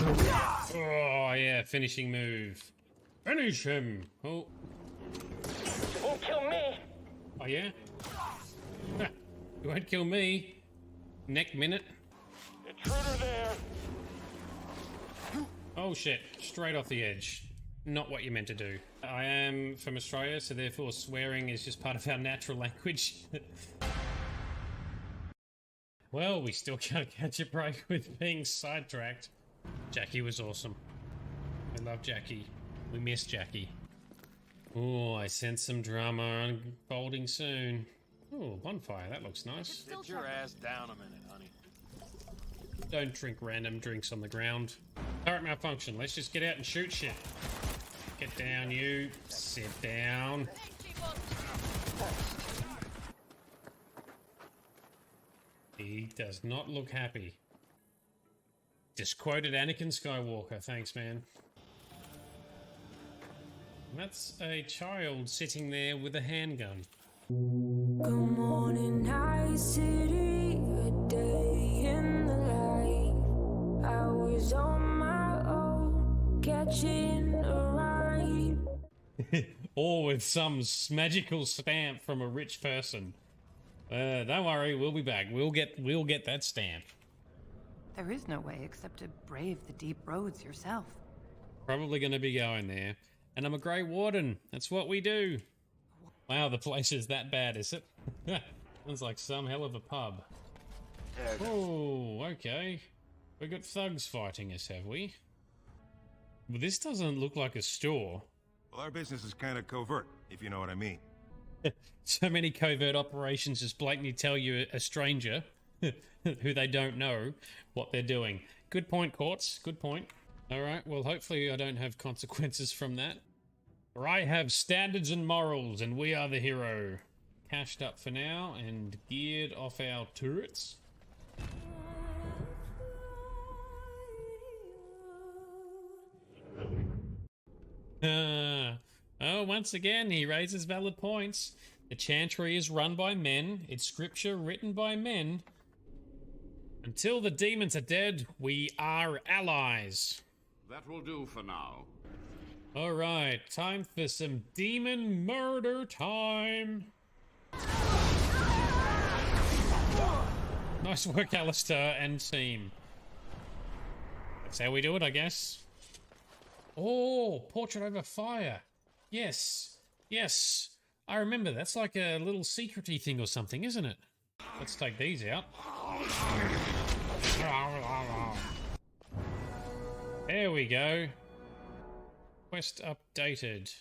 Oh, yeah, finishing move. Finish him! Oh. You won't kill me! Oh, yeah? Ha, you won't kill me. Neck minute. Intruder there! Oh shit, straight off the edge. Not what you meant to do. I am from Australia, so therefore swearing is just part of our natural language. Well, we still can't catch a break with being sidetracked. Jackie was awesome. I love Jackie. We miss Jackie. Oh, I sense some drama unfolding soon. Oh, bonfire, that looks nice. Sit your ass down a minute, honey. Don't drink random drinks on the ground. Turret malfunction, let's just get out and shoot shit. Get down, you. Sit down. He does not look happy. Just quoted Anakin Skywalker, thanks man. And that's a child sitting there with a handgun. Good morning, night city, a day in the life. I was on my own, catching a ride. Or with some magical stamp from a rich person. Don't worry, we'll be back. We'll get that stamp. There is no way except to brave the deep roads yourself. Probably going to be going there. And I'm a Grey Warden. That's what we do. Wow, the place is that bad, is it? Sounds like some hell of a pub. Oh, okay. We got thugs fighting us, have we? Well, this doesn't look like a store. Well, our business is kind of covert, if you know what I mean. So many covert operations just blatantly tell you a stranger who they don't know what they're doing. Good point, Courts. Good point. Alright, well hopefully I don't have consequences from that. For I have standards and morals, and we are the hero. Cashed up for now, and geared off our turrets. Oh, once again, he raises valid points. The Chantry is run by men. It's scripture written by men. Until the demons are dead, we are allies. That will do for now. Alright, time for some demon murder time. Nice work, Alistair and team. That's how we do it, I guess. Oh, portrait over fire. Yes, yes. I remember, that's like a little secrety thing or something, isn't it? Let's take these out. There we go. Quest updated.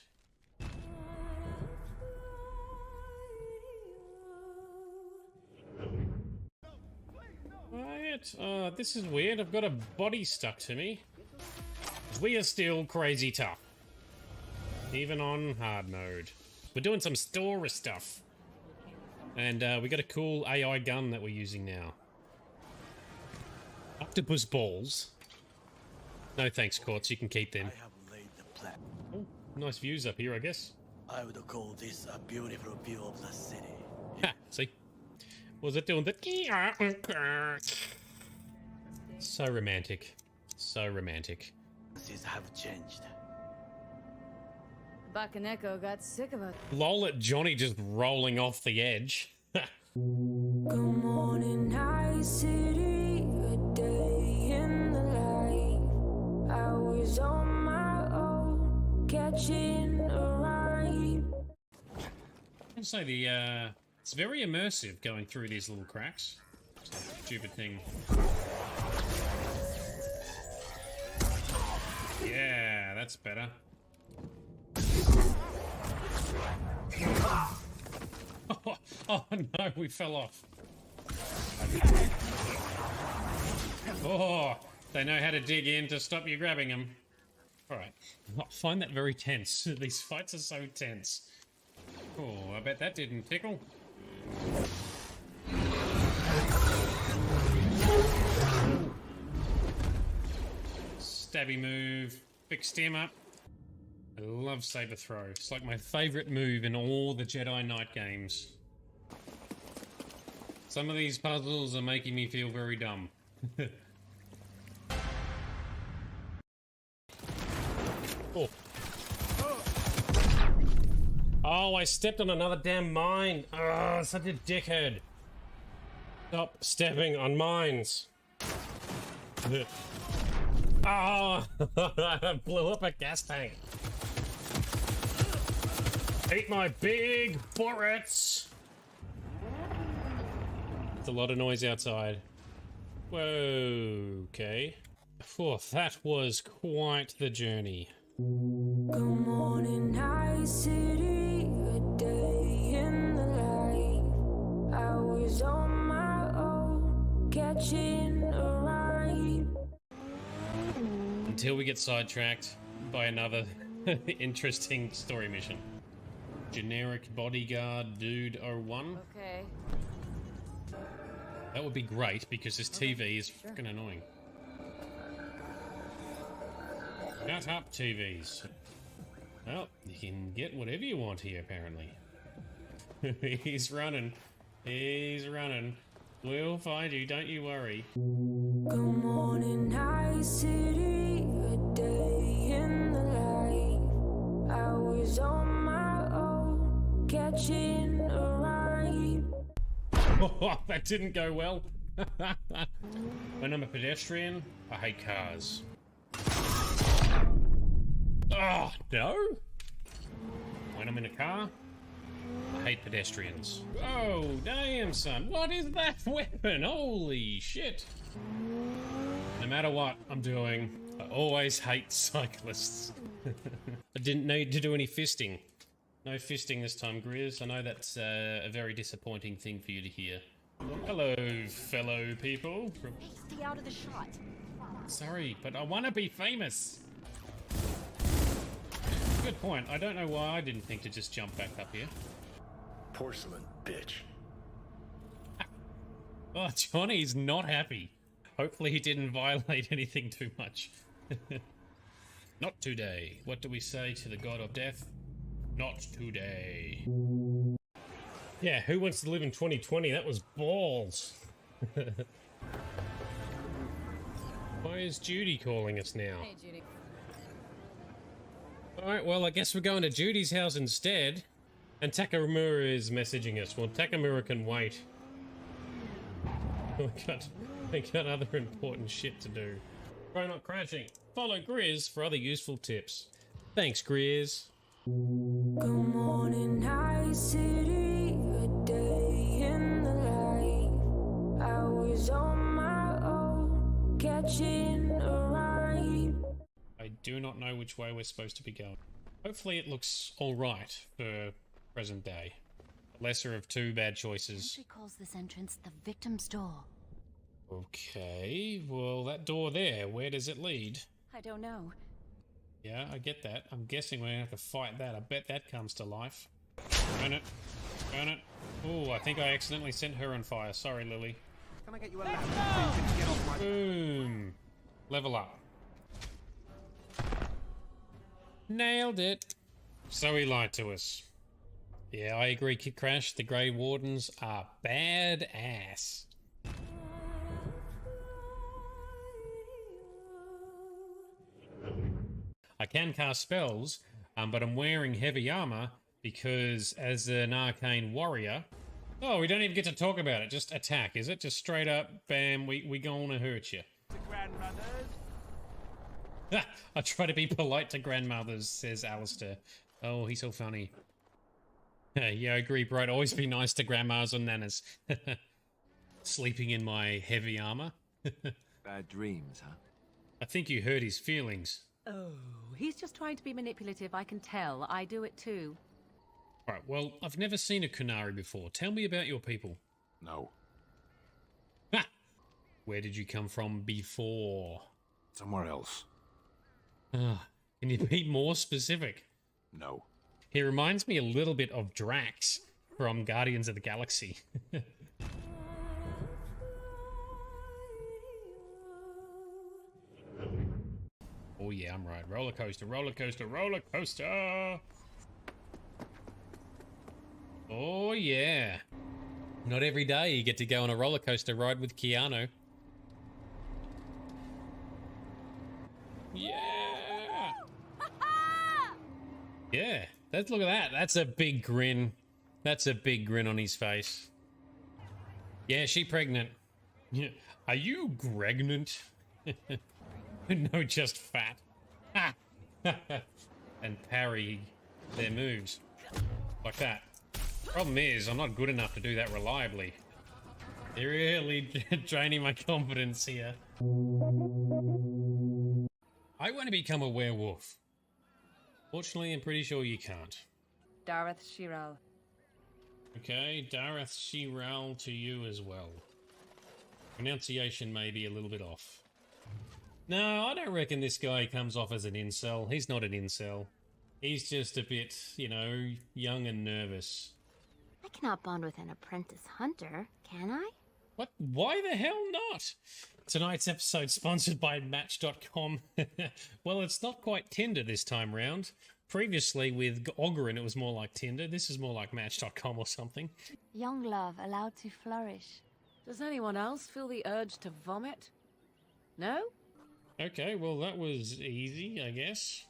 Right. This is weird. I've got a body stuck to me. We are still crazy tough. Even on hard mode. We're doing some story stuff. And we got a cool AI gun that we're using now. Octopus balls. No thanks, Courts. You can keep them. I have laid the plan. Oh, nice views up here, I guess. I would call this a beautiful view of the city. Ha! See? Was it doing that? So romantic. So romantic. Things have changed. Bakaneko got sick of it. Lol at Johnny just rolling off the edge. Good morning, night city, a day in the life. I was on my own, catching a ride. I'd say it's very immersive going through these little cracks. Stupid thing. Yeah, that's better. Oh no, we fell off. Oh, they know how to dig in to stop you grabbing them. Alright, I find that very tense. These fights are so tense. Oh, I bet that didn't tickle. Stabby move, fixed him up. I love saber throw. It's like my favorite move in all the Jedi Knight games. Some of these puzzles are making me feel very dumb. Oh. Oh, I stepped on another damn mine. Ah, such a dickhead. Stop stepping on mines. Ah, I blew up a gas tank. Eat my big bullets. There's a lot of noise outside. Whoa, okay. Phew, that was quite the journey. Good morning, night city, a day in the life. I was on my own, catching a ride. Until we get sidetracked by another interesting story mission. Generic bodyguard dude 01. Okay. That would be great because this TV is fucking annoying. Shut up, TVs. Well, you can get whatever you want here, apparently. He's running. He's running. We'll find you, don't you worry. Good morning, night city, a day in the life. I was on my own, catching a ride. Oh, that didn't go well. When I'm a pedestrian, I hate cars. Oh, no? When I'm in a car, I hate pedestrians. Oh, damn, son. What is that weapon? Holy shit. No matter what I'm doing, I always hate cyclists. I didn't need to do any fisting. No fisting this time, Grizz. I know that's a very disappointing thing for you to hear. Hello, fellow people. Stay out of the shot. Sorry, but I want to be famous. Good point. I don't know why I didn't think to just jump back up here. Porcelain bitch. Oh, Johnny's not happy. Hopefully he didn't violate anything too much. Not today. What do we say to the god of death? Not today. Yeah, who wants to live in 2020? That was balls. Why is Judy calling us now? Hey, Judy. Alright, well, I guess we're going to Judy's house instead. And Takamura is messaging us. Well, Takamura can wait. We got other important shit to do. Try not crashing. Follow Grizz for other useful tips. Thanks, Grizz. Good morning, night city, a day in the life. I was on my own, catching a ride. I do not know which way we're supposed to be going. Hopefully it looks alright for present day. Lesser of two bad choices. She calls this entrance the victim's door. Okay, well that door there, where does it lead? I don't know. Yeah, I get that. I'm guessing we're gonna have to fight that. I bet that comes to life. Burn it. Burn it. Oh, I think I accidentally sent her on fire. Sorry, Lily. Can I get you a lap so you can get off my... Boom. Level up. Nailed it. So he lied to us. Yeah, I agree, Kid Crash. The Grey Wardens are badass. I can cast spells, but I'm wearing heavy armor because as an arcane warrior... Oh, we don't even get to talk about it. Just attack, is it? Just straight up, bam, we gonna hurt you. I try to be polite to grandmothers, says Alistair. Oh, he's so funny. Yeah, I agree, Bright. Always be nice to grandmas or nanas. Sleeping in my heavy armor. Bad dreams, huh? I think you hurt his feelings. Oh, he's just trying to be manipulative, I can tell. I do it too. Right, well, I've never seen a Kunari before. Tell me about your people. No. Ha! Where did you come from before? Somewhere else. Ah, can you be more specific? No. He reminds me a little bit of Drax from Guardians of the Galaxy. Oh yeah, I'm right. Roller coaster, roller coaster, roller coaster! Oh yeah. Not every day you get to go on a roller coaster ride with Keanu. Yeah! Yeah, look at that. That's a big grin. That's a big grin on his face. Yeah, she pregnant. Yeah. Are you pregnant? No, just fat. And parry their moves. Like that. Problem is, I'm not good enough to do that reliably. They're really draining my confidence here. I want to become a werewolf. Fortunately, I'm pretty sure you can't. Dareth Shiral. Okay, Dareth Shiral to you as well. Pronunciation may be a little bit off. No, I don't reckon this guy comes off as an incel. He's not an incel. He's just a bit, you know, young and nervous. I cannot bond with an apprentice hunter, can I? What? Why the hell not? Tonight's episode sponsored by Match.com. Well, it's not quite Tinder this time round. Previously with Ogren, it was more like Tinder. This is more like Match.com or something. Young love allowed to flourish. Does anyone else feel the urge to vomit? No? Okay, well that was easy, I guess.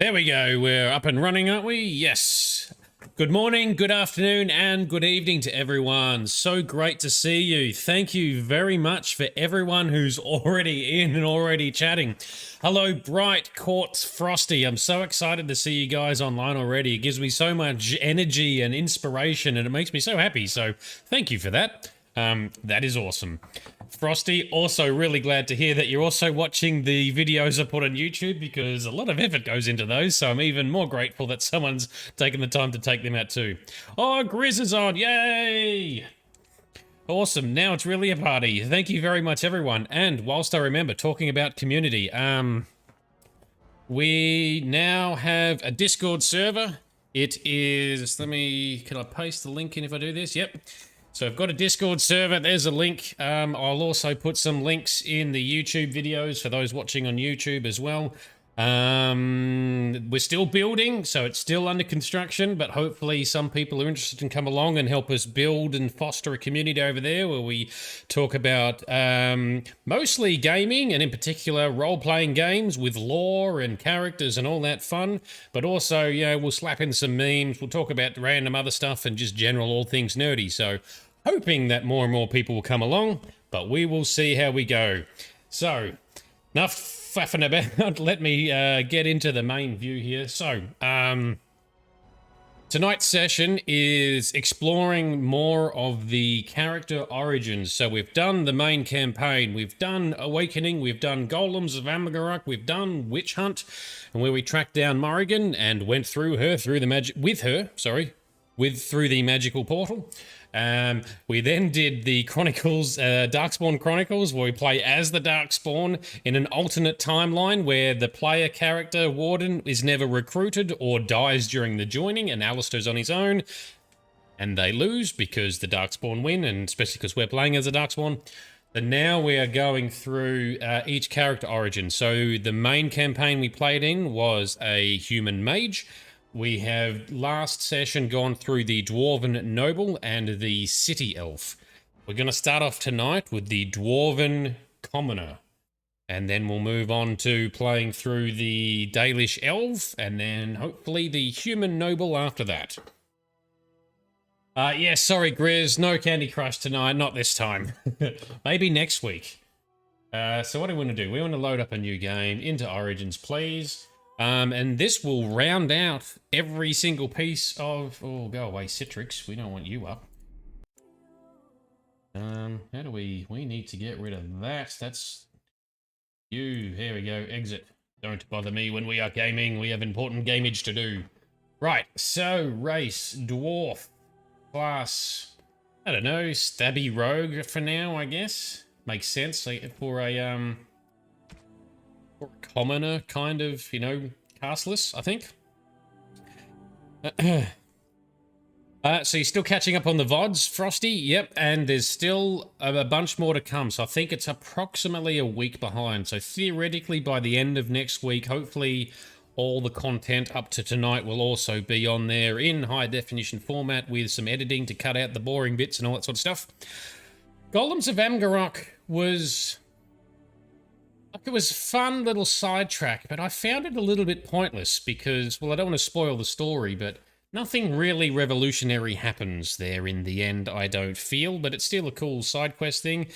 There we go, we're up and running, aren't we? Yes. Good morning, good afternoon, and good evening to everyone. So great to see you. Thank you very much for everyone who's already in and already chatting. Hello, Bright, Quartz, Frosty. I'm so excited to see you guys online already. It gives me so much energy and inspiration, and it makes me so happy. So thank you for that. That is awesome. Frosty, also really glad to hear that you're also watching the videos I put on YouTube, because a lot of effort goes into those, so I'm even more grateful that someone's taken the time to take them out too. Oh, Grizz is on, yay! Awesome, now it's really a party. Thank you very much, everyone. And whilst I remember talking about community, we now have a Discord server. It is, can I paste the link in if I do this? Yep. So I've got a Discord server, there's a link. I'll also put some links in the YouTube videos for those watching on YouTube as well. We're still building, so it's still under construction, but hopefully some people are interested and come along and help us build and foster a community over there where we talk about mostly gaming, and in particular role-playing games with lore and characters and all that fun, but also, you know, we'll slap in some memes, we'll talk about random other stuff and just general all things nerdy. So hoping that more and more people will come along, but we will see how we go. So enough faffing about. Let me get into the main view here. So, tonight's session is exploring more of the character origins. So we've done the main campaign, we've done Awakening, we've done Golems of Amagarok, we've done Witch Hunt, and where we tracked down Morrigan and went through her, through the through the magical portal. We then did the Chronicles, Darkspawn Chronicles, where we play as the Darkspawn in an alternate timeline where the player character, Warden, is never recruited or dies during the joining, and Alistair's on his own, and they lose because the Darkspawn win, and especially because we're playing as a Darkspawn. And now we are going through each character origin. So the main campaign we played in was a human mage. We have last session gone through the Dwarven Noble and the City Elf. We're going to start off tonight with the Dwarven Commoner. And then we'll move on to playing through the Dalish Elf, and then hopefully the Human Noble after that. Yeah, sorry Grizz, no Candy Crush tonight, not this time. Maybe next week. So what do we want to do? We want to load up a new game into Origins, please. And this will round out every single piece of... Oh, go away, Citrix. We don't want you up. How do we... We need to get rid of that. That's... You. Here we go. Exit. Don't bother me when we are gaming. We have important gamage to do. Right. So, race. Dwarf. Class. I don't know. Stabby rogue for now, I guess. Makes sense for a, commoner kind of, you know, castless, I think. So you're still catching up on the VODs, Frosty? Yep, and there's still a bunch more to come. So I think it's approximately a week behind. So theoretically, by the end of next week, hopefully all the content up to tonight will also be on there in high definition format with some editing to cut out the boring bits and all that sort of stuff. Golems of Amgarok was... it was a fun little sidetrack, but I found it a little bit pointless because, well, I don't want to spoil the story, but nothing really revolutionary happens there in the end, I don't feel, but it's still a cool side quest thing.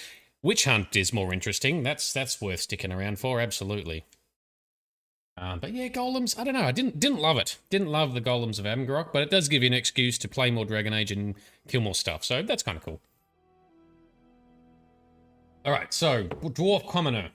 Witch Hunt is more interesting. That's worth sticking around for, absolutely. But yeah, Golems, I don't know. I didn't love it. Didn't love the Golems of Amgarok, but it does give you an excuse to play more Dragon Age and kill more stuff, so that's kind of cool. Alright, so, Dwarf Commoner.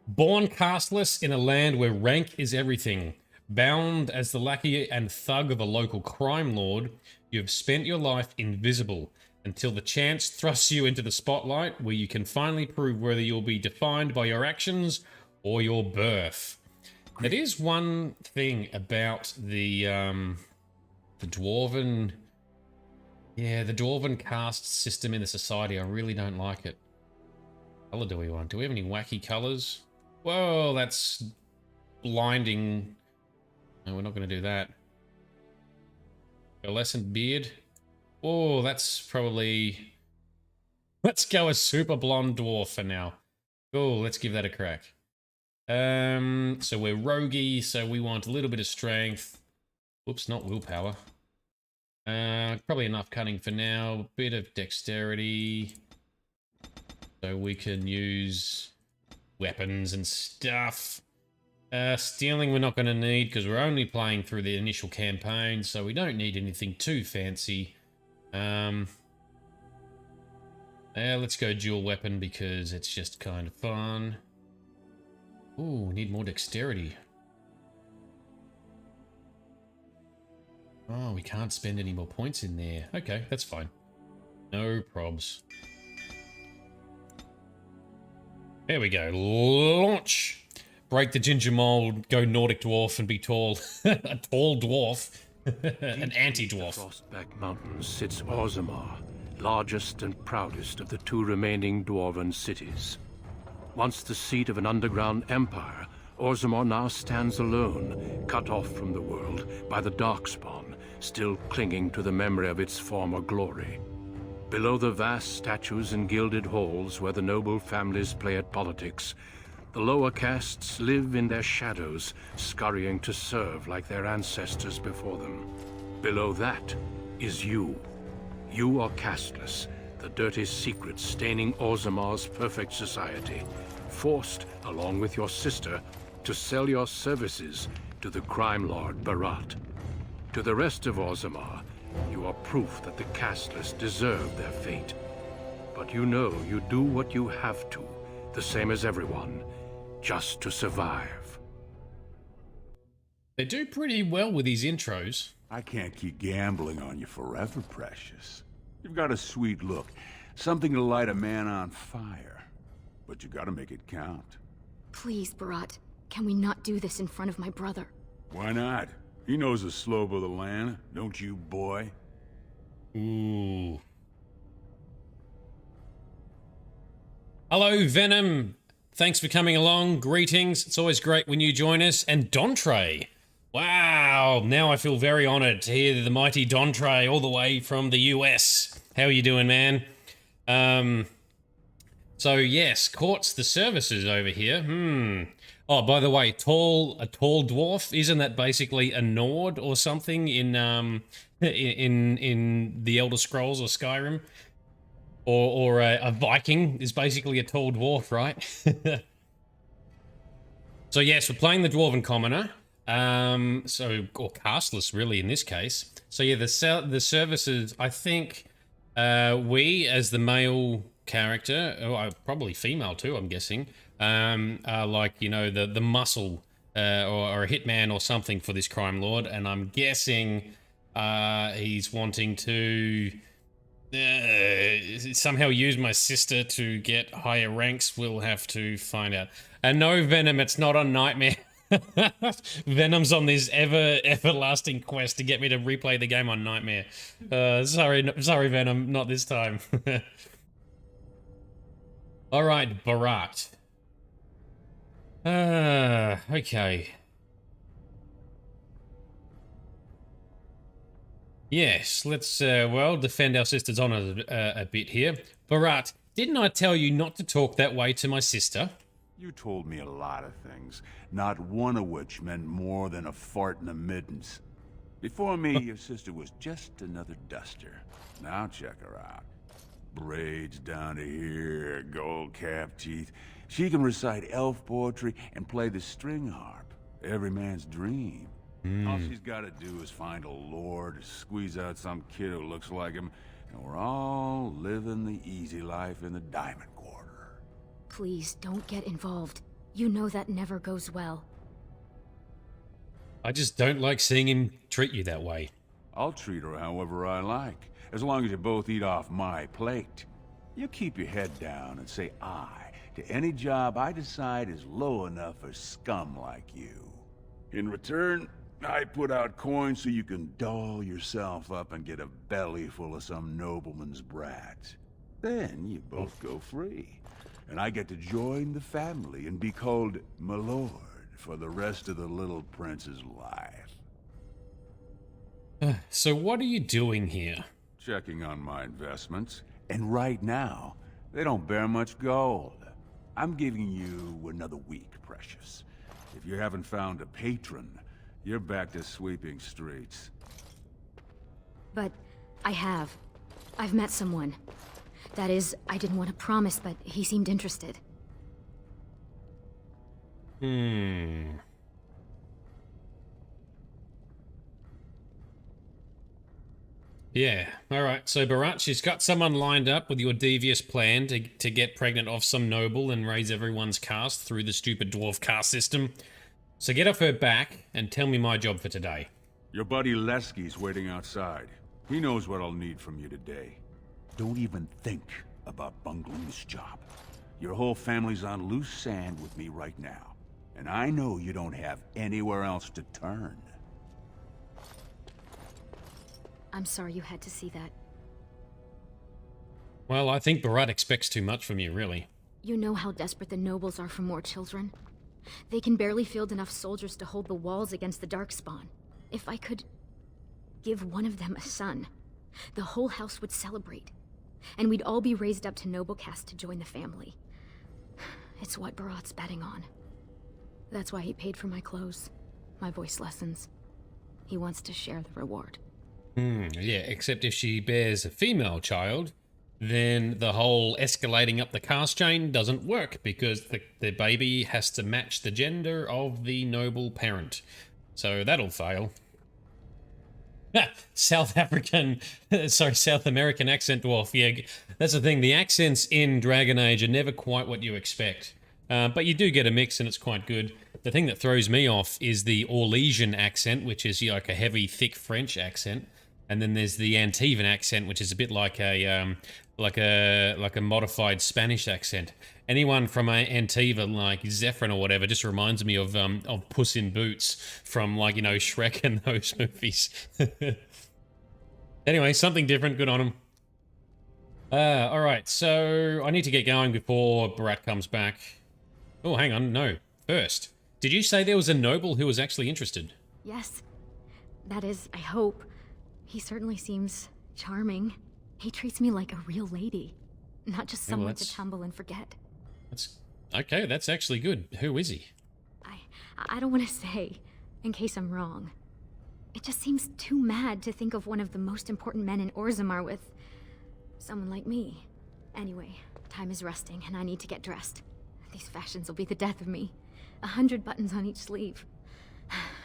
Born castless in a land where rank is everything. Bound as the lackey and thug of a local crime lord, you have spent your life invisible until the chance thrusts you into the spotlight where you can finally prove whether you'll be defined by your actions or your birth. It is one thing about the Dwarven... yeah, the Dwarven caste system in the society. I really don't like it. What color do we want? Do we have any wacky colors? Whoa, that's blinding. No, we're not going to do that. Pearlescent beard. Oh, that's probably... let's go a super blonde dwarf for now. Cool, let's give that a crack. So we're roguey, so we want a little bit of strength. Whoops, not willpower. Probably enough cunning for now. A bit of dexterity. So we can use weapons and stuff. Stealing we're not going to need because we're only playing through the initial campaign, so we don't need anything too fancy. Let's go dual weapon because it's just kind of fun. Ooh, need more dexterity. Oh, we can't spend any more points in there. Okay, that's fine. No probs. There we go. Launch! Break the ginger mold, go Nordic dwarf and be tall. A tall dwarf. An anti-dwarf. Frostback Mountains sits Orzammar, largest and proudest of the two remaining dwarven cities. Once the seat of an underground empire, Orzammar now stands alone, cut off from the world by the Darkspawn, still clinging to the memory of its former glory. Below the vast statues and gilded halls where the noble families play at politics, the lower castes live in their shadows, scurrying to serve like their ancestors before them. Below that is you. You are casteless, the dirty secret staining Orzammar's perfect society, forced, along with your sister, to sell your services to the crime lord Barat. To the rest of Orzammar, you are proof that the casteless deserve their fate. But you know you do what you have to, the same as everyone, just to survive. They do pretty well with these intros. I can't keep gambling on you forever, Precious. You've got a sweet look, something to light a man on fire. But you gotta make it count. Please, Barat. Can we not do this in front of my brother? Why not? He knows the slope of the land, don't you, boy? Ooh. Hello, Venom. Thanks for coming along. Greetings. It's always great when you join us. And Dontre. Wow. Now I feel very honored to hear the mighty Dontre all the way from the US. How are you doing, man? So yes, courts the services over here. Oh, by the way, a tall dwarf, isn't that basically a Nord or something in the Elder Scrolls or Skyrim? Or a Viking is basically a tall dwarf, right? So yes, we're playing the Dwarven Commoner. Or castless really in this case. So yeah, the services, I think we as the male character, or probably female too, I'm guessing, are like, you know, the muscle or a hitman or something for this crime lord, and I'm guessing he's wanting to somehow use my sister to get higher ranks. We'll have to find out. And no, Venom, it's not on Nightmare. Venom's on this everlasting quest to get me to replay the game on Nightmare. Sorry, Venom, not this time. All right, Barat. Okay. Yes, let's, well, defend our sister's honor a bit here. Barat, didn't I tell you not to talk that way to my sister? You told me a lot of things, not one of which meant more than a fart in the middens. Before me, your sister was just another duster. Now check her out. Braids down to here, gold cap teeth. She can recite elf poetry and play the string harp. Every man's dream. All she's got to do is find a lord, squeeze out some kid who looks like him, and we're all living the easy life in the Diamond Quarter. Please, don't get involved. You know that never goes well. I just don't like seeing him treat you that way. I'll treat her however I like, as long as you both eat off my plate. You keep your head down and say aye to any job I decide is low enough for scum like you. In return, I put out coins so you can doll yourself up and get a belly full of some nobleman's brat. Then you both go free, and I get to join the family and be called my lord for the rest of the little prince's life. So what are you doing here? Checking on my investments, and right now, they don't bear much gold. I'm giving you another week, Precious. If you haven't found a patron, you're back to sweeping streets. But I have. I've met someone. That is, I didn't want to promise, but he seemed interested. Yeah, alright, so Barat, she's got someone lined up with your devious plan to get pregnant off some noble and raise everyone's caste through the stupid dwarf caste system. So get off her back and tell me my job for today. Your buddy Lesky's waiting outside. He knows what I'll need from you today. Don't even think about bungling this job. Your whole family's on loose sand with me right now. And I know you don't have anywhere else to turn. I'm sorry you had to see that. Well, I think Barat expects too much from you, really. You know how desperate the nobles are for more children. They can barely field enough soldiers to hold the walls against the Darkspawn. If I could give one of them a son, the whole house would celebrate. And we'd all be raised up to noble caste to join the family. It's what Barat's betting on. That's why he paid for my clothes, my voice lessons. He wants to share the reward. Yeah, except if she bears a female child, then the whole escalating up the caste chain doesn't work because the baby has to match the gender of the noble parent. So that'll fail. South American accent dwarf. Yeah, that's the thing. The accents in Dragon Age are never quite what you expect. But you do get a mix and it's quite good. The thing that throws me off is the Orlesian accent, which is like a heavy, thick French accent. And then there's the Antivan accent, which is a bit like a modified Spanish accent. Anyone from Antiva, like Zephyrin or whatever, just reminds me of Puss in Boots from, like, you know, Shrek and those movies. Anyway, something different. Good on him. All right, so I need to get going before Barat comes back. Oh, hang on, no. First, did you say there was a noble who was actually interested? Yes. That is, I hope. He certainly seems charming. He treats me like a real lady, not just someone to tumble and forget. That's okay. That's actually good. Who is he? I don't want to say, in case I'm wrong. It just seems too mad to think of one of the most important men in Orzammar with someone like me. Anyway, time is rusting, and I need to get dressed. These fashions will be the death of me. 100 buttons on each sleeve,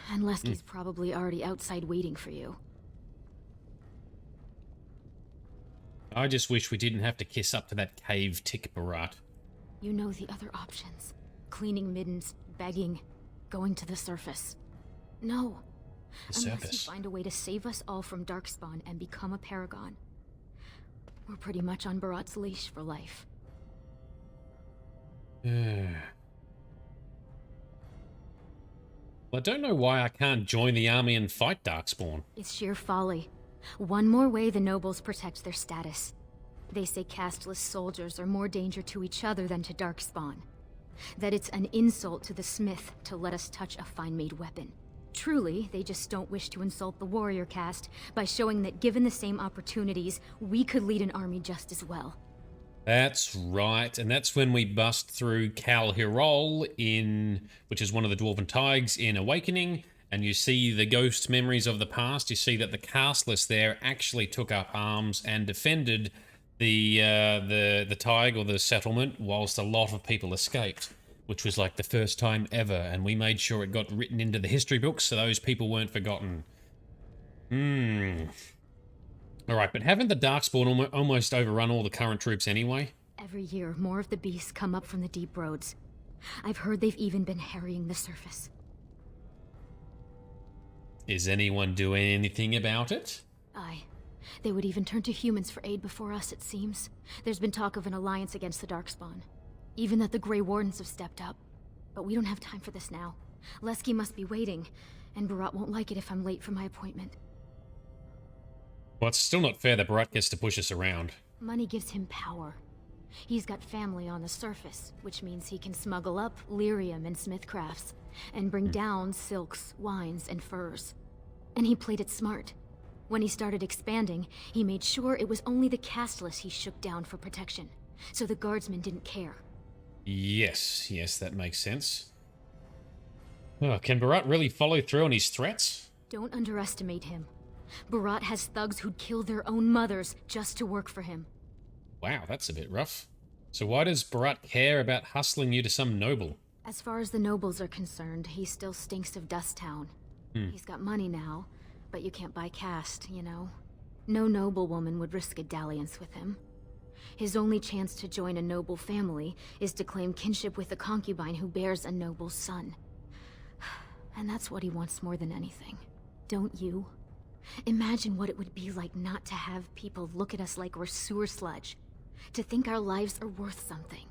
and Lesky's probably already outside waiting for you. I just wish we didn't have to kiss up to that cave tick, Barat. You know the other options. Cleaning middens, begging, going to the surface. No. Unless you find a way to save us all from Darkspawn and become a paragon. We're pretty much on Barat's leash for life. Well, I don't know why I can't join the army and fight Darkspawn. It's sheer folly. One more way the nobles protect their status. They say casteless soldiers are more danger to each other than to Darkspawn. That it's an insult to the smith to let us touch a fine-made weapon. Truly, they just don't wish to insult the warrior caste by showing that given the same opportunities, we could lead an army just as well. That's right, and that's when we bust through Kal Hirol which is one of the Dwarven Tigers in Awakening, and you see the ghost memories of the past. You see that the casteless there actually took up arms and defended the Tig, or the settlement, whilst a lot of people escaped, which was like the first time ever, and we made sure it got written into the history books so those people weren't forgotten. Alright, but haven't the Darkspawn almost overrun all the current troops anyway? Every year, more of the beasts come up from the deep roads. I've heard they've even been harrying the surface. Is anyone doing anything about it? Aye. They would even turn to humans for aid before us, it seems. There's been talk of an alliance against the Darkspawn. Even that the Grey Wardens have stepped up. But we don't have time for this now. Lesky must be waiting, and Barat won't like it if I'm late for my appointment. Well, it's still not fair that Barat gets to push us around. Money gives him power. He's got family on the surface, which means he can smuggle up lyrium and smithcrafts, and bring down silks, wines, and furs. And he played it smart. When he started expanding, he made sure it was only the casteless he shook down for protection, so the guardsmen didn't care. Yes, that makes sense. Oh, can Barat really follow through on his threats? Don't underestimate him. Barat has thugs who'd kill their own mothers just to work for him. Wow, that's a bit rough. So why does Barat care about hustling you to some noble? As far as the nobles are concerned, he still stinks of Dust Town. He's got money now, but you can't buy caste, you know? No noblewoman would risk a dalliance with him. His only chance to join a noble family is to claim kinship with a concubine who bears a noble's son. And that's what he wants more than anything. Don't you? Imagine what it would be like not to have people look at us like we're sewer sludge. To think our lives are worth something.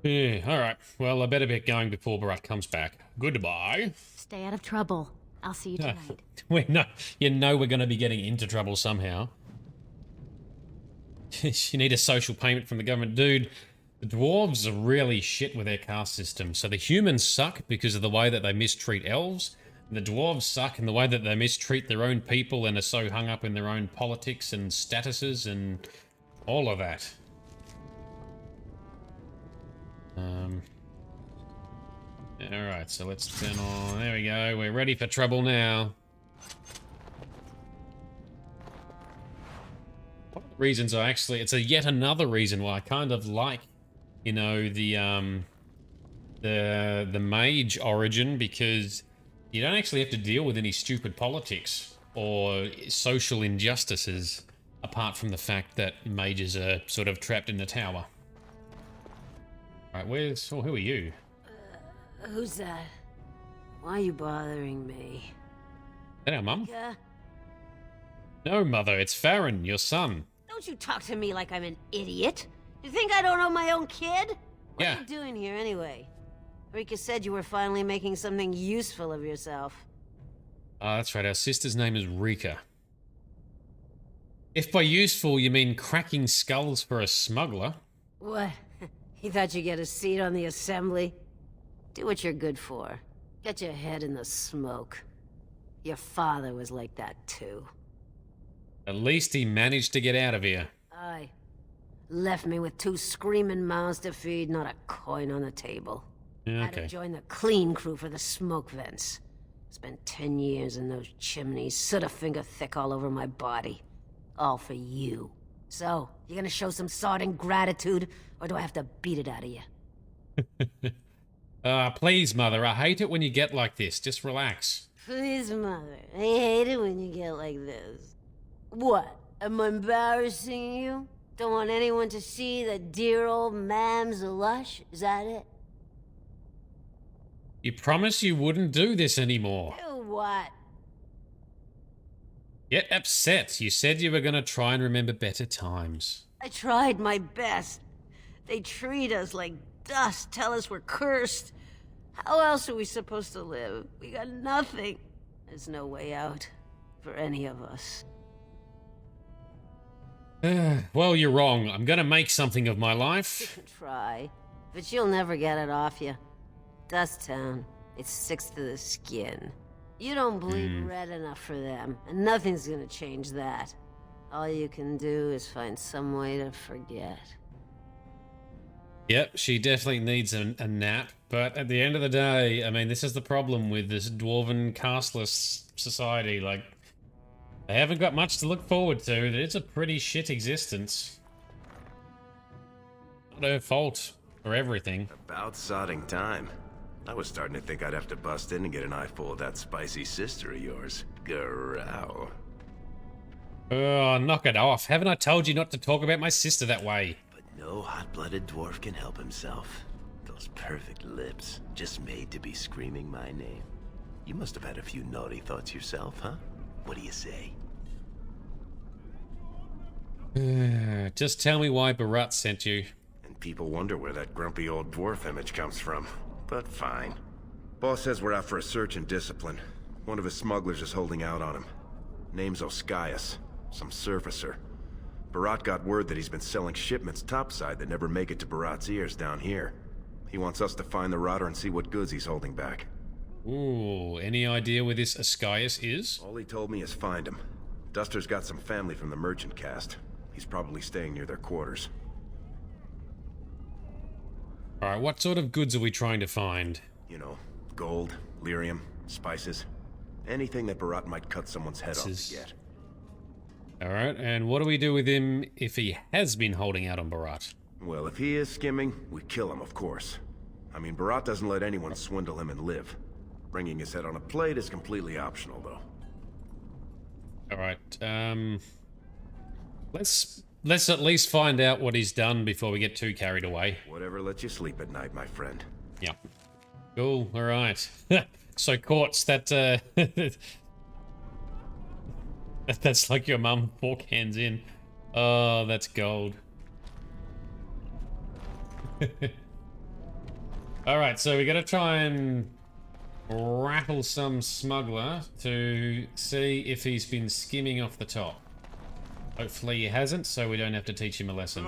Yeah, alright. Well, I better get going before Barat comes back. Goodbye. Stay out of trouble. I'll see you tonight. You know we're going to be getting into trouble somehow. You need a social payment from the government. Dude, the dwarves are really shit with their caste system. So the humans suck because of the way that they mistreat elves. And the dwarves suck in the way that they mistreat their own people and are so hung up in their own politics and statuses and all of that. Alright, so let's turn on... There we go, we're ready for trouble now. One of the reasons it's yet another reason why I kind of like, you know, the mage origin, because you don't actually have to deal with any stupid politics or social injustices, apart from the fact that mages are sort of trapped in the tower. Alright, who are you? Who's that? Why are you bothering me? Is that our mum? No, Mother, it's Farron, your son. Don't you talk to me like I'm an idiot. You think I don't know my own kid? What Yeah. are you doing here anyway? Rika said you were finally making something useful of yourself. That's right, our sister's name is Rika. If by useful you mean cracking skulls for a smuggler. What? You thought you'd get a seat on the assembly? Do what you're good for. Get your head in the smoke. Your father was like that too. At least he managed to get out of here. Aye. Left me with 2 screaming mouths to feed, not a coin on the table. Yeah, Had to okay. join the clean crew for the smoke vents. Spent 10 years in those chimneys, soot a finger thick all over my body. All for you. So, you gonna show some sort and gratitude, or do I have to beat it out of you? Please, Mother, I hate it when you get like this. Just relax. Please, Mother. I hate it when you get like this. What? Am I embarrassing you? Don't want anyone to see that dear old Mam's a lush? Is that it? You promised you wouldn't do this anymore. Do what? Get upset. You said you were going to try and remember better times. I tried my best. They treat us like dust, tell us we're cursed. How else are we supposed to live? We got nothing. There's no way out for any of us. Well, you're wrong. I'm gonna make something of my life. You can try, but you'll never get it off you. Dust Town, it sticks to the skin. You don't bleed red enough for them, and nothing's gonna change that. All you can do is find some way to forget. Yep, she definitely needs a nap, but at the end of the day, I mean, this is the problem with this Dwarven castless society. Like, they haven't got much to look forward to. It's a pretty shit existence. Not her fault for everything. About sodding time. I was starting to think I'd have to bust in and get an eyeful of that spicy sister of yours. Growl. Oh, knock it off. Haven't I told you not to talk about my sister that way? No hot-blooded dwarf can help himself. Those perfect lips, just made to be screaming my name. You must have had a few naughty thoughts yourself, huh? What do you say? Just tell me why Barat sent you. And people wonder where that grumpy old dwarf image comes from. But fine. Boss says we're out for a search and discipline. One of his smugglers is holding out on him. Name's Oscius, some surfacer. Barat got word that he's been selling shipments topside that never make it to Barat's ears down here. He wants us to find the rotter and see what goods he's holding back. Ooh, any idea where this Oscius is? All he told me is find him. Duster's got some family from the merchant caste. He's probably staying near their quarters. Alright, what sort of goods are we trying to find? You know, gold, lyrium, spices. Anything that Barat might cut someone's head off to get. Alright, and what do we do with him if he has been holding out on Barat? Well, if he is skimming, we kill him, of course. I mean, Barat doesn't let anyone swindle him and live. Bringing his head on a plate is completely optional, though. Alright, let's at least find out what he's done before we get too carried away. Whatever lets you sleep at night, my friend. Yeah. Cool, alright. So, Quartz, that, that's like your mum, fork hands in. Oh, that's gold. Alright, so we gotta try and rattle some smuggler to see if he's been skimming off the top. Hopefully he hasn't, so we don't have to teach him a lesson.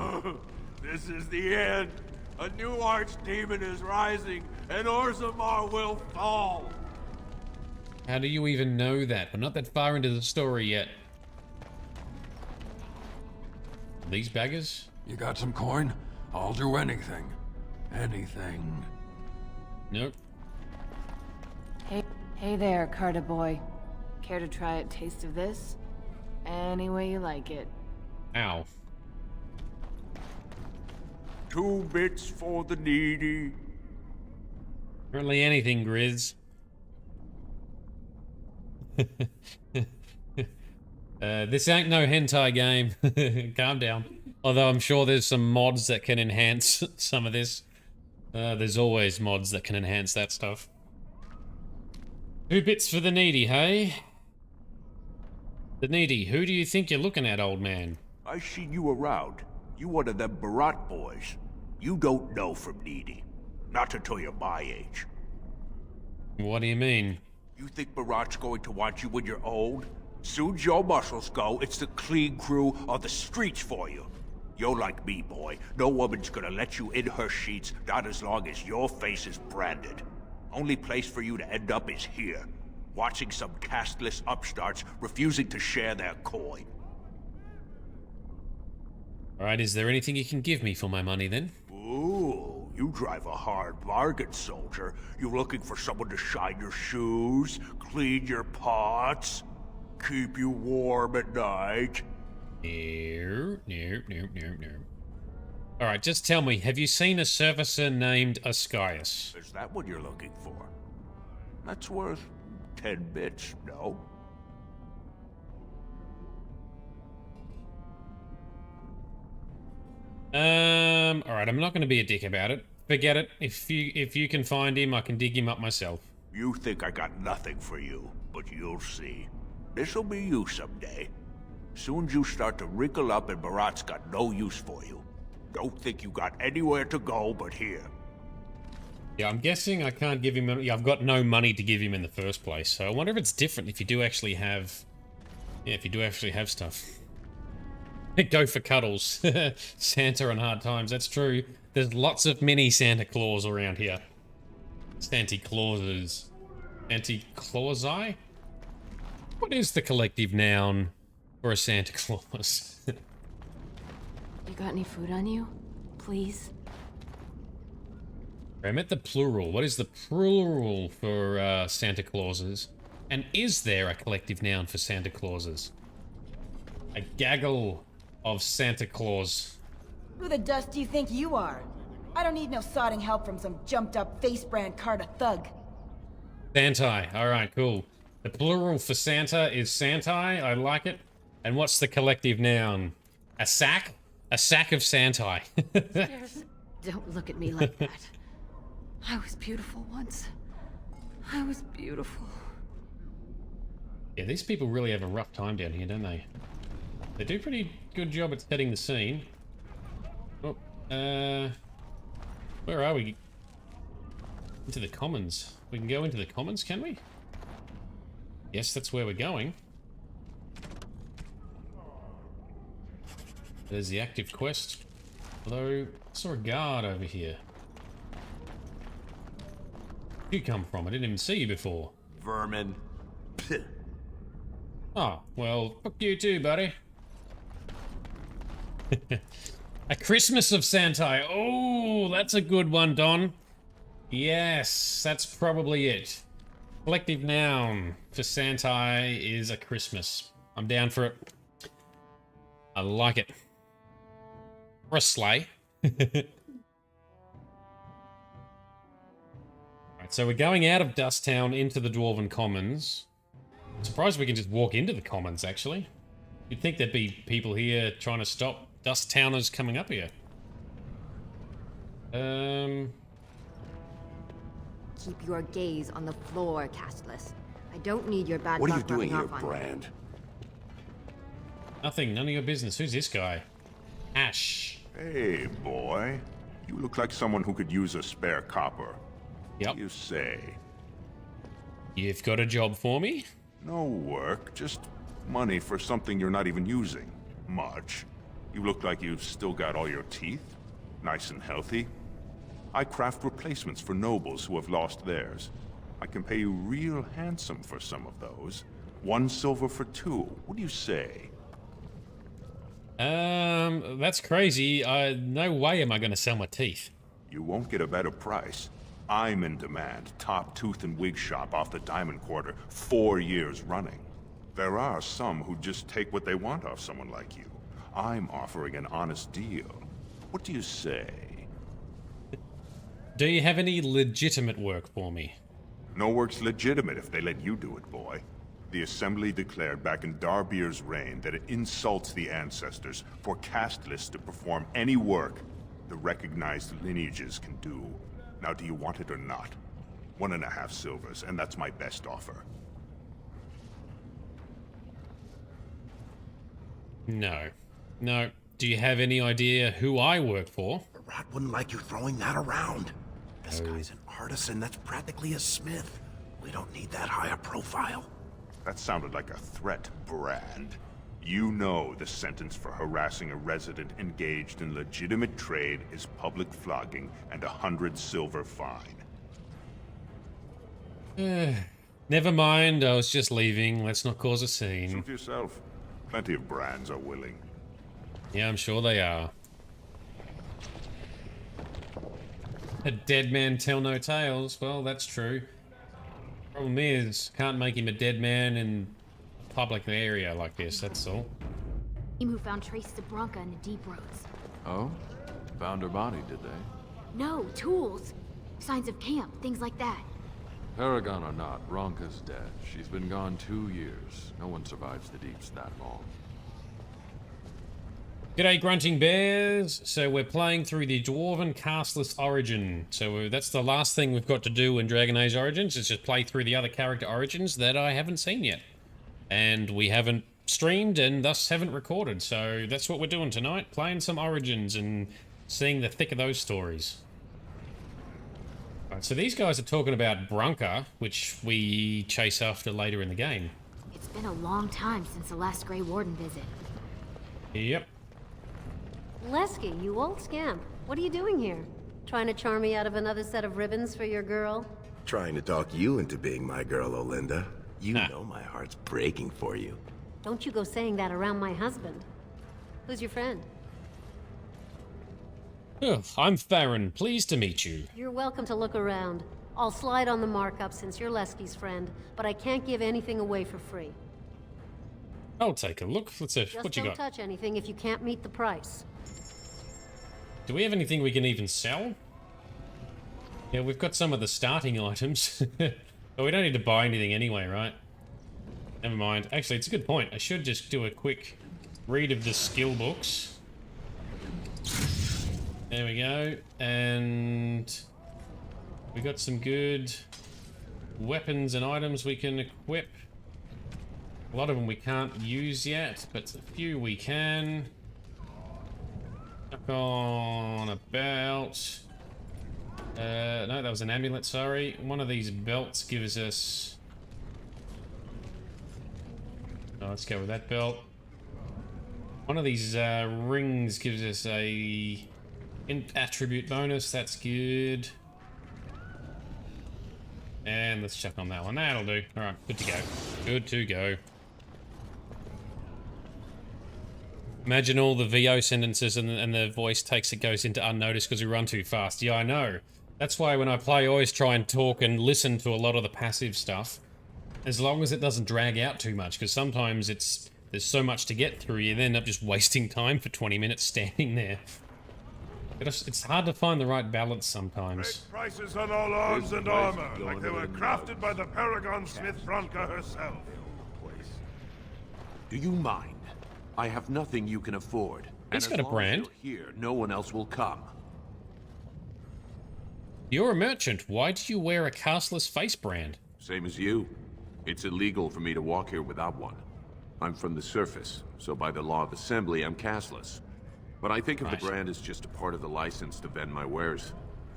This is the end. A new archdemon is rising, and Orzammar will fall. How do you even know that? We're not that far into the story yet. These baggers? You got some coin? I'll do anything. Anything. Nope. Hey there, Carter boy. Care to try a taste of this? Any way you like it. Ow. 2 bits for the needy. Apparently anything, Grizz. This ain't no hentai game. Calm down. Although I'm sure there's some mods that can enhance some of this. There's always mods that can enhance that stuff. 2 bits for the needy, hey? The needy, who do you think you're looking at, old man? I seen you around. You one of them Barat boys. You don't know from needy. Not until you're my age. What do you mean? You think Barat's going to want you when you're old? Soon's your muscles go, it's the clean crew on the streets for you. You're like me, boy. No woman's gonna let you in her sheets, not as long as your face is branded. Only place for you to end up is here, watching some casteless upstarts refusing to share their coin. Alright, is there anything you can give me for my money, then? Ooh, you drive a hard bargain, soldier. You looking for someone to shine your shoes, clean your pots, keep you warm at night? No. Alright, just tell me, have you seen a surfacer named Oscius? Is that what you're looking for? That's worth 10 bits, no? Alright, I'm not gonna be a dick about it. Forget it. If you can find him, I can dig him up myself. You think I got nothing for you, but you'll see. This'll be you someday. Soon as you start to wrinkle up and Barat's got no use for you. Don't think you got anywhere to go but here. Yeah, I'm guessing I can't give him... Yeah, I've got no money to give him in the first place, so I wonder if it's different if you do actually have... Yeah, if you do actually have stuff. Go for cuddles. Santa on hard times, that's true. There's lots of mini Santa Claus around here. Santa Clauses. Santa Clausi? What is the collective noun for a Santa Claus? You got any food on you? Please? I meant the plural. What is the plural for Santa Clauses? And is there a collective noun for Santa Clauses? A gaggle of Santa Claus. Who the dust do you think you are? I don't need no sodding help from some jumped-up face-brand Carter thug. Santai. Alright, cool. The plural for Santa is Santai. I like it. And what's the collective noun? A sack? A sack of Santai. Don't look at me like that. I was beautiful once. I was beautiful. Yeah, these people really have a rough time down here, don't they? They do a pretty good job at setting the scene. Oh, where are we? Into the commons. We can go into the commons, can we? Yes, that's where we're going. There's the active quest. Although, I saw a guard over here. Where'd you come from? I didn't even see you before. Vermin. Oh, well, fuck you too, buddy. A Christmas of Santai. Oh, that's a good one, Don. Yes, that's probably it. Collective noun for Santai is a Christmas. I'm down for it. I like it. For a sleigh. Right, so we're going out of Dust Town into the Dwarven Commons. I'm surprised we can just walk into the Commons, actually. You'd think there'd be people here trying to stop Dust Towners coming up here. Keep your gaze on the floor, Castless. I don't need your bad What are you luck doing rubbing here, off on me. Brand? Nothing, none of your business. Who's this guy? Ash. Hey, boy. You look like someone who could use a spare copper. Yep. You say. You've got a job for me? No work, just money for something you're not even using. Much. You look like you've still got all your teeth. Nice and healthy. I craft replacements for nobles who have lost theirs. I can pay you real handsome for some of those. 1 silver for 2. What do you say? That's crazy. No way am I gonna sell my teeth. You won't get a better price. I'm in demand. Top tooth and wig shop off the Diamond Quarter, 4 years running. There are some who just take what they want off someone like you. I'm offering an honest deal. What do you say? Do you have any legitimate work for me? No work's legitimate if they let you do it, boy. The Assembly declared back in Darbier's reign that it insults the ancestors for casteless to perform any work the recognized lineages can do. Now, do you want it or not? 1.5 silvers, and that's my best offer. No. No. Do you have any idea who I work for? The rat wouldn't like you throwing that around. This guy's an artisan that's practically a smith. We don't need that high a profile. That sounded like a threat, Brand. You know the sentence for harassing a resident engaged in legitimate trade is public flogging and 100 silver fine. Never mind, I was just leaving. Let's not cause a scene. Suit yourself. Plenty of Brands are willing. Yeah, I'm sure they are. A dead man tell no tales. Well, that's true. Problem is, can't make him a dead man in a public area like this, that's all. Team who found traces of Bronca in the deep roads. Oh? Found her body, did they? No, tools. Signs of camp, things like that. Paragon or not, Bronca's dead. She's been gone 2 years. No one survives the deeps that long. G'day, grunting bears. So we're playing through the Dwarven Castless Origin. So that's the last thing we've got to do in Dragon Age Origins, is just play through the other character origins that I haven't seen yet. And we haven't streamed and thus haven't recorded. So that's what we're doing tonight, playing some Origins and seeing the thick of those stories. Right, so these guys are talking about Brunker, which we chase after later in the game. It's been a long time since the last Grey Warden visit. Yep. Lesky, you old scamp. What are you doing here? Trying to charm me out of another set of ribbons for your girl? Trying to talk you into being my girl, Olinda. You know my heart's breaking for you. Don't you go saying that around my husband. Who's your friend? Oh, I'm Farron. Pleased to meet you. You're welcome to look around. I'll slide on the markup since you're Lesky's friend, but I can't give anything away for free. I'll take a look. Let's see. Just What you don't got? touch anything if you can't meet the price. Do we have anything we can even sell? Yeah, we've got some of the starting items. But we don't need to buy anything anyway, right? Never mind. Actually, it's a good point. I should just do a quick read of the skill books. There we go. And we got some good weapons and items we can equip. A lot of them we can't use yet, but a few we can. Chuck on a belt. No, that was an amulet, sorry. One of these belts gives us... Oh, let's go with that belt. One of these rings gives us a attribute bonus. That's good. And let's check on that one. That'll do. Alright, good to go. Good to go. Imagine all the VO sentences and the voice takes it goes into unnoticed because we run too fast. Yeah, I know. That's why when I play, I always try and talk and listen to a lot of the passive stuff. As long as it doesn't drag out too much, because sometimes there's so much to get through, you end up just wasting time for 20 minutes standing there. It's hard to find the right balance sometimes. Prices on all arms and armor, like they were crafted by the Paragon Smith Bronca herself. Do you mind? I have nothing you can afford. He's and got a as long brand. as you're here, no one else will come. You're a merchant. Why do you wear a castless face brand? Same as you. It's illegal for me to walk here without one. I'm from the surface, so by the law of assembly, I'm castless. But I think of the brand as just a part of the license to vend my wares.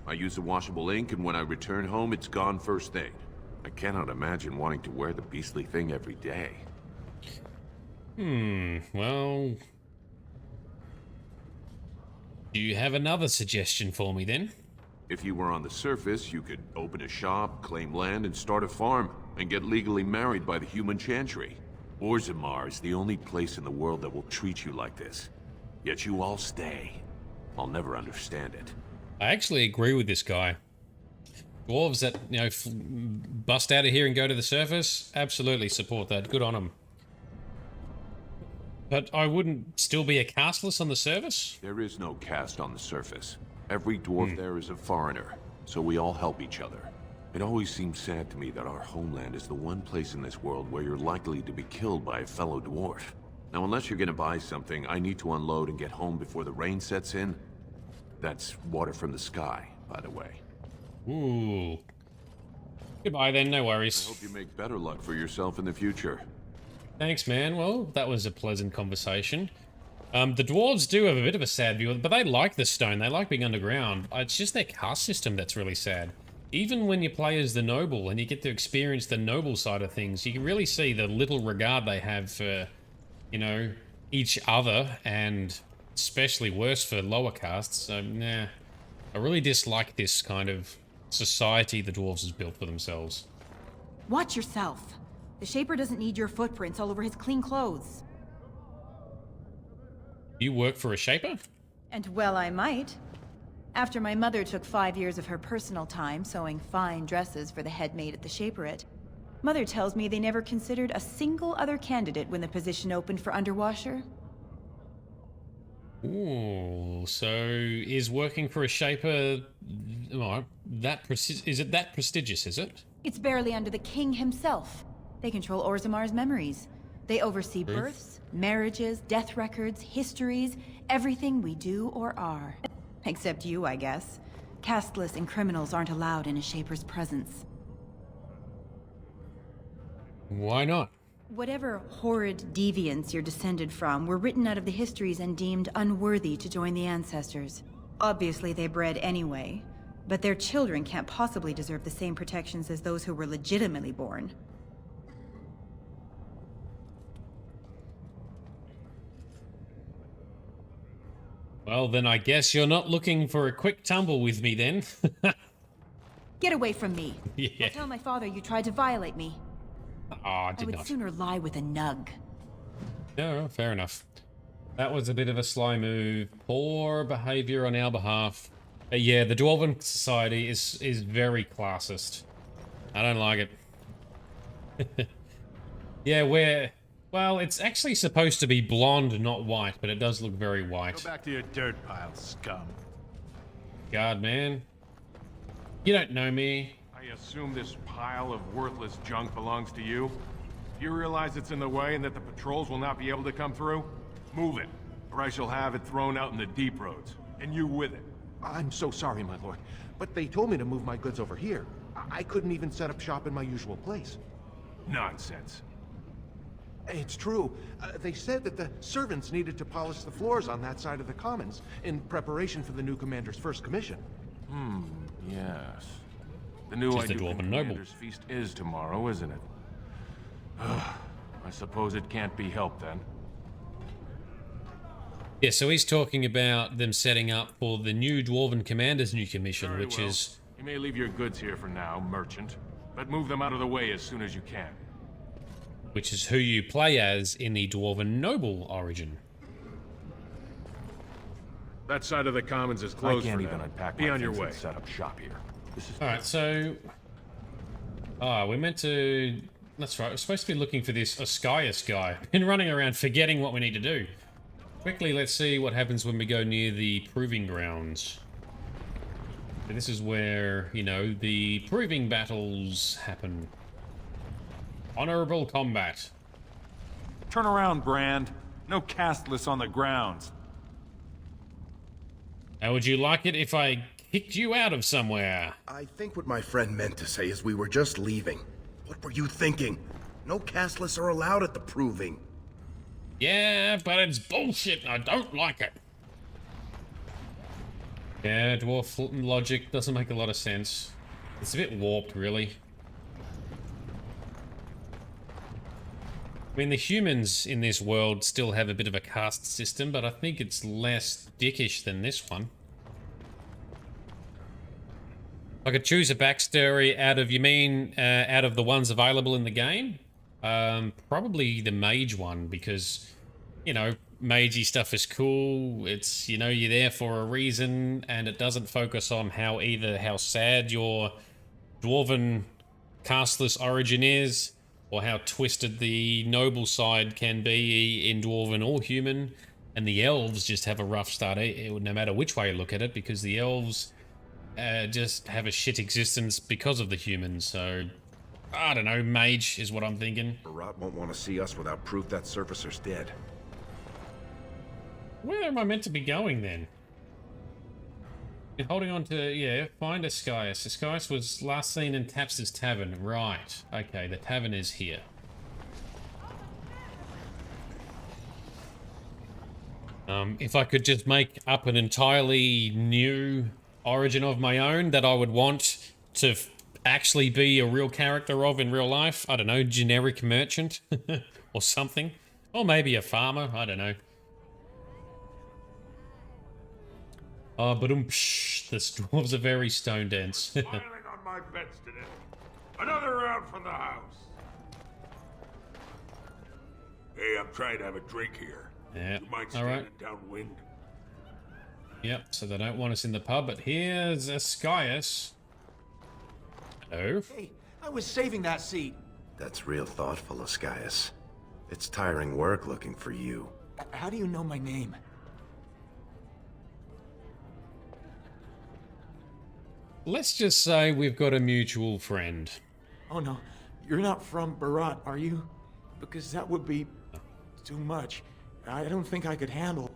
I use a washable ink, and when I return home, it's gone first thing. I cannot imagine wanting to wear the beastly thing every day. Well... Do you have another suggestion for me, then? If you were on the surface, you could open a shop, claim land, and start a farm, and get legally married by the human chantry. Orzammar is the only place in the world that will treat you like this. Yet you all stay. I'll never understand it. I actually agree with this guy. Dwarves that, you know, bust out of here and go to the surface, absolutely support that. Good on them. But I wouldn't still be a castless on the surface? There is no caste on the surface. Every dwarf there is a foreigner, so we all help each other. It always seems sad to me that our homeland is the one place in this world where you're likely to be killed by a fellow dwarf. Now, unless you're gonna buy something, I need to unload and get home before the rain sets in. That's water from the sky, by the way. Ooh. Goodbye then, no worries. I hope you make better luck for yourself in the future. Thanks, man. Well, that was a pleasant conversation. The dwarves do have a bit of a sad view, but they like the stone. They like being underground. It's just their caste system that's really sad. Even when you play as the noble and you get to experience the noble side of things, you can really see the little regard they have for, you know, each other, and especially worse for lower castes. So, nah. I really dislike this kind of society the dwarves has built for themselves. Watch yourself. The Shaper doesn't need your footprints all over his clean clothes. You work for a Shaper? And well, I might. After my mother took 5 years of her personal time sewing fine dresses for the head maid at the Shaperate, Mother tells me they never considered a single other candidate when the position opened for underwasher. Ooh, so is working for a Shaper, is it that prestigious, is it? It's barely under the king himself. They control Orzammar's memories. They oversee births, marriages, death records, histories, everything we do or are. Except you, I guess. Casteless and criminals aren't allowed in a Shaper's presence. Why not? Whatever horrid deviants you're descended from were written out of the histories and deemed unworthy to join the ancestors. Obviously, they bred anyway, but their children can't possibly deserve the same protections as those who were legitimately born. Well, then I guess you're not looking for a quick tumble with me then. Get away from me. Yeah. I'll tell my father you tried to violate me. Oh, I I did would not. sooner lie with a nug. No, fair enough. That was a bit of a sly move. Poor behavior on our behalf. Yeah, the Dwarven society is very classist. I don't like it. Yeah, well, it's actually supposed to be blonde, not white, but it does look very white. Go back to your dirt pile, scum. God, man. You don't know me. I assume this pile of worthless junk belongs to you? Do you realize it's in the way and that the patrols will not be able to come through? Move it, or I shall have it thrown out in the deep roads, and you with it. I'm so sorry, my lord, but they told me to move my goods over here. I couldn't even set up shop in my usual place. Nonsense. It's true. They said that the servants needed to polish the floors on that side of the commons in preparation for the new commander's first commission. Yes. The new Which is the Dwarven Noble. Commander's feast is tomorrow, isn't it? I suppose it can't be helped then. Yeah, so he's talking about them setting up for the new Dwarven Commander's new commission, Very which well. is... You may leave your goods here for now, merchant, but move them out of the way as soon as you can. Which is who you play as in the Dwarven Noble origin. That side of the commons is closed. I can't for even now. unpack Be my on your things way. and set up shop here. This is Alright, so... we're meant to... That's right, we're supposed to be looking for this Ascaius guy. Been running around forgetting what we need to do. Quickly, let's see what happens when we go near the Proving Grounds. So this is where, you know, the Proving Battles happen. Honorable combat. Turn around, Brand. No castless on the grounds. How would you like it if I kicked you out of somewhere? I think what my friend meant to say is we were just leaving. What were you thinking? No castless are allowed at the Proving. Yeah, but it's bullshit. I don't like it. Yeah, dwarf logic doesn't make a lot of sense. It's a bit warped, really. I mean, the humans in this world still have a bit of a caste system, but I think it's less dickish than this one. I could choose a backstory out of, you mean, out of the ones available in the game? Probably the mage one, because, you know, magey stuff is cool. It's, you know, you're there for a reason, and it doesn't focus on how sad your dwarven casteless origin is, or how twisted the noble side can be in dwarven or human. And the elves just have a rough start, no matter which way you look at it, because the elves just have a shit existence because of the humans. So, I don't know, mage is what I'm thinking. Barat won't want to see us without proof that surfacer's dead. Where am I meant to be going then? Been holding on to, yeah, find Ascaius. Ascaius was last seen in Tapster's Tavern. Right. Okay, the tavern is here. If I could just make up an entirely new origin of my own that I would want to actually be a real character of in real life, I don't know, generic merchant or something. Or maybe a farmer, I don't know. Oh, but the dwarves are very stone dense. Smiling on my bets today. Another round from the house. Hey, I'm trying to have a drink here. Yeah, You mind all standing right. downwind? Yep, so they don't want us in the pub, but here's Ascaius. Hello? Hey, I was saving that seat. That's real thoughtful, Ascaius. It's tiring work looking for you. How do you know my name? Let's just say we've got a mutual friend. Oh no, you're not from Barat, are you? Because that would be too much. I don't think I could handle.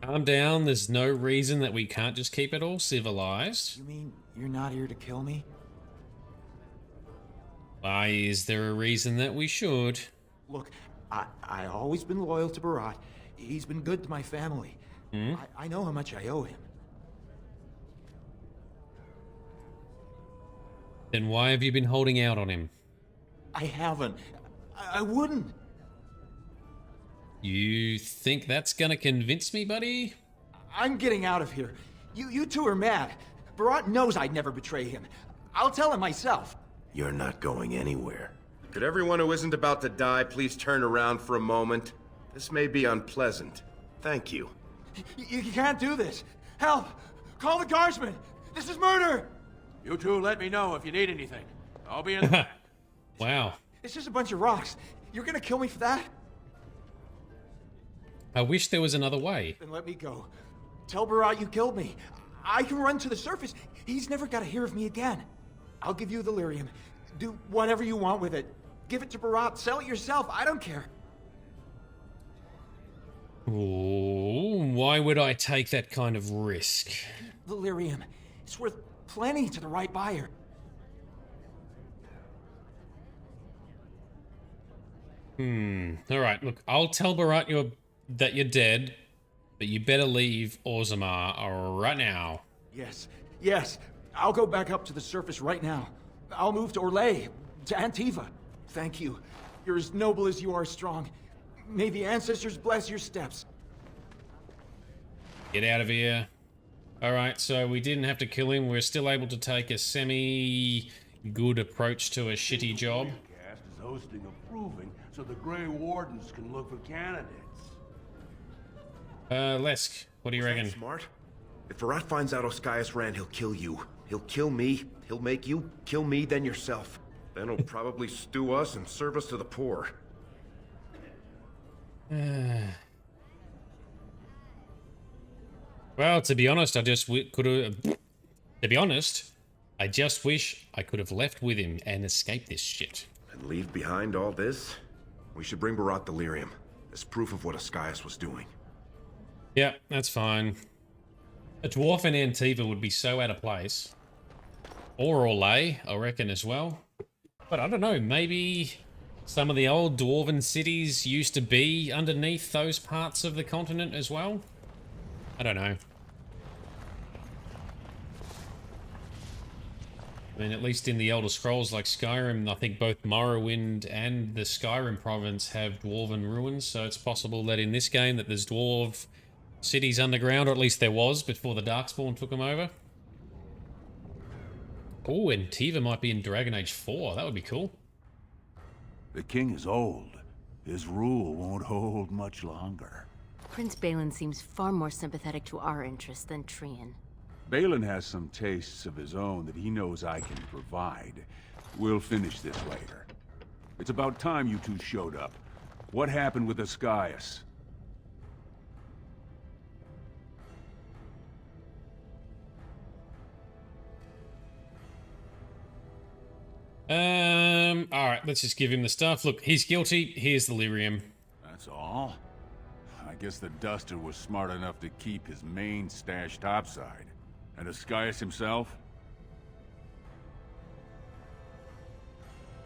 Calm down, there's no reason that we can't just keep it all civilized. You mean you're not here to kill me? Why, is there a reason that we should? Look, I always been loyal to Barat. He's been good to my family. Hmm? I know how much I owe him. Then why have you been holding out on him? I haven't. I wouldn't. You think that's gonna convince me, buddy? I'm getting out of here. You two are mad. Barat knows I'd never betray him. I'll tell him myself. You're not going anywhere. Could everyone who isn't about to die please turn around for a moment? This may be unpleasant. Thank you. You can't do this. Help! Call the guardsmen! This is murder! You two let me know if you need anything. I'll be in the back. Wow. It's just a bunch of rocks. You're gonna kill me for that? I wish there was another way. Then let me go. Tell Barat you killed me. I can run to the surface. He's never got to hear of me again. I'll give you the lyrium. Do whatever you want with it. Give it to Barat. Sell it yourself. I don't care. Ooh, why would I take that kind of risk? The lyrium. It's worth plenty to the right buyer. Alright, look, I'll tell Barat that you're dead, but you better leave Orzammar right now. Yes. I'll go back up to the surface right now. I'll move to Orlais, to Antiva. Thank you. You're as noble as you are strong. May the ancestors bless your steps. Get out of here. Alright, so we didn't have to kill him. We're still able to take a semi-good approach to a shitty job. Cast is hosting a proving so the Grey Wardens can look for candidates. Lesk, what do you reckon? Smart? If Barat finds out Oscius ran, he'll kill you. He'll kill me. He'll make you kill me, then yourself. Then he'll probably stew us and serve us to the poor. Well, to be honest, I just could have... To be honest, I just wish I could have left with him and escaped this shit. And leave behind all this? We should bring Barat the lyrium as proof of what Oscius was doing. Yeah, that's fine. A dwarf in Antiva would be so out of place. Or Orlais, I reckon, as well. But I don't know, maybe some of the old dwarven cities used to be underneath those parts of the continent as well? I don't know. I mean, at least in the Elder Scrolls like Skyrim, I think both Morrowind and the Skyrim province have dwarven ruins, so it's possible that in this game that there's dwarf cities underground, or at least there was before the Darkspawn took them over. Oh, and Tiva might be in Dragon Age 4. That would be cool. The king is old. His rule won't hold much longer. Prince Balin seems far more sympathetic to our interests than Trian. Balin has some tastes of his own that he knows I can provide. We'll finish this later. It's about time you two showed up. What happened with Oscius? Alright, let's just give him the stuff. Look, he's guilty. Here's the lyrium. That's all? I guess the Duster was smart enough to keep his main stash topside. And Oscius himself?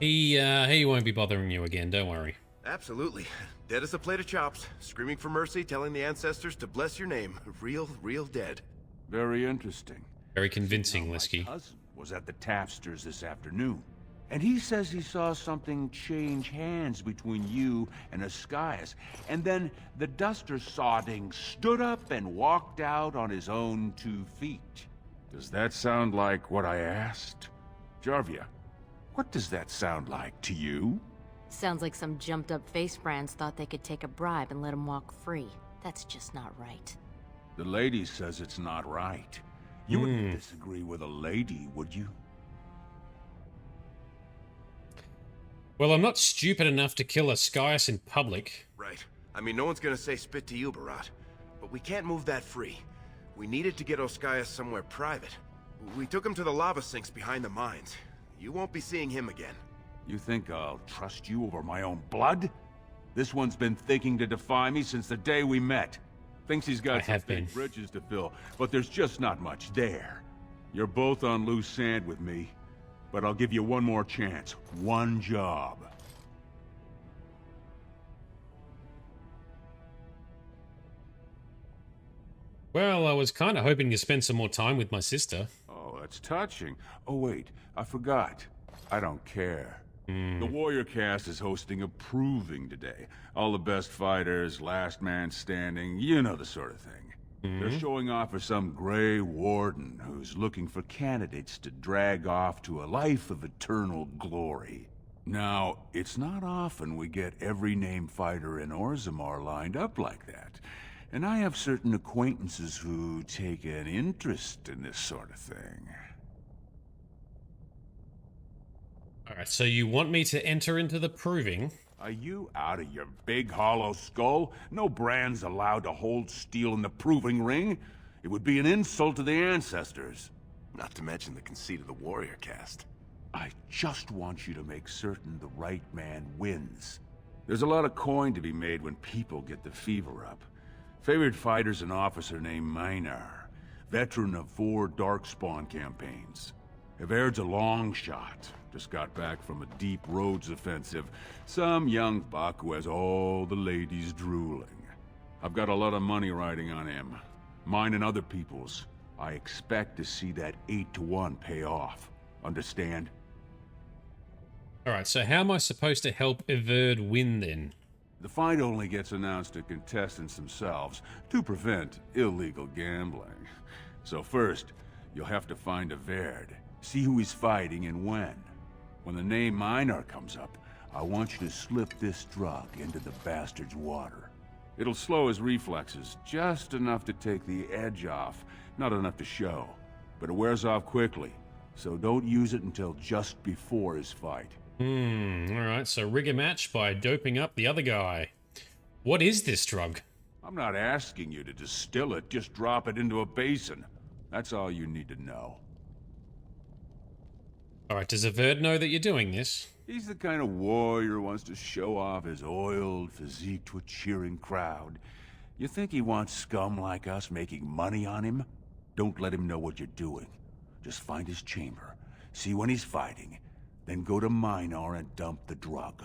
He won't be bothering you again, don't worry. Absolutely. Dead as a plate of chops. Screaming for mercy, telling the ancestors to bless your name. Real dead. Very interesting. Very convincing, Lisky. My cousin was at the tapsters this afternoon, and he says he saw something change hands between you and Oscius, and then the Duster Sodding stood up and walked out on his own 2 feet. Does that sound like what I asked? Jarvia, what does that sound like to you? Sounds like some jumped-up face brands thought they could take a bribe and let him walk free. That's just not right. The lady says it's not right. You wouldn't disagree with a lady, would you? Well, I'm not stupid enough to kill Oscius in public. Right. I mean, no one's gonna say spit to you, Barat. But we can't move that free. We needed to get Oscius somewhere private. We took him to the lava sinks behind the mines. You won't be seeing him again. You think I'll trust you over my own blood? This one's been thinking to defy me since the day we met. Thinks he's got some big bridges to fill, but there's just not much there. You're both on loose sand with me, but I'll give you one more chance. One job. Well, I was kind of hoping to spend some more time with my sister. Oh, that's touching. Oh, wait, I forgot. I don't care. The Warrior cast is hosting a proving today. All the best fighters, last man standing, you know the sort of thing. They're showing off for some Grey Warden who's looking for candidates to drag off to a life of eternal glory. Now, it's not often we get every named fighter in Orzammar lined up like that. And I have certain acquaintances who take an interest in this sort of thing. Alright, so you want me to enter into the proving? Are you out of your big hollow skull? No brand's allowed to hold steel in the proving ring. It would be an insult to the ancestors. Not to mention the conceit of the Warrior cast. I just want you to make certain the right man wins. There's a lot of coin to be made when people get the fever up. Favorite fighter's an officer named Minar, veteran of 4 Darkspawn campaigns. Everd's a long shot. Just got back from a deep roads offensive. Some young buck who has all the ladies drooling. I've got a lot of money riding on him. Mine and other people's. I expect to see that 8-to-1 pay off. Understand? Alright, so how am I supposed to help Everd win then? The fight only gets announced to contestants themselves to prevent illegal gambling. So first, you'll have to find Everd, see who he's fighting and when. When the name Minar comes up, I want you to slip this drug into the bastard's water. It'll slow his reflexes, just enough to take the edge off, not enough to show. But it wears off quickly, so don't use it until just before his fight. Alright, so rig a match by doping up the other guy. What is this drug? I'm not asking you to distill it, just drop it into a basin. That's all you need to know. Alright, does Everd know that you're doing this? He's the kind of warrior who wants to show off his oiled physique to a cheering crowd. You think he wants scum like us making money on him? Don't let him know what you're doing. Just find his chamber, see when he's fighting, then go to Minar and dump the drug.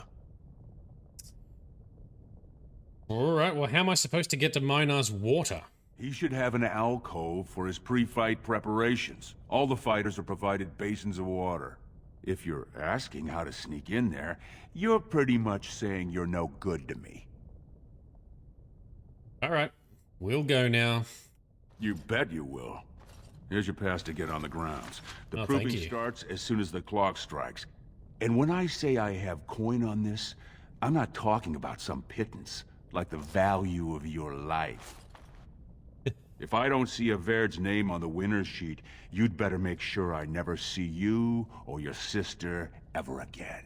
Alright, well how am I supposed to get to Minar's water? He should have an alcove for his pre-fight preparations. All the fighters are provided basins of water. If you're asking how to sneak in there, you're pretty much saying you're no good to me. Alright, we'll go now. You bet you will. Here's your pass to get on the grounds. The thank proving you. starts as soon as the clock strikes. And when I say I have coin on this, I'm not talking about some pittance, like the value of your life. If I don't see Everd's name on the winner's sheet, you'd better make sure I never see you or your sister ever again.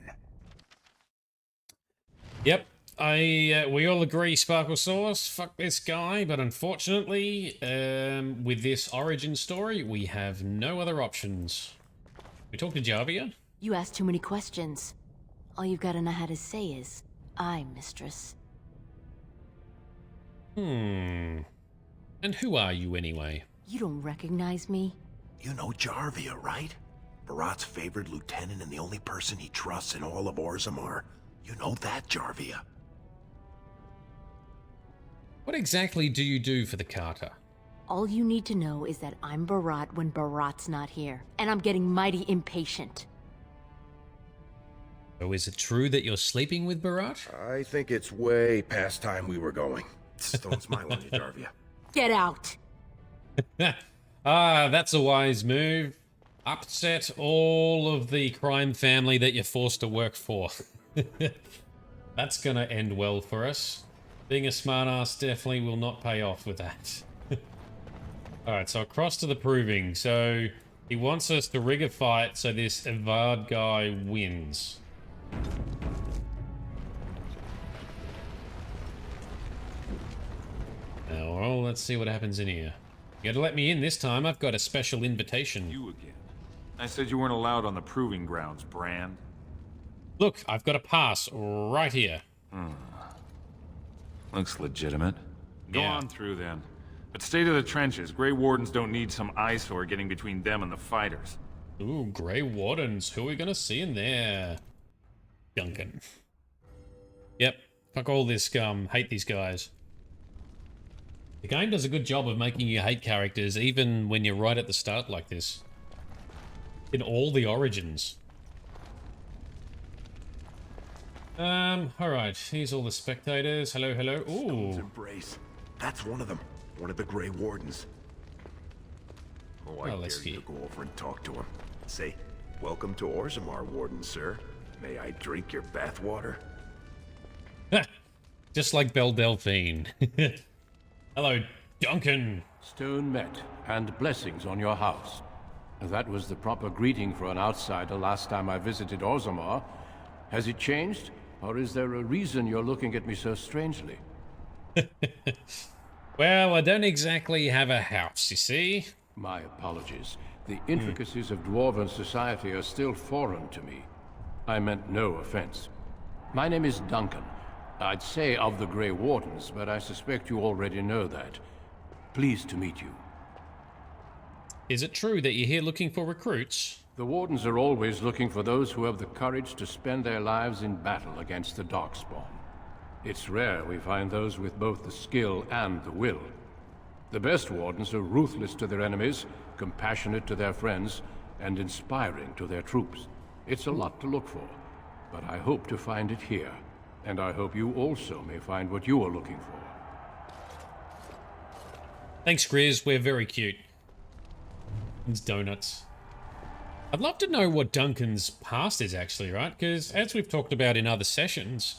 Yep, we all agree Sparkle Sauce, fuck this guy, but unfortunately, with this origin story, we have no other options. We talk to Jarvia? You ask too many questions. All you've got to know how to say is, I'm mistress. And who are you anyway? You don't recognize me? You know Jarvia, right? Barat's favorite lieutenant and the only person he trusts in all of Orzammar. You know that, Jarvia. What exactly do you do for the Carter? All you need to know is that I'm Barat when Barat's not here, and I'm getting mighty impatient. So is it true that you're sleeping with Barat? I think it's way past time we were going. Don't smile on you, Jarvia. Get out! That's a wise move. Upset all of the crime family that you're forced to work for. That's gonna end well for us. Being a smartass definitely will not pay off with that. Alright, so across to the proving. So, he wants us to rig a fight so this Evard guy wins. Now, well, let's see what happens in here. You gotta let me in this time. I've got a special invitation. You again. I said you weren't allowed on the proving grounds, Brand. Look, I've got a pass right here. Looks legitimate. Go Yeah. on through then. But stay to the trenches. Grey Wardens don't need some eyesore getting between them and the fighters. Ooh, Grey Wardens. Who are we gonna see in there? Duncan. Yep. Fuck all this scum. Hate these guys. The game does a good job of making you hate characters even when you're right at the start like this. In all the origins. Alright, here's all the spectators. Hello, hello. Ooh. Embrace. That's one of them. One of the Grey Wardens. Oh, I dare you to go over and talk to him. Say, welcome to Orzammar, Warden, sir. May I drink your bathwater? Just like Belle Delphine. Hello, Duncan. Stone met, and blessings on your house. That was the proper greeting for an outsider last time I visited Orzammar. Has it changed? Or is there a reason you're looking at me so strangely? Well, I don't exactly have a house, you see. My apologies. The intricacies of Dwarven society are still foreign to me. I meant no offense. My name is Duncan. I'd say of the Grey Wardens, but I suspect you already know that. Pleased to meet you. Is it true that you're here looking for recruits? The Wardens are always looking for those who have the courage to spend their lives in battle against the Darkspawn. It's rare we find those with both the skill and the will. The best Wardens are ruthless to their enemies, compassionate to their friends, and inspiring to their troops. It's a lot to look for, but I hope to find it here. And I hope you also may find what you are looking for. Thanks, Grizz. We're very cute. It's donuts. I'd love to know what Duncan's past is actually, right? Because as we've talked about in other sessions,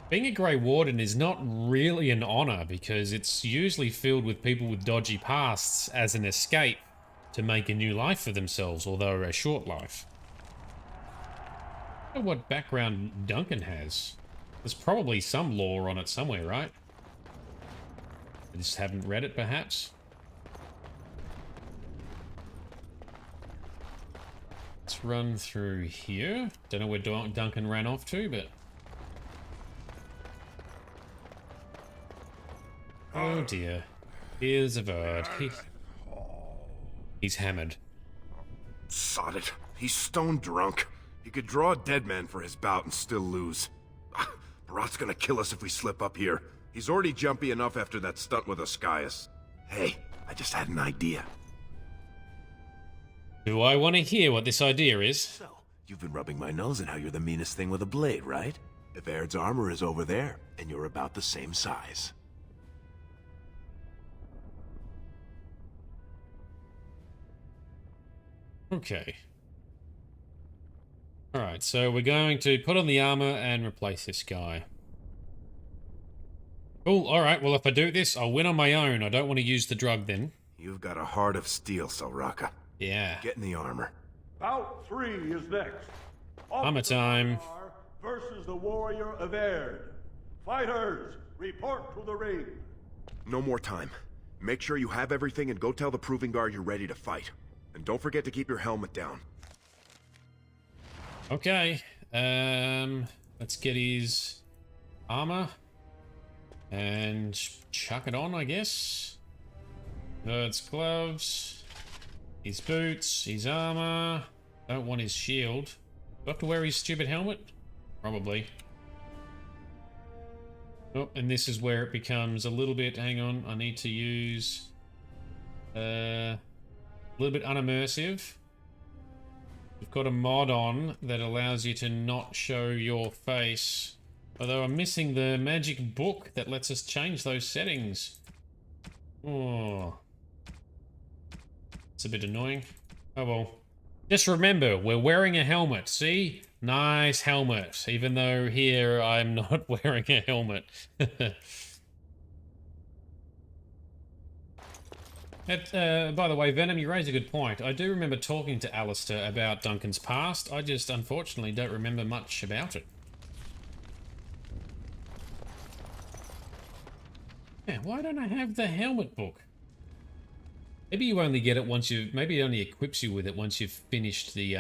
being a Grey Warden is not really an honor because it's usually filled with people with dodgy pasts as an escape to make a new life for themselves, although a short life. I wonder what background Duncan has. There's probably some lore on it somewhere, right? I just haven't read it, perhaps. Let's run through here. Don't know where Duncan ran off to, but... Oh dear. Here's a bird. He's hammered. Sod it. He's stone drunk. He could draw a dead man for his bout and still lose. Barat's gonna kill us if we slip up here. He's already jumpy enough after that stunt with Ascaius. Hey, I just had an idea. Do I want to hear what this idea is? So, you've been rubbing my nose in how you're the meanest thing with a blade, right? Evaird's armor is over there, and you're about the same size. Okay. Alright, so we're going to put on the armor and replace this guy. Cool, alright, well if I do this, I'll win on my own. I don't want to use the drug then. You've got a heart of steel, Selraka. Yeah. Get in the armor. Bout 3 is next. Armor time. Versus the warrior Evaird. Fighters, report to the ring. No more time. Make sure you have everything and go tell the Proving Guard you're ready to fight. And don't forget to keep your helmet down. Okay. Let's get his armor. And chuck it on, I guess. Bird's gloves. His boots. His armor. Don't want his shield. Do I have to wear his stupid helmet? Probably. Oh, and this is where it becomes a little bit... Hang on, I need to use... a little bit unimmersive. We've got a mod on that allows you to not show your face. Although I'm missing the magic book that lets us change those settings. Oh. It's a bit annoying. Oh well. Just remember, we're wearing a helmet, see? Nice helmet. Even though here I'm not wearing a helmet. By the way, Venom, you raise a good point. I do remember talking to Alistair about Duncan's past. I just, unfortunately, don't remember much about it. Yeah, why don't I have the helmet book? Maybe you only get it once you... Maybe it only equips you with it once you've finished the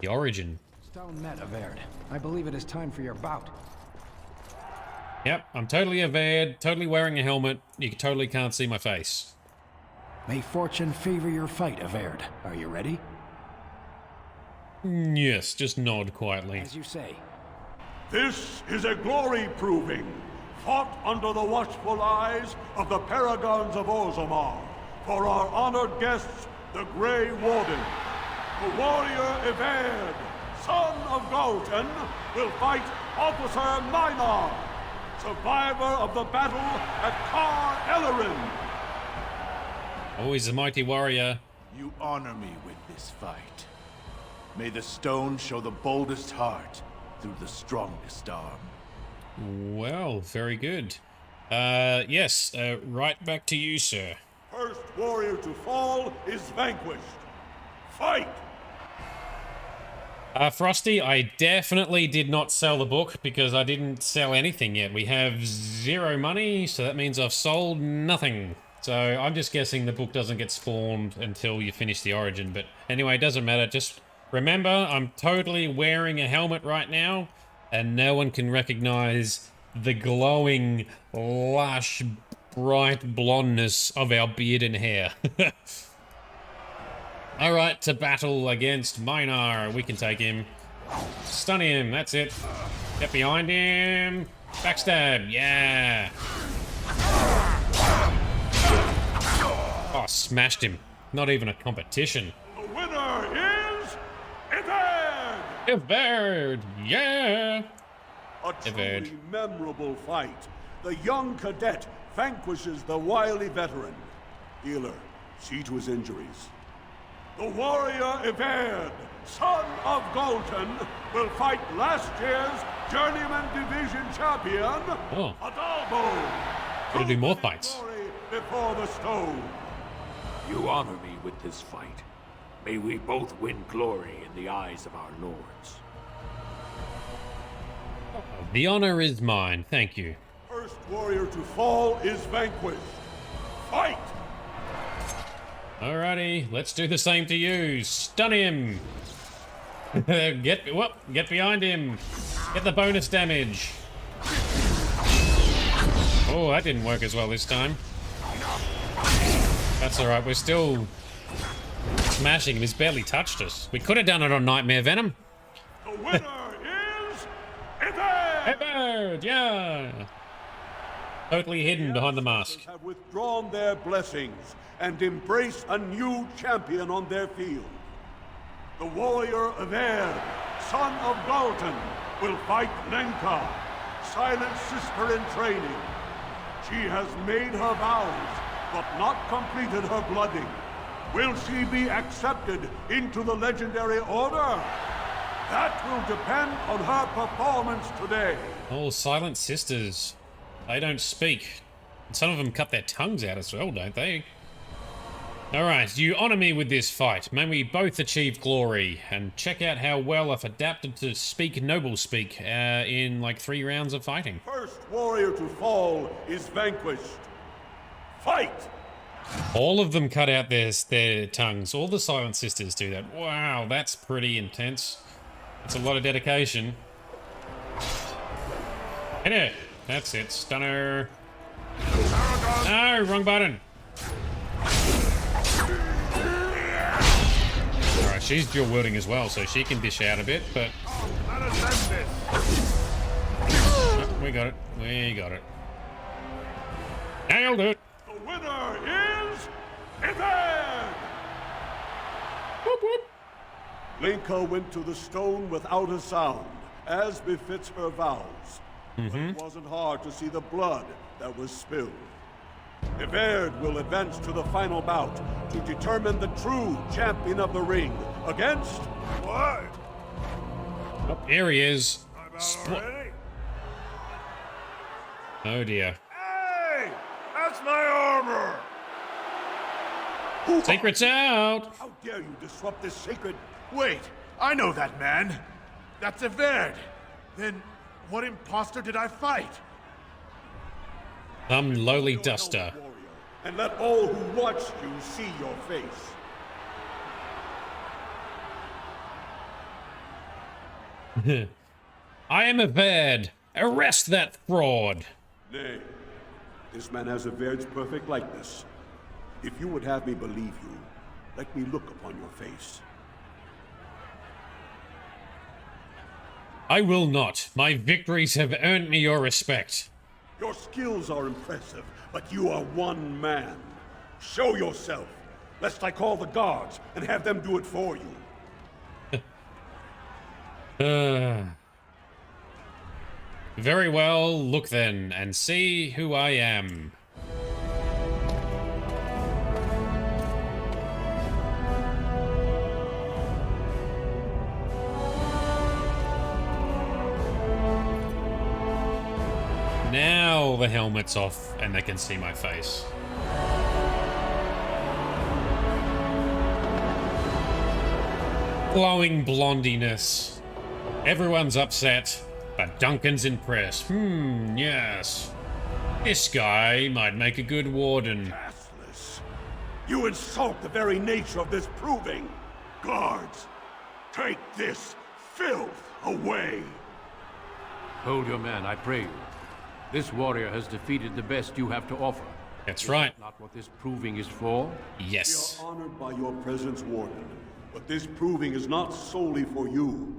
origin. Stone met, Evaird. I believe it is time for your bout. Yep, I'm totally Evaird, totally wearing a helmet. You totally can't see my face. May fortune favor your fight, Evaird. Are you ready? Yes, just nod quietly. As you say. This is a glory proving. fought under the watchful eyes of the paragons of Orzammar, for our honored guests, the Grey Warden. The warrior Everd, son of Galton, will fight Officer Minar, survivor of the battle at Kar Ellerin. Always a mighty warrior. You honor me with this fight. May the stone show the boldest heart through the strongest arm. Well, very good. Yes, right back to you, sir. First warrior to fall is vanquished. Fight! Frosty, I definitely did not sell the book because I didn't sell anything yet. We have 0 money, so that means I've sold nothing. So I'm just guessing the book doesn't get spawned until you finish the origin. But anyway, it doesn't matter. Just remember, I'm totally wearing a helmet right now, and no one can recognize the glowing, lush, bright blondness of our beard and hair. Alright, to battle against Minar. We can take him. Stun him, that's it. Get behind him. Backstab, yeah. Oh, smashed him. Not even a competition. The winner is Everd! Everd, yeah. A truly memorable fight. The young cadet vanquishes the wily veteran. Healer, see to his injuries. The warrior Everd, son of Galton, will fight last year's Journeyman Division champion, Adalbo. Gotta do more fights. Before the stone. You honor me with this fight. May we both win glory in the eyes of our lords. The honor is mine, thank you. First warrior to fall is vanquished. Fight! Alrighty, let's do the same to you. Stun him. Get behind him. Get the bonus damage. Oh, that didn't work as well this time. That's alright, we're still smashing him. He's barely touched us. We could have done it on Nightmare Venom. The winner is Everd! Everd, yeah. Totally hidden behind the mask. Have withdrawn their blessings and embrace a new champion on their field. The warrior Everd, son of Galton, will fight Lenka, silent sister in training. She has made her vows, but not completed her blooding. Will she be accepted into the legendary order? That will depend on her performance today. Oh, silent sisters. They don't speak. Some of them cut their tongues out as well, don't they? Alright, you honor me with this fight. May we both achieve glory. And check out how well I've adapted to speak noble speak in like 3 rounds of fighting. First warrior to fall is vanquished. Fight! All of them cut out their tongues. All the silent sisters do that. Wow, that's pretty intense. That's a lot of dedication. Hit it! That's it, stunner. No, wrong button. Alright, she's dual wielding as well, so she can dish out a bit, but... Oh, we got it. We got it. Nailed it! The winner is Everd! Whoop whoop! Lenka went to the stone without a sound, as befits her vows. But it wasn't hard to see the blood that was spilled. Everd will advance to the final bout to determine the true champion of the ring against... What? Oh, here he is. Oh dear. Hey! That's my armor! Secret's out! How dare you disrupt this sacred... Wait, I know that man. That's Everd. Then what imposter did I fight? Some lowly duster. And let all who watch you see your face. I am Everd. Arrest that fraud. Nay, this man has Everd's perfect likeness. If you would have me believe you, let me look upon your face. I will not. My victories have earned me your respect. Your skills are impressive, but you are one man. Show yourself, lest I call the guards and have them do it for you. Very well, look then, and see who I am. Now the helmet's off and they can see my face. Glowing blondiness. Everyone's upset, but Duncan's impressed. Yes. This guy might make a good warden. Castless. You insult the very nature of this proving. Guards, take this filth away. Hold your man, I pray you. This warrior has defeated the best you have to offer. That's right. Is not what this proving is for? Yes. We are honored by your presence, Warden. But this proving is not solely for you.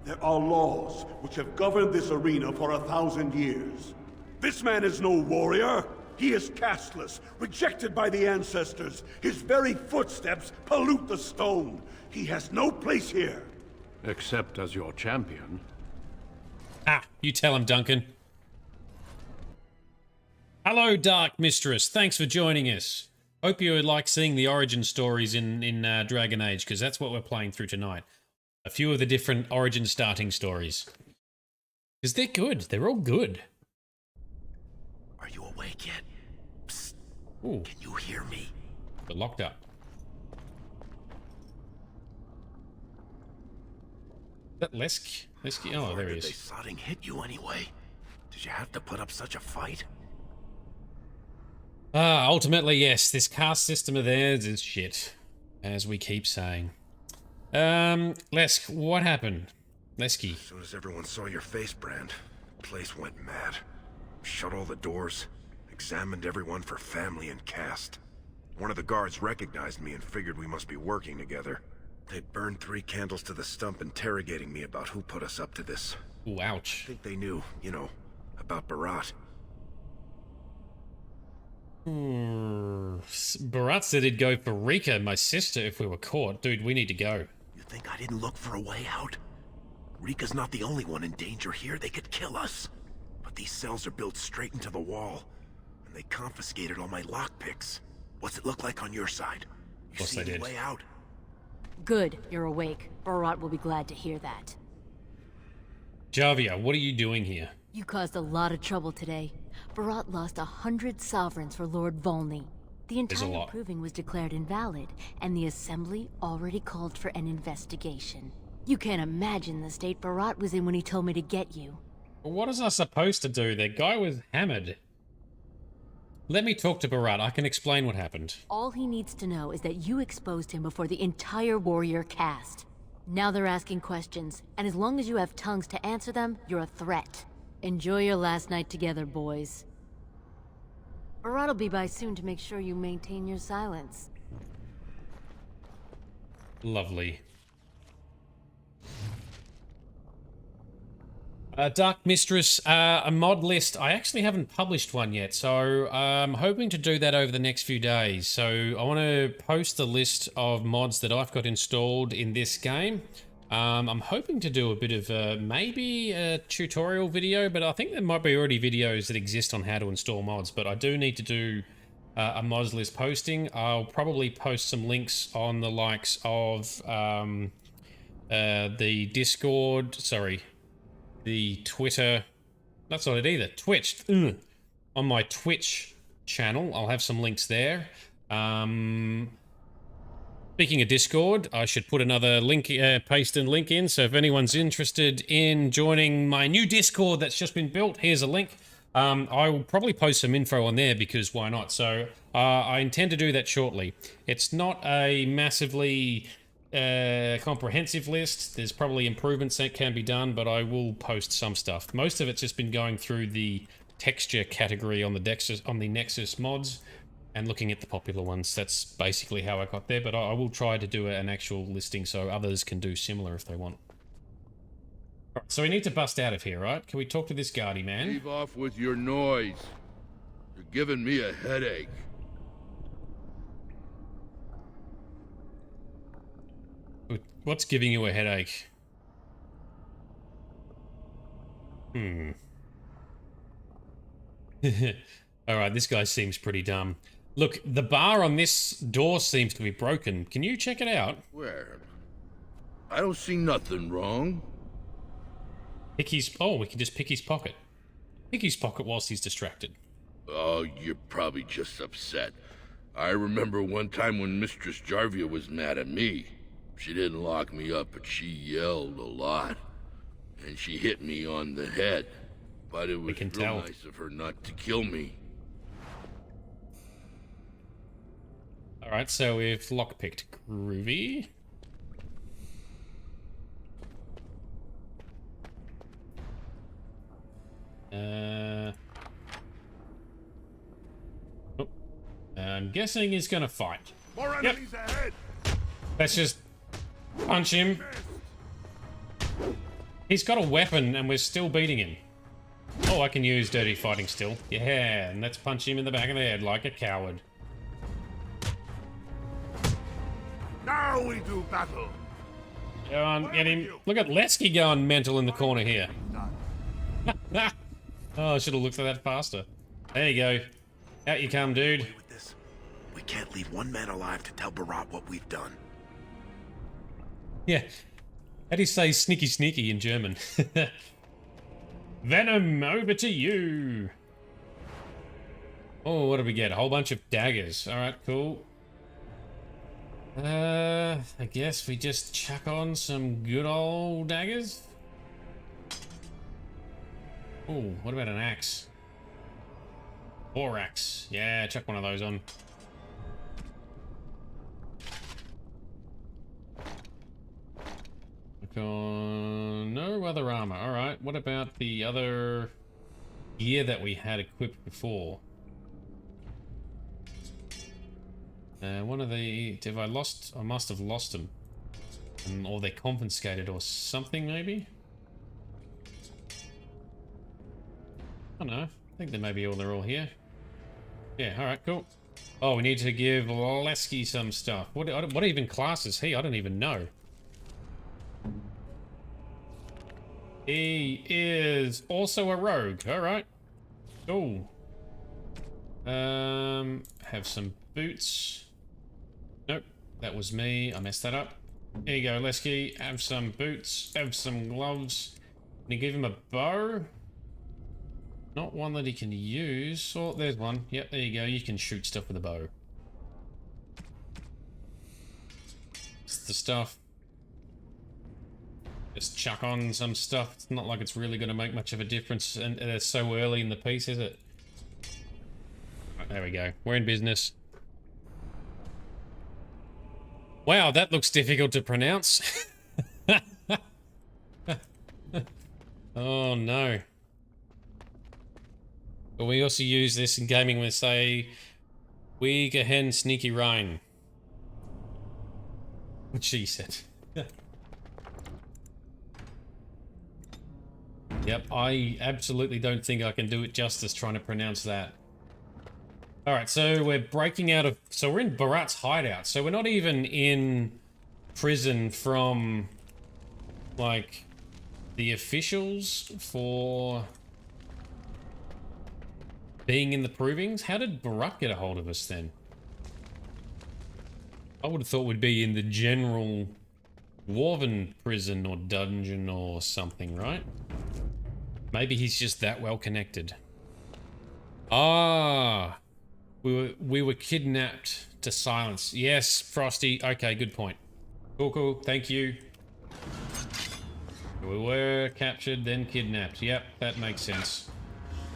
There are laws which have governed this arena for 1,000 years. This man is no warrior. He is castless, rejected by the ancestors. His very footsteps pollute the stone. He has no place here. Except as your champion. Ah, you tell him, Duncan. Hello, Dark Mistress. Thanks for joining us. Hope you like seeing the origin stories in Dragon Age, because that's what we're playing through tonight. A few of the different origin starting stories. Because they're good. They're all good. Are you awake yet? Psst. Ooh. Can you hear me? They're locked up. Is that Lesk? Lesky? Oh, there he is. Did they sodding hit you anyway? Did you have to put up such a fight? Ultimately, yes. This caste system of theirs is shit, as we keep saying. Lesk, what happened? Lesky. As soon as everyone saw your face, Brand, the place went mad. Shut all the doors, examined everyone for family and caste. One of the guards recognized me and figured we must be working together. They burned 3 candles to the stump interrogating me about who put us up to this. Ooh, ouch. I think they knew, you know, about Barat. Barat said he'd go for Rika, my sister, if we were caught. Dude, we need to go. You think I didn't look for a way out? Rika's not the only one in danger here. They could kill us. But these cells are built straight into the wall. And they confiscated all my lockpicks. What's it look like on your side? You see any way out? Good, you're awake. Barat will be glad to hear that. Javia, what are you doing here? You caused a lot of trouble today. Barat lost 100 sovereigns for Lord Volney. The entire proving was declared invalid, and the Assembly already called for an investigation. You can't imagine the state Barat was in when he told me to get you. What is I supposed to do? That guy was hammered. Let me talk to Barat. I can explain what happened. All he needs to know is that you exposed him before the entire warrior caste. Now they're asking questions, and as long as you have tongues to answer them, you're a threat. Enjoy your last night together, boys. Barat will be by soon to make sure you maintain your silence. Lovely. Dark Mistress, a mod list. I actually haven't published one yet, so I'm hoping to do that over the next few days. So I want to post a list of mods that I've got installed in this game. I'm hoping to do a bit of maybe a tutorial video, but I think there might be already videos that exist on how to install mods, but I do need to do a mods list posting. I'll probably post some links on the likes of the Discord, the Twitter, that's not it either, Twitch, on my Twitch channel. I'll have some links there. Speaking of Discord, I should put another link, paste and link in, so if anyone's interested in joining my new Discord that's just been built, here's a link. I will probably post some info on there because why not? So I intend to do that shortly. It's not a massively comprehensive list. There's probably improvements that can be done, but I will post some stuff. Most of it's just been going through the texture category on the Nexus mods and looking at the popular ones. That's basically how I got there, but I will try to do an actual listing so others can do similar if they want. Right, so we need to bust out of here, right? Can we talk to this guardy man? Leave off with your noise. You're giving me a headache. What's giving you a headache? Alright, this guy seems pretty dumb. Look, the bar on this door seems to be broken. Can you check it out? Where? I don't see nothing wrong. Pick his... Oh, we can just pick his pocket. Pick his pocket whilst he's distracted. Oh, you're probably just upset. I remember one time when Mistress Jarvia was mad at me. She didn't lock me up, but she yelled a lot. And she hit me on the head. But it was real nice of her not to kill me. Alright, so we've lockpicked. Groovy. Oh. I'm guessing he's gonna fight. More enemies ahead. Let's just punch him. He's got a weapon and we're still beating him. Oh, I can use dirty fighting still. Yeah, and let's punch him in the back of the head like a coward. Now we do battle. Go on, get him. Look at Lesky going mental in the corner here. Oh, I should have looked at that faster. There you go. Out you come, dude. We can't leave one man alive to tell Barat what we've done. Yeah. How do you say sneaky sneaky in German? Venom, over to you. Oh, what did we get? A whole bunch of daggers. Alright, cool. I guess we just chuck on some good old daggers. Oh, what about an axe? Or axe. Yeah, chuck one of those on. No other armor. Alright, what about the other gear that we had equipped before? One of the... Have I lost... I must have lost them. Or they confiscated or something, maybe? I don't know. I think they may be they're all here. Yeah, alright, cool. Oh, we need to give Lesky some stuff. What even class is he? I don't even know. He is also a rogue. Alright. Cool. Have some boots. Nope, that was me. I messed that up. Here you go, Lesky. Have some boots. Have some gloves. Can you give him a bow? Not one that he can use. Oh, there's one. Yep, there you go. You can shoot stuff with a bow. It's the stuff. Just chuck on some stuff. It's not like it's really going to make much of a difference, and it's so early in the piece, is it? Right, there we go. We're in business. Wow, that looks difficult to pronounce. Oh no. But we also use this in gaming with, say, we gehen sneaky rein. What she said. Yep, I absolutely don't think I can do it justice trying to pronounce that. Alright, so we're breaking out of... So we're in Barat's hideout. So we're not even in prison from, like, the officials for being in the provings. How did Barat get a hold of us then? I would have thought we'd be in the general Dwarven prison or dungeon or something, right? Maybe he's just that well connected. Ah, we were kidnapped to silence. Yes, Frosty. Okay, good point. Cool, cool. Thank you. We were captured, then kidnapped. Yep, that makes sense.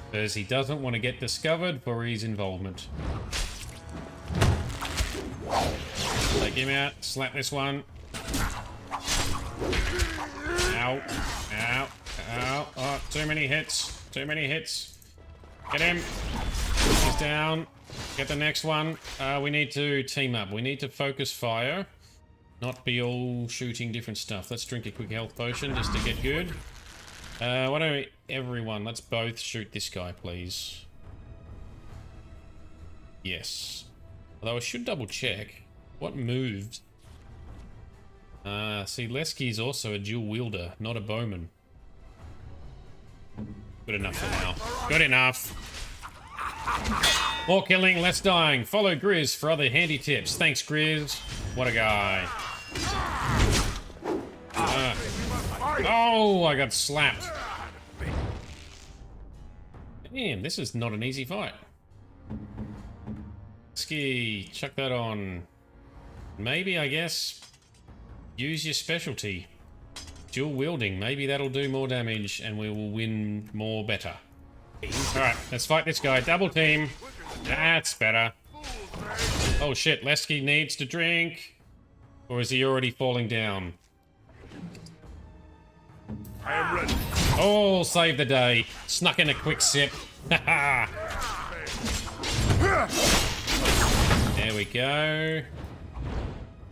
Because he doesn't want to get discovered for his involvement. Take him out. Slap this one. Ow. Ow. Ow. Oh, too many hits. Too many hits. Get him. He's down. Get the next one. We need to team up. We need to focus fire. Not be all shooting different stuff. Let's drink a quick health potion just to get good. Why don't we, everyone, let's both shoot this guy, please. Yes. Although I should double check. What moved? See, Lesky's also a dual wielder, not a bowman. Good enough for now. Good enough. More killing, less dying. Follow Grizz for other handy tips. Thanks, Grizz. What a guy. Oh, I got slapped. Damn, this is not an easy fight. Ski, chuck that on. Maybe, I guess, use your specialty. Dual wielding, maybe that'll do more damage and we will win more better. Alright, let's fight this guy. Double team. That's better. Oh shit, Lesky needs to drink. Or is he already falling down? I am ready. Oh, save the day. Snuck in a quick sip. Haha. There we go.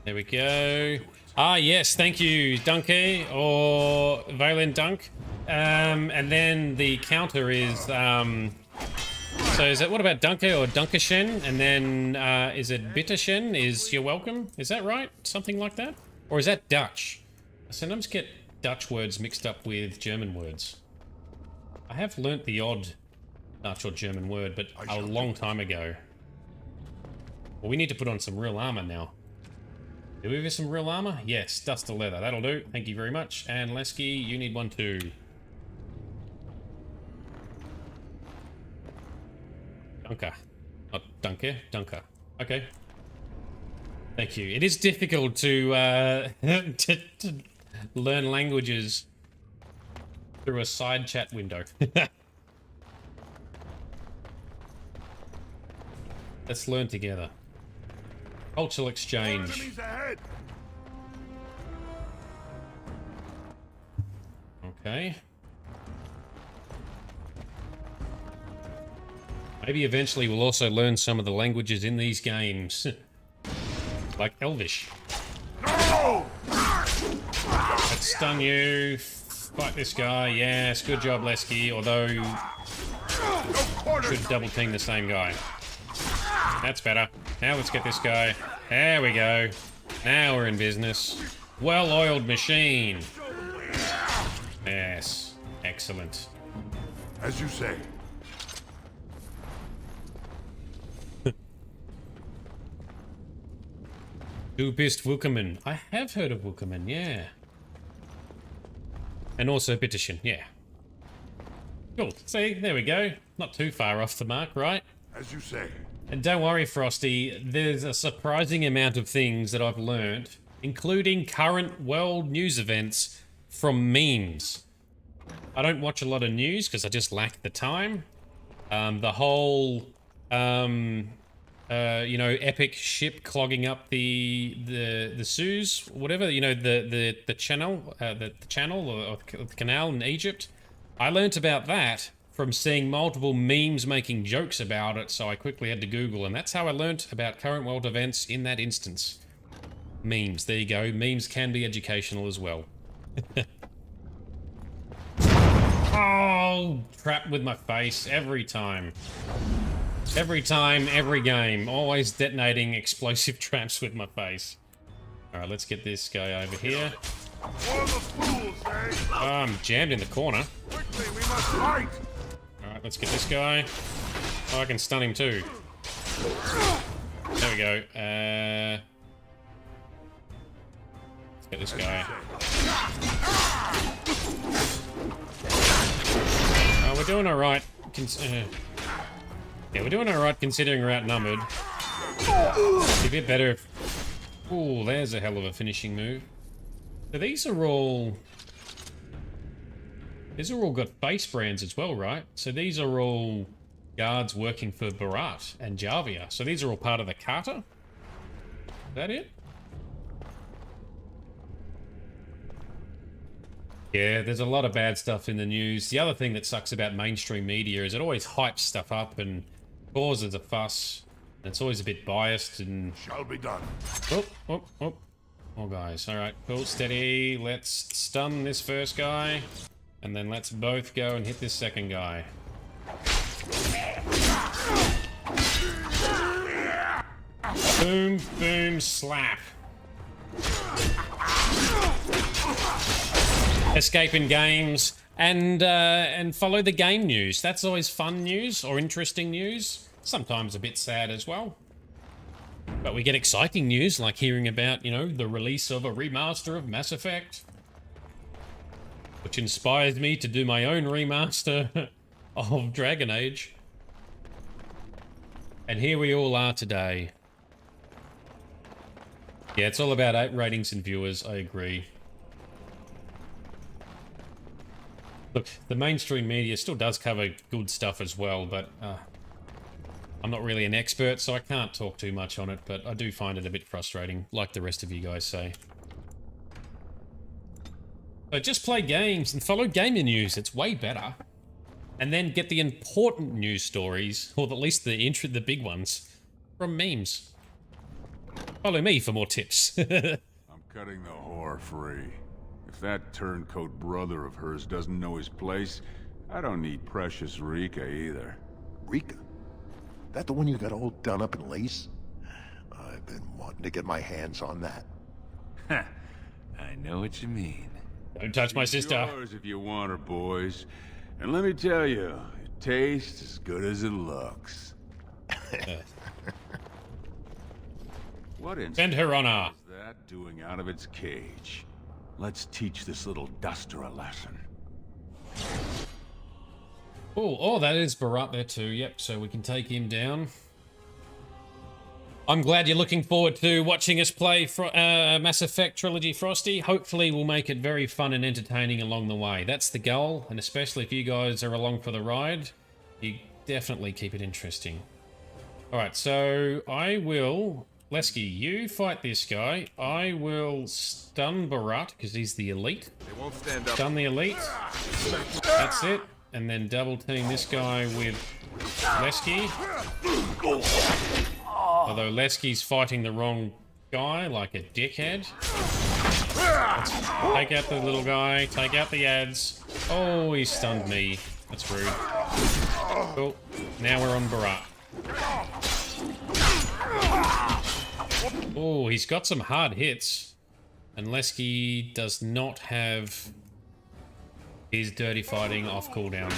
There we go. Ah, yes, thank you, Donkey, or Valen Dunk. And then the counter is, so is it, what about Donkey or Dunkashen? And then, is it Bittershen is you're welcome? Is that right? Something like that? Or is that Dutch? I sometimes get Dutch words mixed up with German words. I have learnt the odd Dutch or German word, but a long time ago. Well, we need to put on some real armor now. Do we have some real armor? Yes, dust of leather. That'll do. Thank you very much. And Lesky, you need one too. Dunker. Not Dunker. Dunker. Okay. Thank you. It is difficult to, to learn languages through a side chat window. Let's learn together. Cultural exchange. Okay. Maybe eventually we'll also learn some of the languages in these games. Like Elvish. No! Let's stun you. Fight this guy. Yes, good job, Lesky. Although, should double team the same guy. That's better. Now let's get this guy. There we go. Now we're in business. Well-oiled machine. Yes. Excellent. As you say. Du bist willkommen. I have heard of willkommen, yeah. And also Bittershen, yeah. Cool. See, there we go. Not too far off the mark, right? As you say. And don't worry, Frosty, there's a surprising amount of things that I've learnt, including current world news events from memes. I don't watch a lot of news because I just lack the time. The whole, you know, epic ship clogging up the Suez, whatever, you know, the channel, the channel or the canal in Egypt. I learnt about that from seeing multiple memes making jokes about it, so I quickly had to Google, and that's how I learnt about current world events in that instance. Memes, there you go. Memes can be educational as well. Oh, trapped with my face every time. Every time, every game. Always detonating explosive traps with my face. Alright, let's get this guy over here. Oh, I'm jammed in the corner. Quickly, we must fight. Alright, let's get this guy. Oh, I can stun him too. There we go. Let's get this guy. We're doing alright. Yeah, we're doing alright considering we're outnumbered. It'd be a bit better if... Ooh, there's a hell of a finishing move. So these are all... These are all got face brands as well, right? So these are all guards working for Barat and Jarvia. So these are all part of the Carter? Is that it? Yeah, there's a lot of bad stuff in the news. The other thing that sucks about mainstream media is it always hypes stuff up and causes a fuss. And it's always a bit biased and... Shall be done. Oh, oh, oh. Oh, guys. All right, cool, steady. Let's stun this first guy. And then let's both go and hit this second guy. Boom, boom, slap. Escape in games and follow the game news. That's always fun news or interesting news. Sometimes a bit sad as well. But we get exciting news like hearing about, you know, the release of a remaster of Mass Effect. Which inspires me to do my own remaster of Dragon Age. And here we all are today. Yeah, it's all about ratings and viewers, I agree. Look, the mainstream media still does cover good stuff as well, but I'm not really an expert, so I can't talk too much on it, but I do find it a bit frustrating, like the rest of you guys say. So just play games and follow gamer news, it's way better. And then get the important news stories, or at least the big ones, from memes. Follow me for more tips. I'm cutting the whore free. If that turncoat brother of hers doesn't know his place, I don't need precious Rika either. Rika? That the one you got all done up in lace? I've been wanting to get my hands on that. I know what you mean. Don't touch my sister. Yours if you want her, boys. And let me tell you, it tastes as good as it looks. What in Send her on her. is that doing out of its cage? Let's teach this little duster a lesson. Oh, that is Barat there too. Yep, so we can take him down. I'm glad you're looking forward to watching us play Mass Effect Trilogy Frosty. Hopefully we'll make it very fun and entertaining along the way. That's the goal, and especially if you guys are along for the ride, you definitely keep it interesting. Alright, so I will... Lesky, you fight this guy. I will stun Barat, because he's the elite. They won't stand up. Stun the elite. That's it. And then double team this guy with Lesky. Although Lesky's fighting the wrong guy, like a dickhead. Let's take out the little guy, take out the ads. Oh, he stunned me. That's rude. Cool. Now we're on Barat. Oh, he's got some hard hits. And Lesky does not have his dirty fighting off cooldown.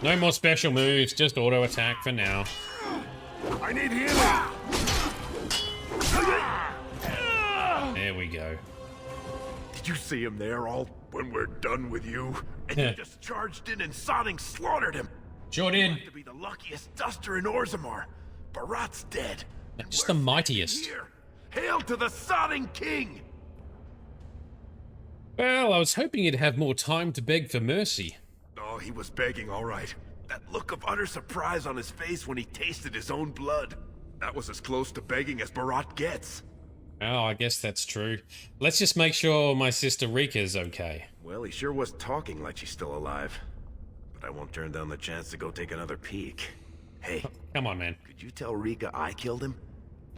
No more special moves, just auto attack for now. I need healing. There we go. Did you see him there all when we're done with you? And you just charged in and sodding slaughtered him. Sure did. To be the luckiest duster in Orzammar. Barat's dead. Just the mightiest. Here. Hail to the sodding king! Well, I was hoping you'd have more time to beg for mercy. Oh, he was begging all right. That look of utter surprise on his face when he tasted his own blood. That was as close to begging as Barat gets. Oh, I guess that's true. Let's just make sure my sister Rika's okay. Well, he sure was talking like she's still alive. But I won't turn down the chance to go take another peek. Hey. Come on, man. Could you tell Rika I killed him?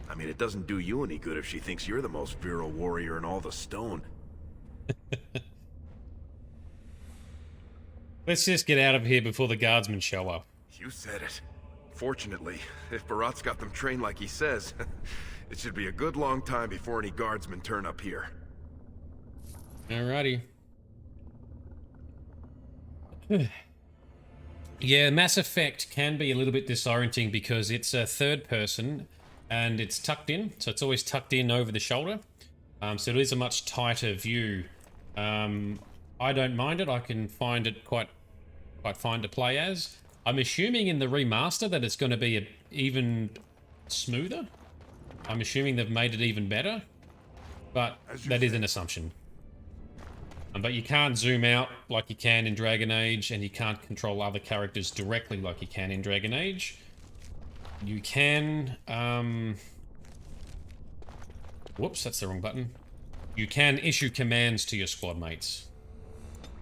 I mean, it doesn't do you any good if she thinks you're the most virile warrior in all the stone. Let's just get out of here before the guardsmen show up. You said it. Fortunately, if Barat's got them trained like he says, it should be a good long time before any guardsmen turn up here. Alrighty. Yeah, Mass Effect can be a little bit disorienting because it's a third person and it's tucked in, so it's always tucked in over the shoulder. So it is a much tighter view. I don't mind it. I can find it quite fine to play as. I'm assuming in the remaster that it's going to be even smoother. I'm assuming they've made it even better, but that is an assumption. But you can't zoom out like you can in Dragon Age, and you can't control other characters directly like you can in Dragon Age. You can, whoops, that's the wrong button. You can issue commands to your squad mates.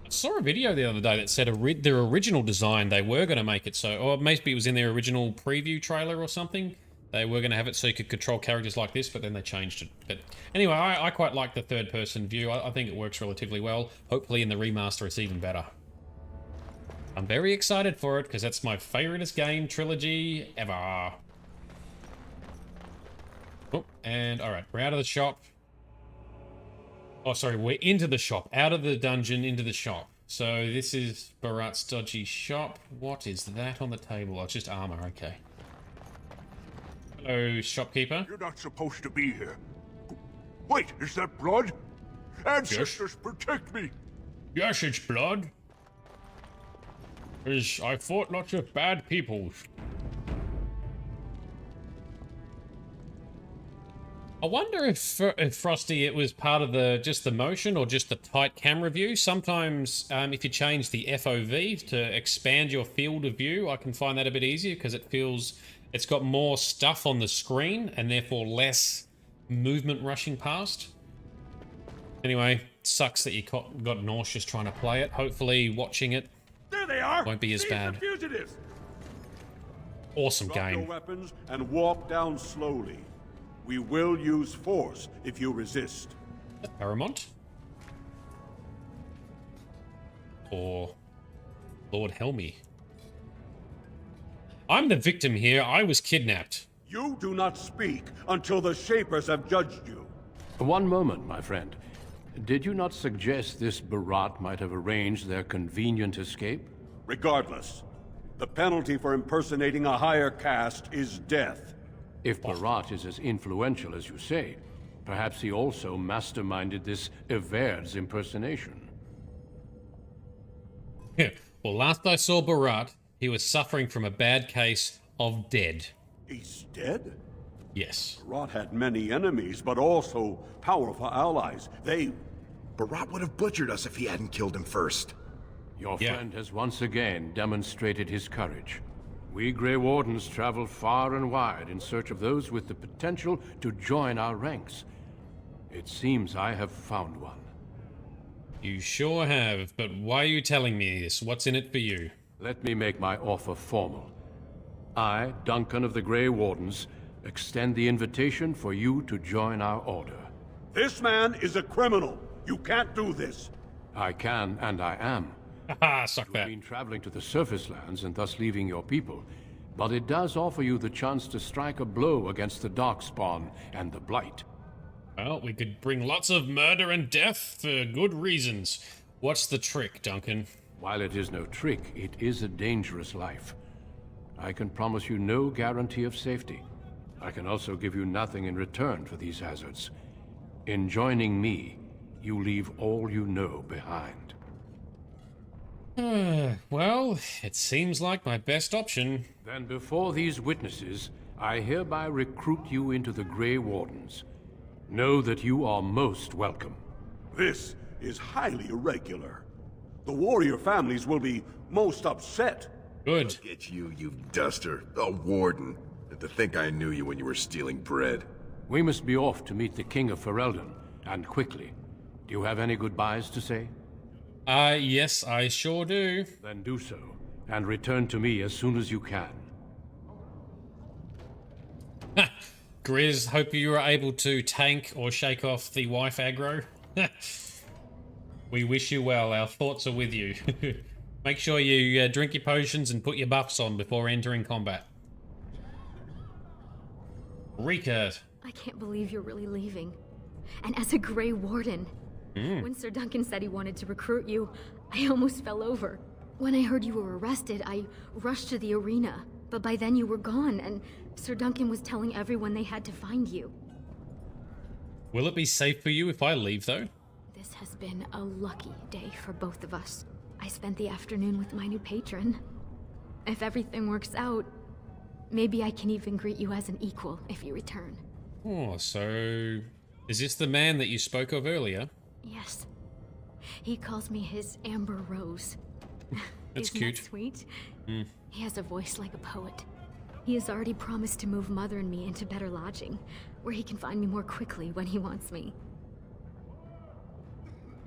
I saw a video the other day that said their original design, they were going to make it so, or maybe it was in their original preview trailer or something. They were going to have it so you could control characters like this, but then they changed it. But anyway, I quite like the third-person view. I think it works relatively well. Hopefully in the remaster it's even better. I'm very excited for it because that's my favoriteest game trilogy ever. Oh, and all right, we're out of the shop. Oh, sorry, we're into the shop. Out of the dungeon, into the shop. So this is Barat's dodgy shop. What is that on the table? Oh, it's just armor, okay. Hello, shopkeeper. You're not supposed to be here. Wait, is that blood? Ancestors, protect me! Yes, it's blood. I fought lots of bad people. I wonder if Frosty, it was part of just the motion or just the tight camera view. Sometimes if you change the FOV to expand your field of view, I can find that a bit easier because it's got more stuff on the screen and therefore less movement rushing past. Anyway, sucks that you got nauseous trying to play it. Hopefully watching it there they are. Won't be as bad. Fugitives. Awesome Drop game. your weapons and walk down slowly. We will use force if you resist. Paramount? Or Lord Helmy? I'm the victim here. I was kidnapped. You do not speak until the Shapers have judged you. One moment, my friend. Did you not suggest this Barat might have arranged their convenient escape? Regardless, the penalty for impersonating a higher caste is death. If Barat is as influential as you say, perhaps he also masterminded this Everd's impersonation. Well, last I saw Barat, he was suffering from a bad case of dead. He's dead? Yes. Barat had many enemies, but also powerful allies. Barat would have butchered us if he hadn't killed him first. Your friend has once again demonstrated his courage. We Grey Wardens travel far and wide in search of those with the potential to join our ranks. It seems I have found one. You sure have, but why are you telling me this? What's in it for you? Let me make my offer formal. I, Duncan of the Grey Wardens, extend the invitation for you to join our order. This man is a criminal. You can't do this. I can, and I am. Haha, suck that. You've been traveling to the surface lands and thus leaving your people, but it does offer you the chance to strike a blow against the Darkspawn and the Blight. Well, we could bring lots of murder and death for good reasons. What's the trick, Duncan? While it is no trick, it is a dangerous life. I can promise you no guarantee of safety. I can also give you nothing in return for these hazards. In joining me, you leave all you know behind. Well, it seems like my best option. Then before these witnesses, I hereby recruit you into the Grey Wardens. Know that you are most welcome. This is highly irregular. The warrior families will be most upset. Good. Look at you, you duster. A warden. And to think I knew you when you were stealing bread. We must be off to meet the King of Ferelden, and quickly. Do you have any goodbyes to say? Yes, I sure do. Then do so, and return to me as soon as you can. Grizz, hope you were able to tank or shake off the wife aggro. We wish you well. Our thoughts are with you. Make sure you drink your potions and put your buffs on before entering combat. Rika. I can't believe you're really leaving. And as a Grey Warden. When Sir Duncan said he wanted to recruit you, I almost fell over. When I heard you were arrested, I rushed to the arena. But by then you were gone, and Sir Duncan was telling everyone they had to find you. Will it be safe for you if I leave, though? This has been a lucky day for both of us. I spent the afternoon with my new patron. If everything works out, maybe I can even greet you as an equal if you return. Oh, so... is this the man that you spoke of earlier? Yes. He calls me his Amber Rose. That's Isn't cute. That sweet? He has a voice like a poet. He has already promised to move Mother and me into better lodging, where he can find me more quickly when he wants me.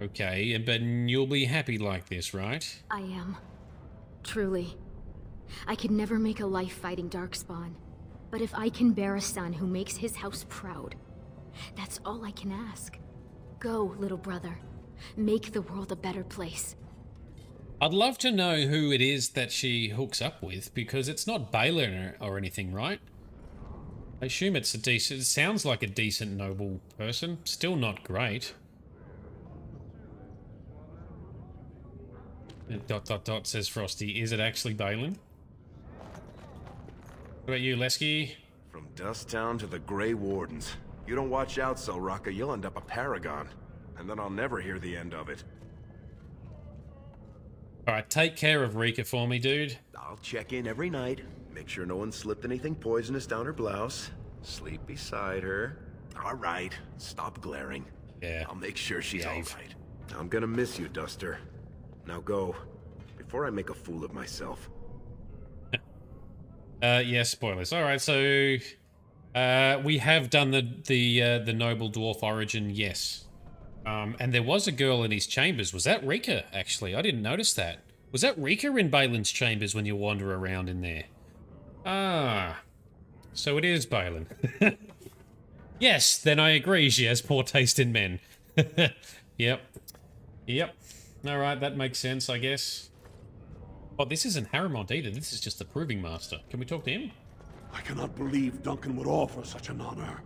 Okay, but you'll be happy like this, right? I am. Truly. I could never make a life fighting Darkspawn, but if I can bear a son who makes his house proud, that's all I can ask. Go, little brother. Make the world a better place. I'd love to know who it is that she hooks up with, because it's not Balin or anything, right? I assume it's a decent... It sounds like a decent noble person. Still not great. Dot dot dot, says Frosty. Is it actually Balin? What about you, Lesky? From Dusttown to the Grey Wardens. You don't watch out, Selraka, you'll end up a paragon. And then I'll never hear the end of it. Alright, take care of Rika for me, dude. I'll check in every night. Make sure no one slipped anything poisonous down her blouse. Sleep beside her. Alright, stop glaring. Yeah. I'll make sure she's alright. I'm gonna miss you, Duster. Now go, before I make a fool of myself. Yeah, spoilers. Alright, so... we have done the noble dwarf origin, yes. And there was a girl in his chambers. Was that Rika, actually? I didn't notice that. Was that Rika in Balin's chambers when you wander around in there? Ah. So it is Balin. Yes, then I agree she has poor taste in men. Yep. Yep. Alright, that makes sense, I guess. Oh, this isn't Harrimont either. This is just the Proving Master. Can we talk to him? I cannot believe Duncan would offer such an honor.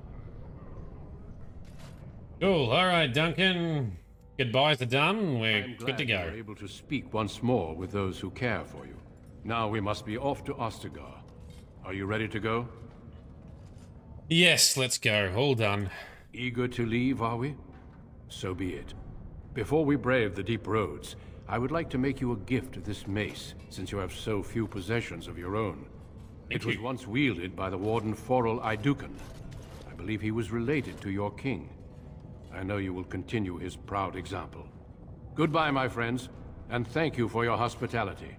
Cool. Alright, Duncan. Goodbyes are done. We're good to go. You're able to speak once more with those who care for you. Now we must be off to Ostagar. Are you ready to go? Yes, let's go. All done. Eager to leave, are we? So be it. Before we brave the deep roads, I would like to make you a gift of this mace, since you have so few possessions of your own. It was once wielded by the Warden Forel Idukan. I believe he was related to your king. I know you will continue his proud example. Goodbye, my friends, and thank you for your hospitality.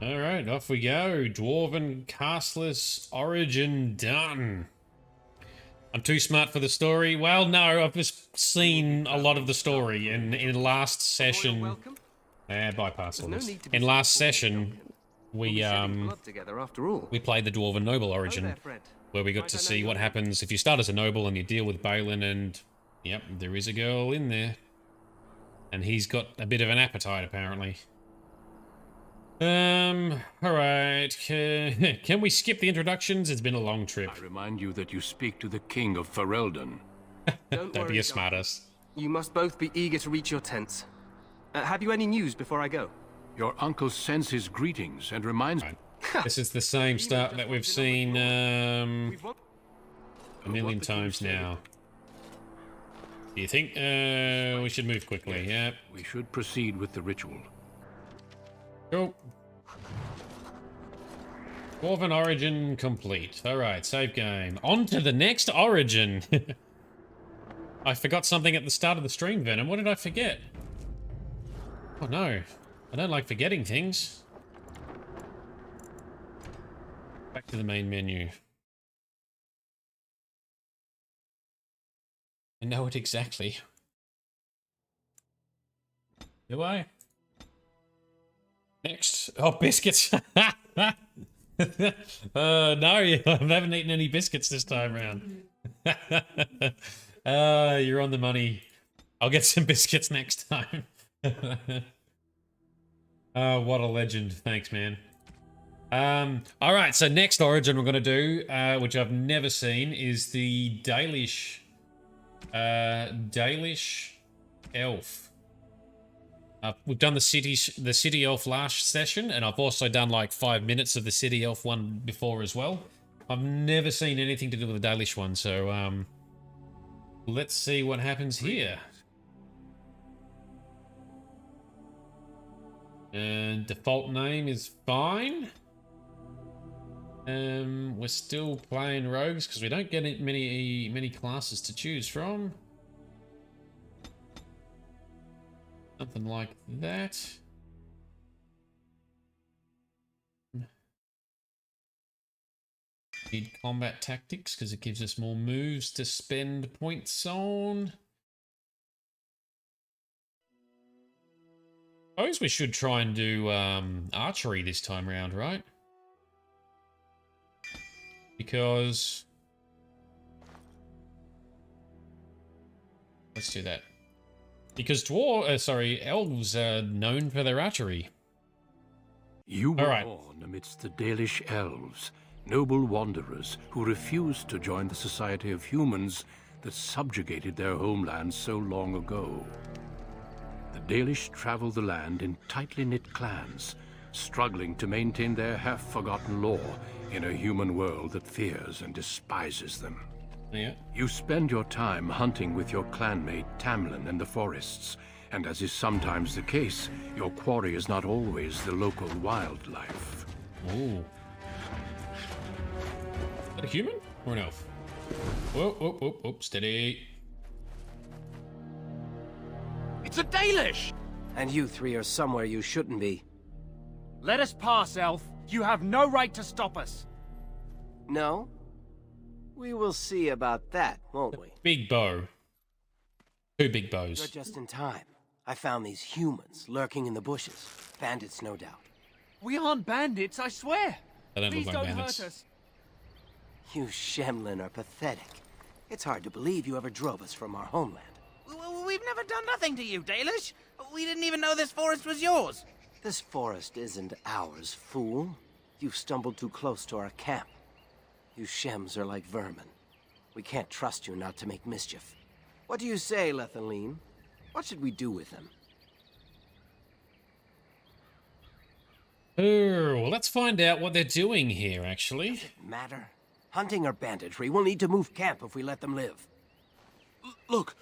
Alright, off we go. Dwarven Castless origin done. I'm too smart for the story. Well, no, I've just seen a lot of the story in last session. Bypass all this. In last session, we played the Dwarven Noble origin, where we got to see what happens if you start as a noble and you deal with Balin, and yep, there is a girl in there. And he's got a bit of an appetite, apparently. Alright, can we skip the introductions? It's been a long trip. I remind you that you speak to the King of Ferelden. Don't be a smartass. You must both be eager to reach your tents. Have you any news before I go? Your uncle sends his greetings and reminds me. This is the same stuff that we've seen a million times now. Do you think we should move quickly? Yeah. We should proceed with the ritual. Cool. Dwarven origin complete. Alright, save game. On to the next origin. I forgot something at the start of the stream, Venom. What did I forget? Oh no. I don't like forgetting things. Back to the main menu. I know it exactly. Do I? Next. Oh, biscuits. No, I haven't eaten any biscuits this time round. You're on the money. I'll get some biscuits next time. Oh, what a legend. Thanks, man. Alright, so next origin we're going to do, which I've never seen, is the Dalish Elf. We've done the city elf last session, and I've also done like 5 minutes of the city elf one before as well. I've never seen anything to do with the Dalish one, so let's see what happens here. And default name is fine. We're still playing rogues because we don't get many classes to choose from. Something like that. Need combat tactics because it gives us more moves to spend points on. I suppose we should try and do archery this time round, right? Because let's do that. Because elves are known for their archery. You were born amidst the Dalish Elves, noble wanderers who refused to join the society of humans that subjugated their homeland so long ago. The Dalish travel the land in tightly knit clans, struggling to maintain their half-forgotten lore in a human world that fears and despises them. Yeah. You spend your time hunting with your clanmate Tamlin in the forests, and as is sometimes the case, your quarry is not always the local wildlife. Ooh. Is that a human or an elf? Whoa, whoa, whoa, whoa, steady. It's a Dalish! And you three are somewhere you shouldn't be. Let us pass, Elf. You have no right to stop us. No? We will see about that, won't we? Big bow. 2 big bows. You're just in time. I found these humans lurking in the bushes. Bandits, no doubt. We aren't bandits, I swear. I don't Please look like don't bandits. hurt us. You Shemlin are pathetic. It's hard to believe you ever drove us from our homeland. We've never done nothing to you, Dalish. We didn't even know this forest was yours. This forest isn't ours, fool. You've stumbled too close to our camp. You Shems are like vermin. We can't trust you not to make mischief. What do you say, Lethaline? What should we do with them? Oh, well, let's find out what they're doing here, actually. Does it matter? Hunting or banditry, we'll need to move camp if we let them live. Look,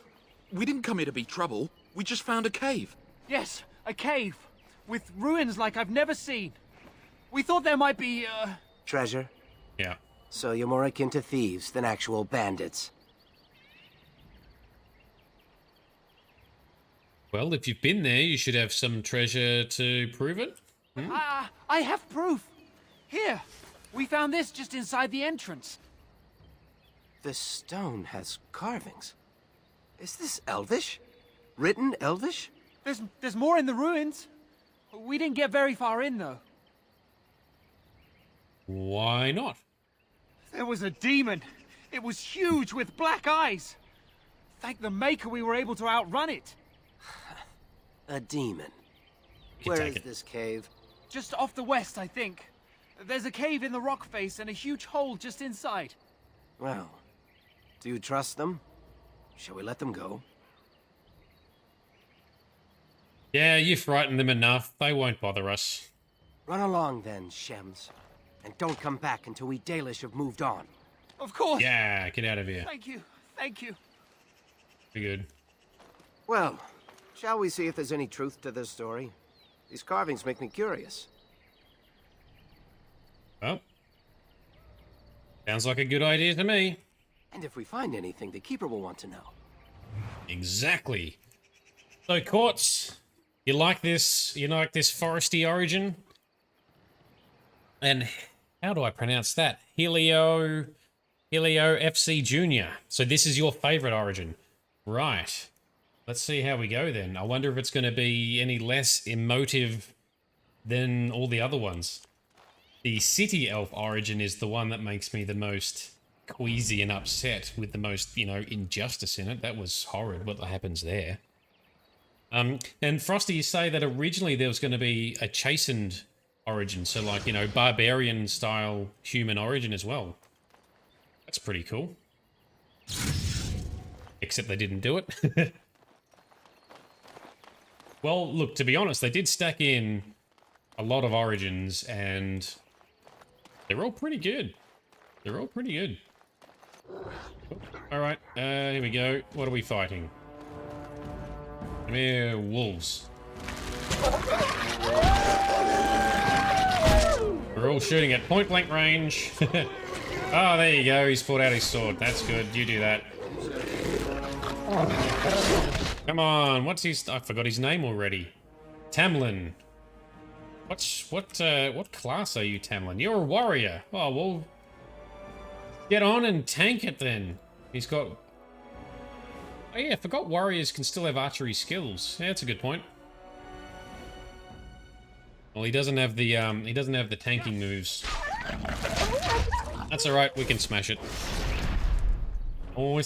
we didn't come here to be trouble. We just found a cave. Yes, a cave. With ruins like I've never seen. We thought there might be, Treasure? Yeah. So you're more akin to thieves than actual bandits. Well, if you've been there, you should have some treasure to prove it. I have proof. Here, we found this just inside the entrance. This stone has carvings. Is this Elvish? Written Elvish? There's more in the ruins. We didn't get very far in, though. Why not? There was a demon. It was huge with black eyes. Thank the Maker we were able to outrun it. A demon. Where is this cave? Just off the west, I think. There's a cave in the rock face and a huge hole just inside. Well, do you trust them? Shall we let them go? Yeah, you frightened them enough. They won't bother us. Run along then, Shems. And don't come back until we Dalish have moved on. Of course. Yeah, get out of here. Thank you. Thank you. Be good. Well, shall we see if there's any truth to this story? These carvings make me curious. Well, sounds like a good idea to me. And if we find anything, the Keeper will want to know. Exactly. So, Quartz, you like this? You like this foresty origin? And how do I pronounce that? Helio FC Jr. So this is your favorite origin. Right. Let's see how we go then. I wonder if it's going to be any less emotive than all the other ones. The City Elf origin is the one that makes me the most queasy and upset, with the most, injustice in it. That was horrid what happens there. And Frosty, you say that originally there was going to be a chastened origin, so like, barbarian style human origin as well. That's pretty cool. Except they didn't do it. Well, look, to be honest, they did stack in a lot of origins, and they're all pretty good. They're all pretty good. Alright, here we go. What are we fighting? Come here, wolves. We're all shooting at point-blank range. Oh, there you go. He's pulled out his sword. That's good. You do that. Come on. What's his... I forgot his name already. Tamlin. What class are you, Tamlin? You're a warrior. Oh, well... Get on and tank it, then. He's got... Oh, yeah, I forgot warriors can still have archery skills. Yeah, that's a good point. Well, he doesn't have the tanking moves. That's alright, we can smash it. Oh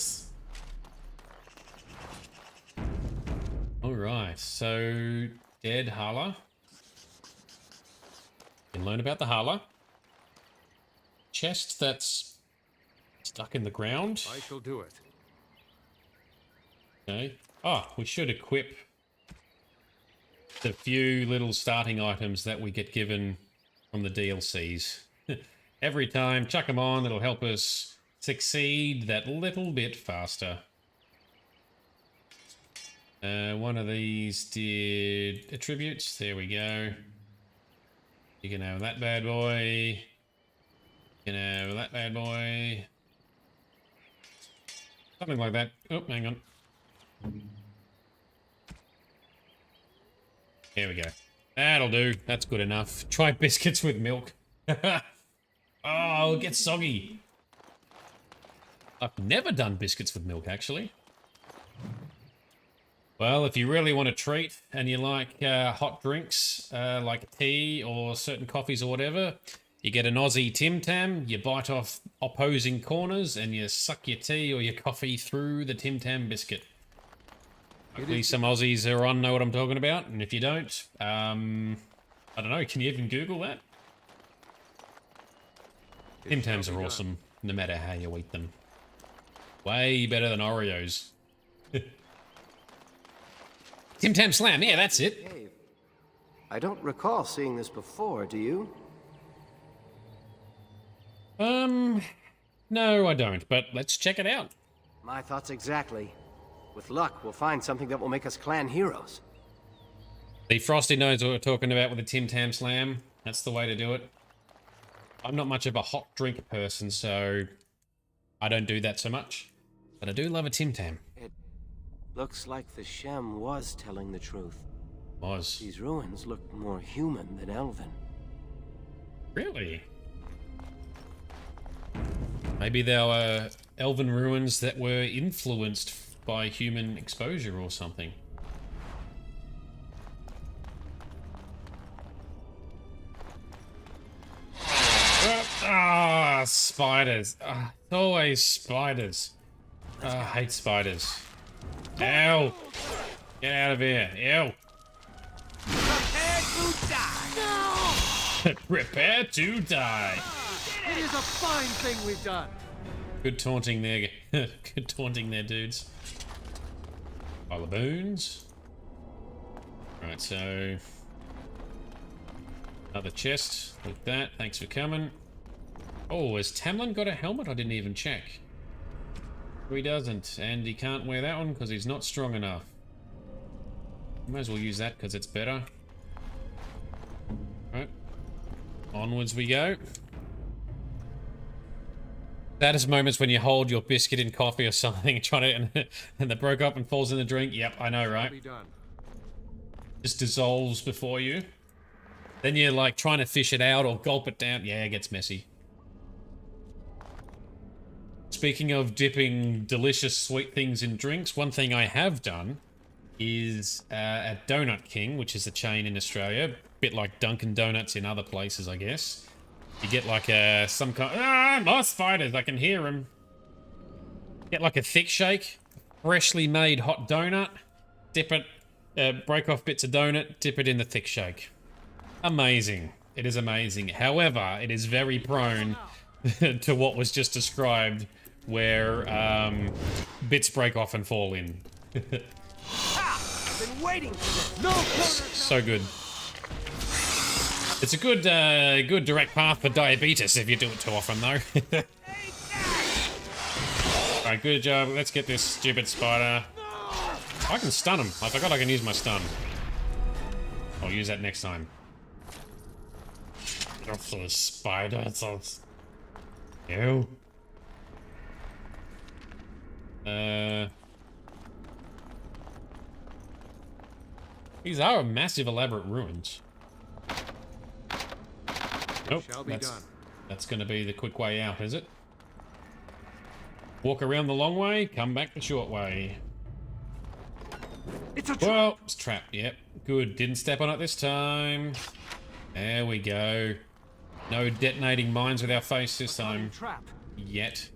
Alright, so dead Hala. You can learn about the Hala. Chest that's stuck in the ground. I shall do it. Okay. Oh, we should equip the few little starting items that we get given from the DLCs. Every time, chuck them on, it'll help us succeed that little bit faster. One of these did attributes. There we go. You can have that bad boy. You can have that bad boy. Something like that. Oh, hang on. There we go. That'll do. That's good enough. Try biscuits with milk. Oh, it gets soggy. I've never done biscuits with milk, actually. Well, if you really want a treat and you like hot drinks, like tea or certain coffees or whatever, you get an Aussie Tim Tam, you bite off opposing corners and you suck your tea or your coffee through the Tim Tam biscuit. Hopefully some Aussies who are on know what I'm talking about, and if you don't, I don't know, can you even Google that? Tim Tams are awesome, no matter how you eat them. Way better than Oreos. Tim Tam Slam, yeah, that's it. Cave. I don't recall seeing this before, do you? No, I don't, but let's check it out. My thoughts exactly. With luck, we'll find something that will make us clan heroes. The Frosty knows what we're talking about with the Tim Tam Slam. That's the way to do it. I'm not much of a hot drink person, so I don't do that so much. But I do love a Tim Tam. It looks like the Shem was telling the truth. Was. These ruins look more human than elven. Really? Maybe they were elven ruins that were influenced by human exposure or something. Ah, spiders. It's always spiders. I hate spiders. Ow! Get out of here. Ew. Prepare to die! Prepare to die. It is a fine thing we've done. Good taunting there. Good taunting there, dudes. Pile of boons. Right, so another chest. Like that. Thanks for coming. Oh, has Tamlin got a helmet? I didn't even check. No, he doesn't, and he can't wear that one because he's not strong enough. Might as well use that because it's better. Right. Onwards we go. Saddest moments when you hold your biscuit in coffee or something and try to and it broke up and falls in the drink. Yep, I know, right? Just dissolves before you. Then you're like trying to fish it out or gulp it down. Yeah, it gets messy. Speaking of dipping delicious sweet things in drinks, one thing I have done is at Donut King, which is a chain in Australia, a bit like Dunkin' Donuts in other places, I guess. You get like some kind. More spiders! I can hear them. Get like a thick shake, freshly made hot donut. Dip it, break off bits of donut, dip it in the thick shake. Amazing! It is amazing. However, it is very prone to what was just described, where bits break off and fall in. I've been waiting for this. No, so good. It's a good, good direct path for diabetes if you do it too often, though. Alright, good job. Let's get this stupid spider. I can stun him. I forgot I can use my stun. I'll use that next time. That's a spider. Ew. These are massive, elaborate ruins. Nope, that's going to be the quick way out, is it? Walk around the long way, come back the short way. It's a trap. Well, it's trapped, yep. Good, didn't step on it this time. There we go. No detonating mines with our face this time. Trap. Yet.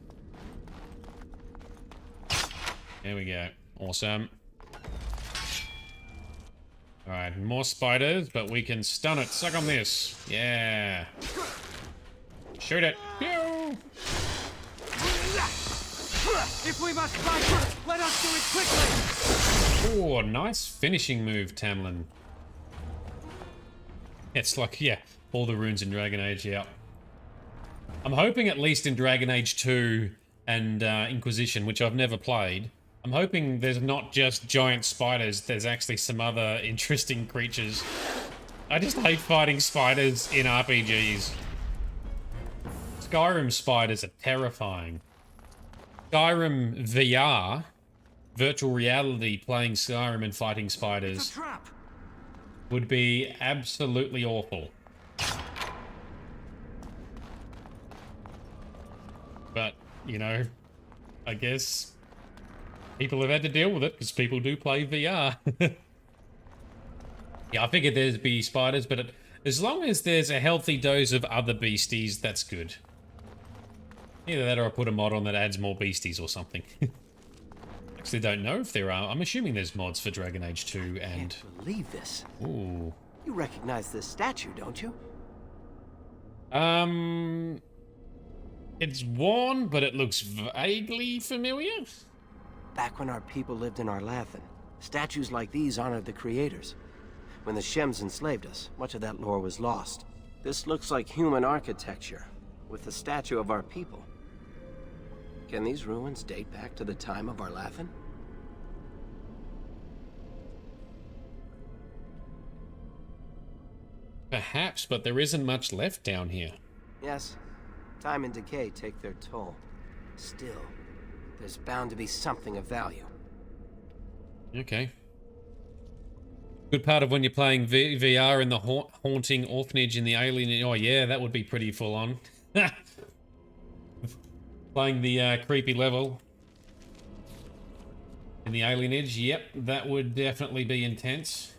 There we go. Awesome. Alright, more spiders, but we can stun it. Suck on this. Yeah. Shoot it. Pew! If we must fight, let us do it quickly! Oh, nice finishing move, Tamlin. It's like, yeah, all the runes in Dragon Age, yeah. I'm hoping at least in Dragon Age 2 and Inquisition, which I've never played, I'm hoping there's not just giant spiders, there's actually some other interesting creatures. I just hate fighting spiders in RPGs. Skyrim spiders are terrifying. Skyrim VR, virtual reality playing Skyrim and fighting spiders, would be absolutely awful. But, you know, I guess people have had to deal with it because people do play VR. Yeah, I figured there'd be spiders, but as long as there's a healthy dose of other beasties, that's good. Either that or I put a mod on that adds more beasties or something. Actually don't know if there are. I'm assuming there's mods for Dragon Age 2 and... I can't believe this. Ooh. You recognize this statue, don't you? It's worn, but it looks vaguely familiar. Back when our people lived in Arlathan, statues like these honored the creators. When the Shems enslaved us, much of that lore was lost. This looks like human architecture, with the statue of our people. Can these ruins date back to the time of Arlathan? Perhaps, but there isn't much left down here. Yes. Time and decay take their toll. Still, there's bound to be something of value. Okay. Good part of when you're playing VR in the haunting orphanage in the alien... Oh yeah, that would be pretty full on. Playing the creepy level in the alienage, yep, that would definitely be intense.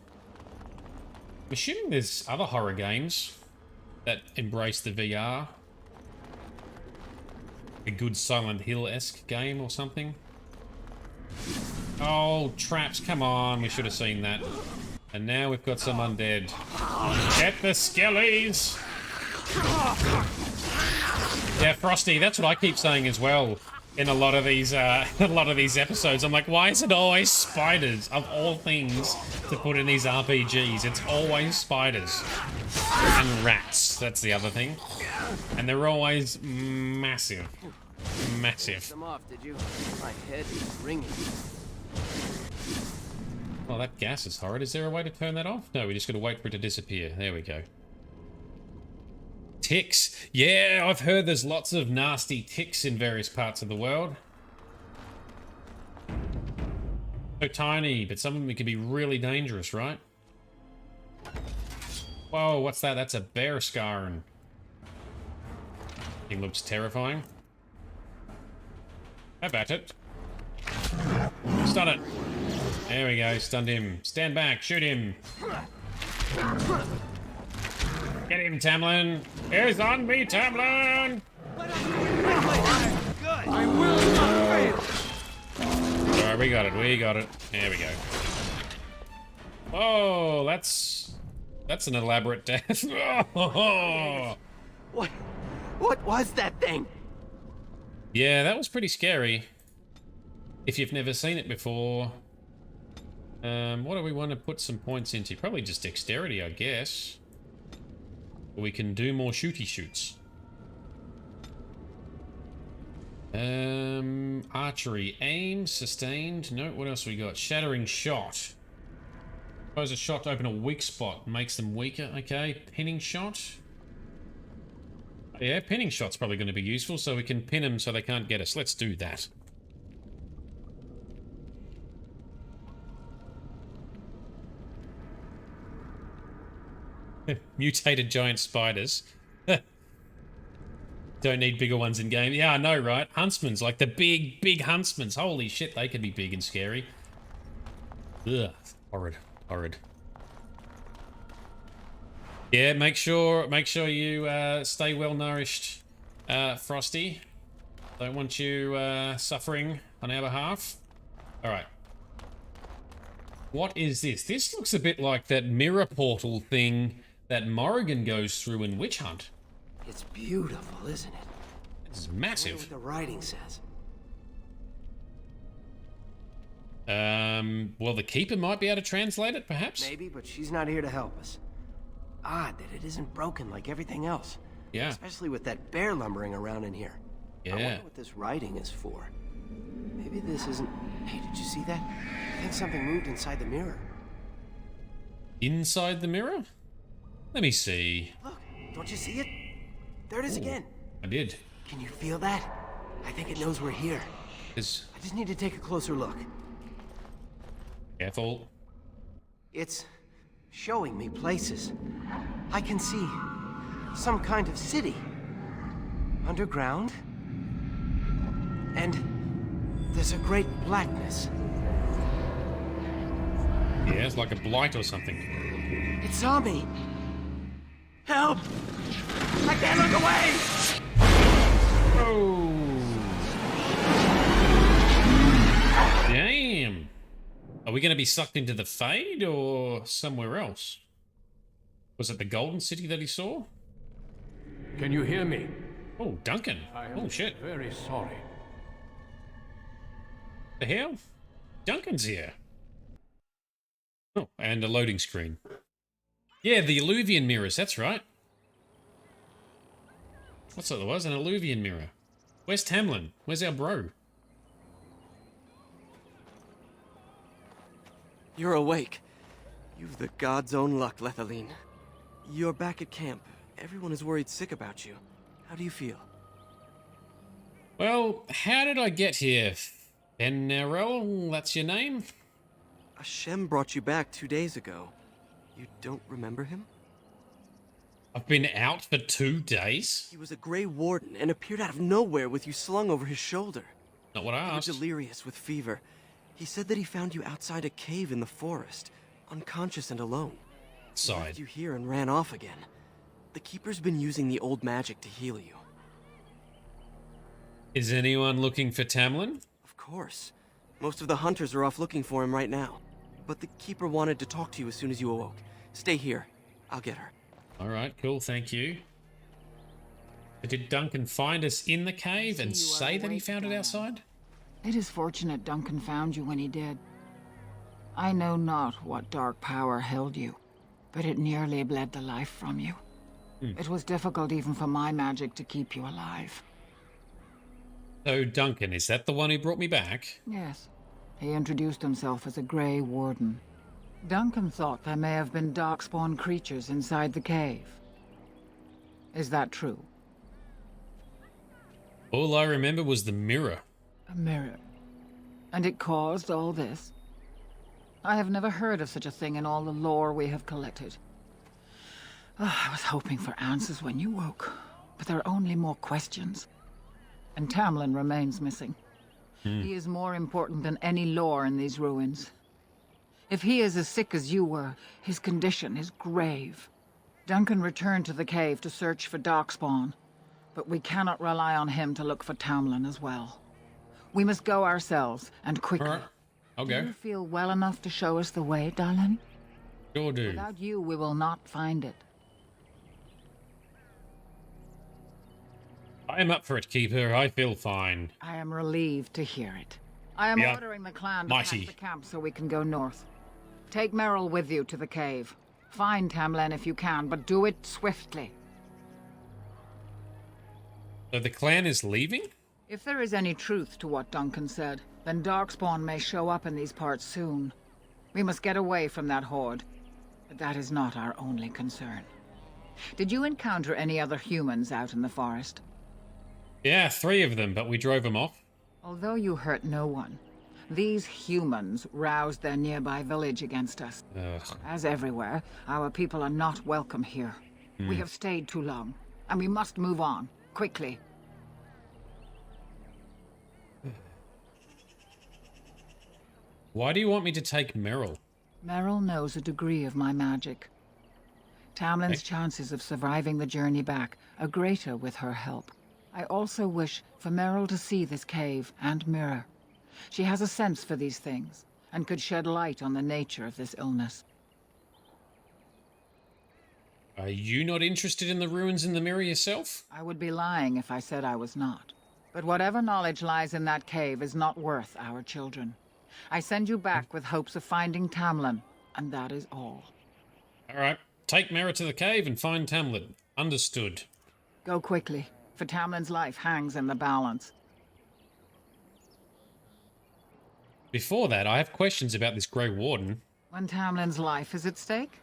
I'm assuming there's other horror games that embrace the VR. A good Silent Hill-esque game or something. Oh, traps, come on, we should have seen that. And now we've got some undead. Get the skellies! Yeah, Frosty, that's what I keep saying as well in a lot of these episodes. I'm like, why is it always spiders? Of all things to put in these RPGs, it's always spiders. And rats, that's the other thing. And they're always massive. Massive. Them off, did you? My head is ringing. Well, that gas is horrid. Is there a way to turn that off? No, we just gotta wait for it to disappear. There we go. Ticks. Yeah, I've heard there's lots of nasty ticks in various parts of the world. So tiny, but some of them can be really dangerous, right? Whoa, what's that? That's a bear scarn. He looks terrifying. Have at it. Stun it. There we go, stunned him. Stand back, shoot him. Get him, Tamlin. He's on me, Tamlin. I will not fail. Alright, we got it, we got it. There we go. Oh, that's an elaborate death. What was that thing? Yeah, that was pretty scary. If you've never seen it before. What do we want to put some points into? Probably just dexterity, I guess. We can do more shooty shoots. Archery. Aim. Sustained. No, what else we got? Shattering shot. Suppose a shot to open a weak spot. Makes them weaker. Okay. Pinning shot. Yeah, pinning shot's probably going to be useful, so we can pin them so they can't get us. Let's do that. Mutated giant spiders. Don't need bigger ones in game. Yeah, I know, right? Huntsmans, like the big huntsmans. Holy shit, they could be big and scary. Ugh, horrid, horrid. Yeah, make sure you stay well nourished, Frosty. Don't want you suffering on our behalf. All right. What is this? This looks a bit like that mirror portal thing that Morrigan goes through in Witch Hunt. It's beautiful, isn't it? It's I wonder massive. what the writing says. Well, the Keeper might be able to translate it, perhaps? Maybe, but she's not here to help us. Odd that it isn't broken like everything else. Yeah. Especially with that bear lumbering around in here. Yeah. I wonder what this writing is for. Maybe this isn't... Hey, did you see that? I think something moved inside the mirror. Inside the mirror? Let me see. Look, don't you see it? There it is again. I did. Can you feel that? I think it knows we're here. I just need to take a closer look. Careful. It's showing me places. I can see some kind of city. Underground. And there's a great blackness. Yeah, it's like a blight or something. It saw me. Help! I can't look away! Oh! Damn! Are we going to be sucked into the Fade or somewhere else? Was it the Golden City that he saw? Can you hear me? Oh, Duncan. Oh, shit. Very sorry. The hell? Duncan's here. Oh, and a loading screen. Yeah, the Alluvian mirrors, that's right. What's that? There was an Alluvian mirror. Where's Tamlin? Where's our bro? You're awake. You've the god's own luck, Lethaline. You're back at camp. Everyone is worried sick about you. How do you feel? Well, how did I get here? Bennerel, that's your name? Hashem brought you back 2 days ago. You don't remember him? I've been out for 2 days? He was a Grey Warden and appeared out of nowhere with you slung over his shoulder. Not what I asked. You were delirious with fever. He said that he found you outside a cave in the forest, unconscious and alone. He left you here and ran off again. The Keeper's been using the old magic to heal you. Is anyone looking for Tamlin? Of course. Most of the hunters are off looking for him right now. But the Keeper wanted to talk to you as soon as you awoke. Stay here. I'll get her. Alright, cool, thank you. Did Duncan find us in the cave and say that he found it outside? It is fortunate Duncan found you when he did. I know not what dark power held you, but it nearly bled the life from you. It was difficult even for my magic to keep you alive. So Duncan, is that the one who brought me back? Yes. He introduced himself as a Grey Warden. Duncan thought there may have been darkspawn creatures inside the cave. Is that true? All I remember was the mirror. A mirror. And it caused all this? I have never heard of such a thing in all the lore we have collected. I was hoping for answers when you woke, but there are only more questions. And Tamlin remains missing. He is more important than any lore in these ruins. If he is as sick as you were, his condition is grave. Duncan returned to the cave to search for Darkspawn, but we cannot rely on him to look for Tamlin as well. We must go ourselves, and quickly. Alright, I'll go. Do you feel well enough to show us the way, darling? Sure do. Without you, we will not find it. I am up for it, Keeper. I feel fine. I am relieved to hear it. I am Yeah. ordering the clan to Mighty. pack the camp so we can go north. Take Merrill with you to the cave. Find Tamlin if you can, but do it swiftly. So the clan is leaving? If there is any truth to what Duncan said, then Darkspawn may show up in these parts soon. We must get away from that horde. But that is not our only concern. Did you encounter any other humans out in the forest? Yeah, 3 of them, but we drove them off. Although you hurt no one, these humans roused their nearby village against us. Ugh. As everywhere, our people are not welcome here. We have stayed too long, and we must move on, quickly. Why do you want me to take Merrill? Merrill knows a degree of my magic. Tamlin's chances of surviving the journey back are greater with her help. I also wish for Merrill to see this cave and mirror. She has a sense for these things, and could shed light on the nature of this illness. Are you not interested in the ruins in the mirror yourself? I would be lying if I said I was not. But whatever knowledge lies in that cave is not worth our children. I send you back with hopes of finding Tamlin, and that is all. All right. Take Mera to the cave and find Tamlin. Understood. Go quickly, for Tamlin's life hangs in the balance. Before that, I have questions about this Grey Warden. When Tamlin's life is at stake?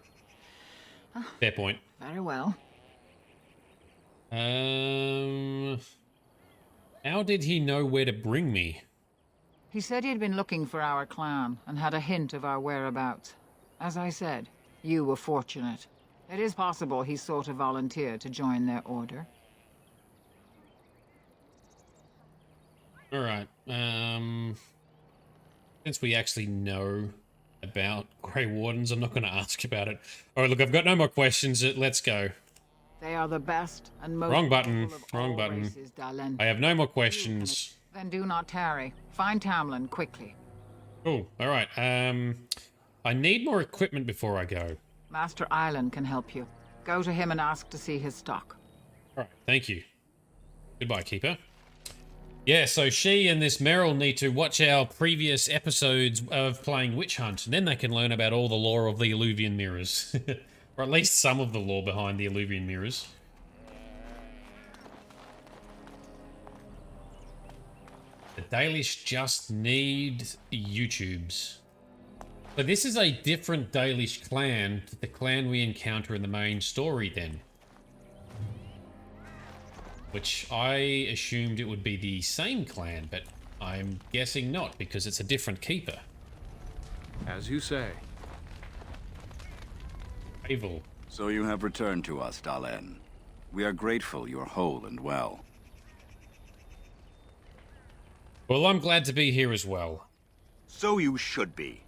Fair point. Very well. How did he know where to bring me? He said he'd been looking for our clan and had a hint of our whereabouts. As I said, you were fortunate. It is possible he sought a volunteer to join their order. All right. Since we actually know about Grey Wardens, I'm not going to ask about it. All right, look, I've got no more questions. Let's go. They are the best and most Wrong button. beautiful of Wrong all button. races, Dalen. I have no more questions. Then do not tarry. Find Tamlin quickly. Cool. All right. I need more equipment before I go. Master Island can help you. Go to him and ask to see his stock. All right. Thank you. Goodbye, Keeper. Yeah, so she and this Meryl need to watch our previous episodes of playing Witch Hunt, and then they can learn about all the lore of the Alluvian Mirrors. Or at least some of the lore behind the Alluvian Mirrors. The Dalish just need YouTubes. So this is a different Dalish clan to the clan we encounter in the main story then. Which I assumed it would be the same clan, but I'm guessing not, because it's a different keeper. As you say. Evil. So you have returned to us, Dalen. We are grateful you are whole and well. Well, I'm glad to be here as well. So you should be.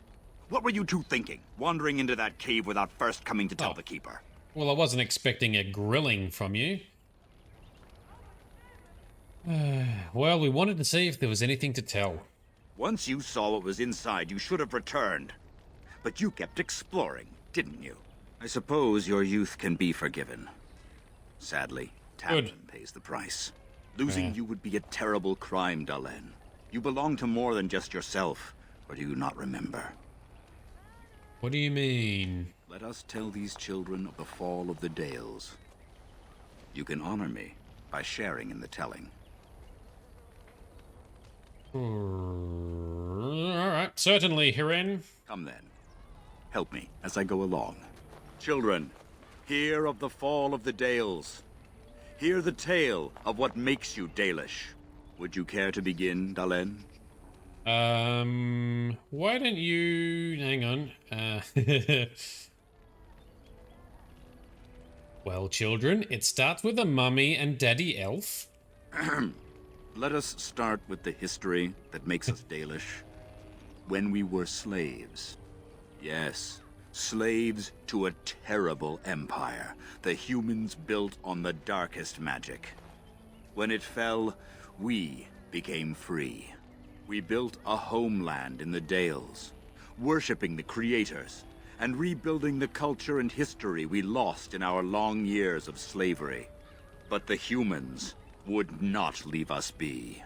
What were you two thinking, wandering into that cave without first coming to tell the Keeper? Well, I wasn't expecting a grilling from you. Well, we wanted to see if there was anything to tell. Once you saw what was inside, you should have returned. But you kept exploring, didn't you? I suppose your youth can be forgiven. Sadly, Tamlin pays the price. Losing you would be a terrible crime, Dalen. You belong to more than just yourself, or do you not remember? What do you mean? Let us tell these children of the fall of the Dales. You can honor me by sharing in the telling. Alright, certainly, Hiren. Come then. Help me as I go along. Children, hear of the fall of the Dales. Hear the tale of what makes you Dalish. Would you care to begin, Dalen? Why don't you... hang on. Well, children, it starts with a mummy and Daddy Elf. Let us start with the history that makes us Dalish. When we were slaves. Yes, slaves to a terrible empire the humans built on the darkest magic. When it fell, we became free. We built a homeland in the Dales, worshipping the creators, and rebuilding the culture and history we lost in our long years of slavery. But the humans would not leave us be.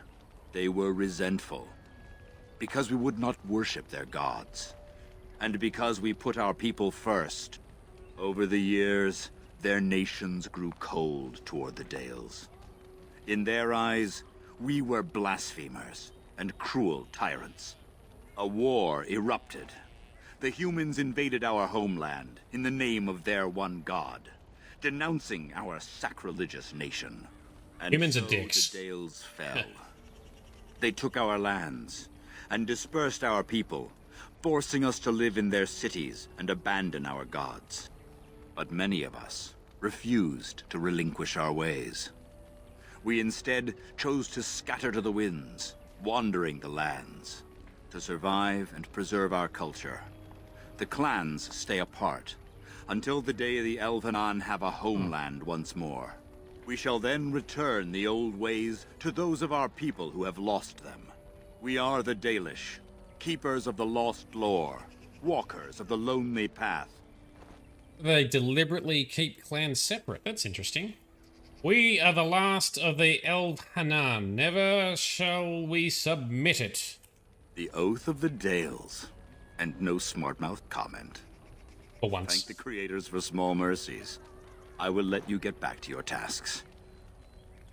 They were resentful, because we would not worship their gods, and because we put our people first. Over the years, their nations grew cold toward the Dales. In their eyes, we were blasphemers and cruel tyrants. A war erupted. The humans invaded our homeland in the name of their one god, denouncing our sacrilegious nation. And Humans so are dicks. The Dales fell. They took our lands and dispersed our people, forcing us to live in their cities and abandon our gods. But many of us refused to relinquish our ways. We instead chose to scatter to the winds, wandering the lands. To survive and preserve our culture, the clans stay apart until the day the Elvenon have a homeland once more. We shall then return the old ways to those of our people who have lost them. We are the Dalish, Keepers of the lost lore. Walkers of the lonely path. They deliberately keep clans separate. That's interesting. We are the last of the Eldhanan. Never shall we submit it. The oath of the Dales. And no smart-mouthed comment. For once. Thank the creators for small mercies. I will let you get back to your tasks.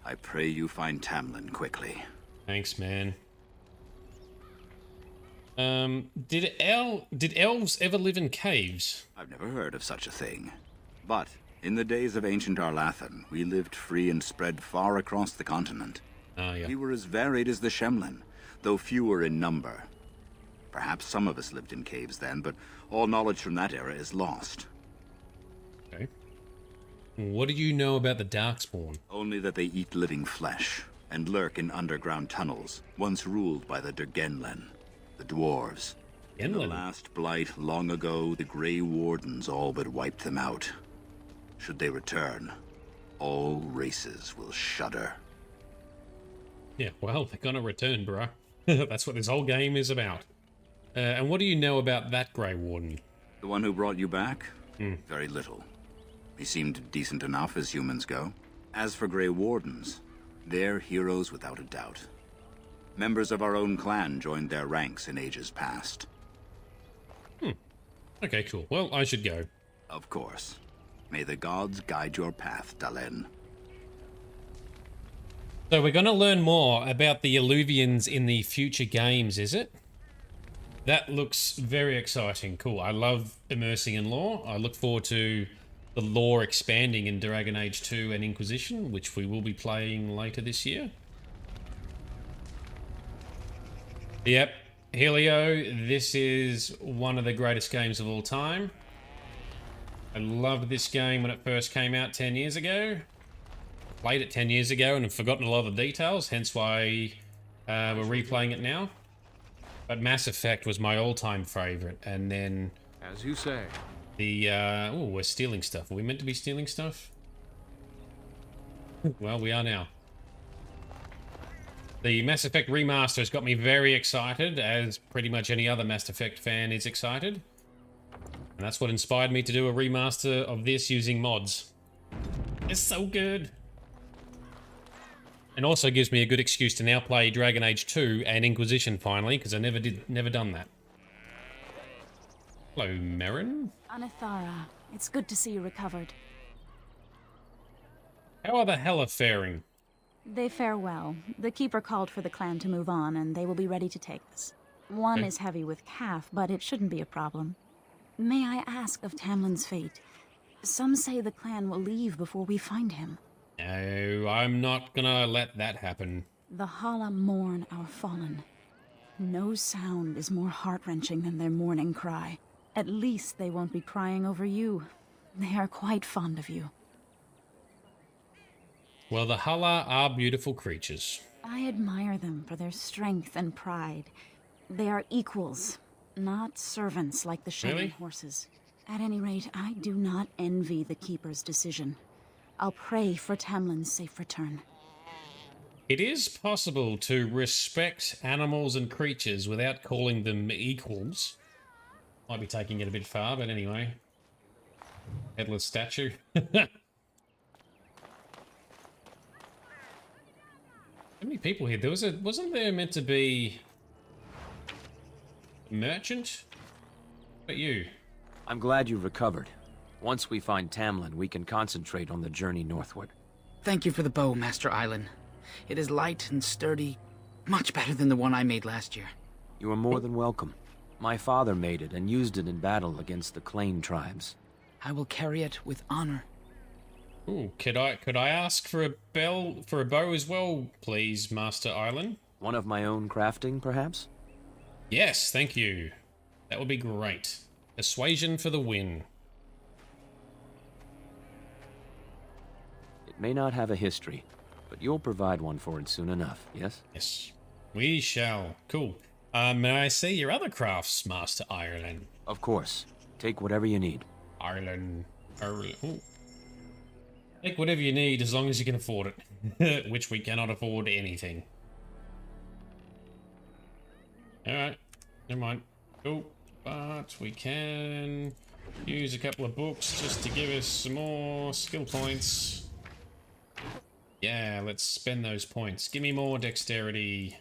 I pray you find Tamlin quickly. Thanks, man. Did elves ever live in caves? I've never heard of such a thing. But in the days of ancient Arlathan, we lived free and spread far across the continent. Oh, yeah. We were as varied as the Shemlin, though fewer in number. Perhaps some of us lived in caves then, but all knowledge from that era is lost. Okay. What do you know about the Darkspawn? Only that they eat living flesh, and lurk in underground tunnels, once ruled by the Dergenlen, the dwarves. In the last Blight long ago, the Grey Wardens all but wiped them out. Should they return, all races will shudder. Yeah, well, they're gonna return, bro. That's what this whole game is about. And what do you know about that Grey Warden? The one who brought you back? Very little. He seemed decent enough as humans go. As for Grey Wardens, they're heroes without a doubt. Members of our own clan joined their ranks in ages past. Okay, cool. Well, I should go. Of course. May the gods guide your path, Dalen. So we're going to learn more about the Illuvians in the future games, is it? That looks very exciting. Cool. I love immersing in lore. I look forward to the lore expanding in Dragon Age 2 and Inquisition, which we will be playing later this year. Yep. Helio, this is one of the greatest games of all time. I loved this game when it first came out 10 years ago. Played it 10 years ago and have forgotten a lot of the details, hence why we're replaying it now. But Mass Effect was my all-time favorite, and then... As you say. The, oh, we're stealing stuff. Are we meant to be stealing stuff? Well, we are now. The Mass Effect Remaster has got me very excited, as pretty much any other Mass Effect fan is excited. And that's what inspired me to do a remaster of this using mods. It's so good! And also gives me a good excuse to now play Dragon Age 2 and Inquisition finally, because I never done that. Hello, Merrin? Anithara, it's good to see you recovered. How are the Hella faring? They fare well. The Keeper called for the clan to move on, and they will be ready to take us. One is heavy with calf, but it shouldn't be a problem. May I ask of Tamlin's fate? Some say the clan will leave before we find him. No, I'm not gonna let that happen. The Hala mourn our fallen. No sound is more heart-wrenching than their mourning cry. At least they won't be crying over you. They are quite fond of you. Well, the Hala are beautiful creatures. I admire them for their strength and pride. They are equals, not servants like the shedding horses. At any rate, I do not envy the Keeper's decision. I'll pray for Tamlin's safe return. It is possible to respect animals and creatures without calling them equals. Might be taking it a bit far, but anyway. Headless statue. How many people here? Wasn't there meant to be a merchant? But you? I'm glad you recovered. Once we find Tamlin, we can concentrate on the journey northward. Thank you for the bow, Master Island. It is light and sturdy, much better than the one I made last year. You are more than welcome. My father made it and used it in battle against the Clane tribes. I will carry it with honor. Ooh, could I ask for a bow as well, please, Master Island? One of my own crafting, perhaps? Yes, thank you. That would be great. Persuasion for the win. It may not have a history, but you'll provide one for it soon enough, yes? Yes, we shall. Cool. May I see your other crafts, Master Ireland? Of course. Take whatever you need. Ireland. Ooh. Take whatever you need as long as you can afford it. Which we cannot afford anything. Alright. Never mind. Oh, but we can use a couple of books just to give us some more skill points. Yeah, let's spend those points. Give me more dexterity.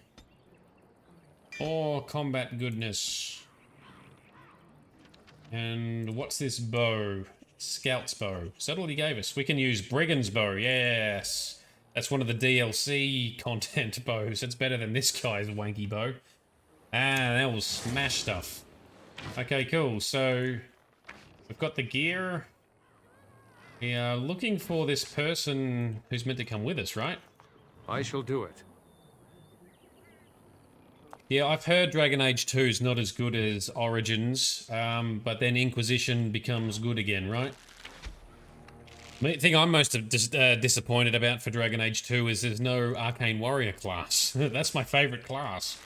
Or combat goodness. And what's this bow? Scout's bow. Is that all he gave us? We can use Brigand's bow. Yes. That's one of the DLC content bows. It's better than this guy's wanky bow. Ah, that will smash stuff. Okay, cool. So we've got the gear. We are looking for this person who's meant to come with us, right? I shall do it. Yeah, I've heard Dragon Age 2 is not as good as Origins, but then Inquisition becomes good again, right? The thing I'm most disappointed about for Dragon Age 2 is there's no Arcane Warrior class. That's my favorite class.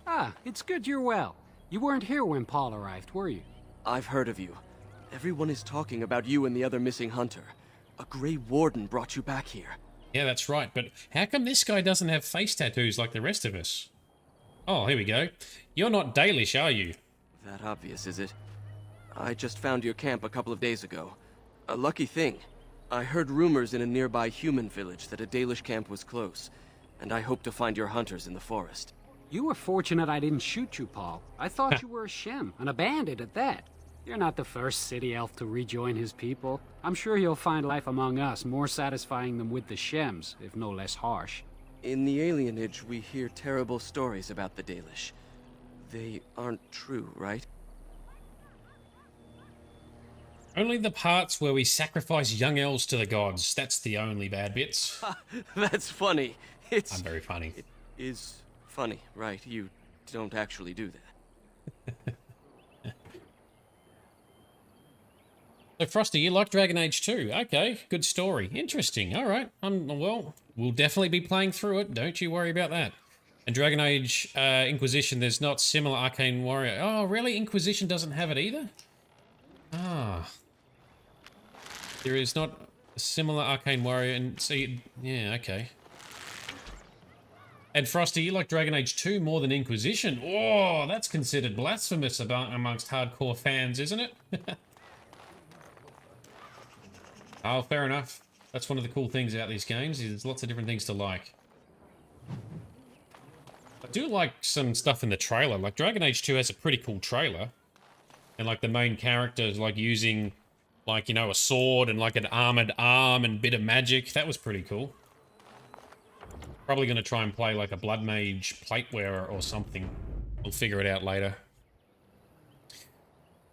Ah, it's good you're well. You weren't here when Paul arrived, were you? I've heard of you. Everyone is talking about you and the other missing hunter. A Grey Warden brought you back here. Yeah, that's right, but how come this guy doesn't have face tattoos like the rest of us? Oh, here we go. You're not Dalish, are you? That obvious, is it? I just found your camp a couple of days ago. A lucky thing. I heard rumors in a nearby human village that a Dalish camp was close, and I hope to find your hunters in the forest. You were fortunate I didn't shoot you, Paul. I thought you were a Shem, and a bandit at that. You're not the first city elf to rejoin his people. I'm sure you'll find life among us more satisfying than with the Shems, if no less harsh. In the alienage, we hear terrible stories about the Dalish. They aren't true, right? Only the parts where we sacrifice young elves to the gods. That's the only bad bits. That's funny. I'm very funny. It is funny, right? You don't actually do that. So, Frosty, you like Dragon Age 2? Okay, good story. Interesting. All right. Well, we'll definitely be playing through it. Don't you worry about that. And Dragon Age Inquisition, there's not similar Arcane Warrior. Oh, really? Inquisition doesn't have it either? Ah. There is not a similar Arcane Warrior. And see, yeah, okay. And Frosty, you like Dragon Age 2 more than Inquisition? Oh, that's considered blasphemous amongst hardcore fans, isn't it? Oh, fair enough. That's one of the cool things about these games. There's lots of different things to like. I do like some stuff in the trailer. Like, Dragon Age 2 has a pretty cool trailer. And, like, the main character is, like, using, like, you know, a sword and, like, an armored arm and bit of magic. That was pretty cool. Probably going to try and play, like, a Blood Mage plate wearer or something. We'll figure it out later.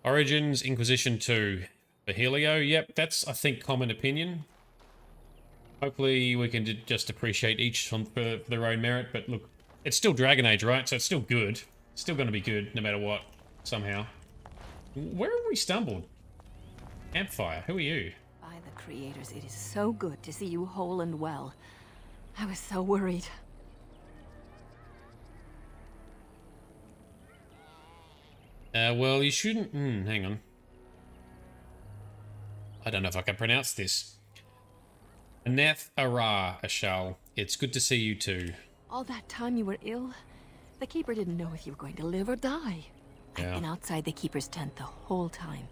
Origins, Inquisition 2. For Helio, yep, that's, I think, common opinion. Hopefully we can just appreciate each for their own merit, but look, it's still Dragon Age, right? So it's still good. It's still going to be good, no matter what, somehow. Where have we stumbled? Campfire, who are you? By the creators, it is so good to see you whole and well. I was so worried. Well, you shouldn't... hang on. I don't know if I can pronounce this. Anath Ara Ashal. It's good to see you too. All that time you were ill, the Keeper didn't know if you were going to live or die. Yeah. I've been outside the Keeper's tent the whole time.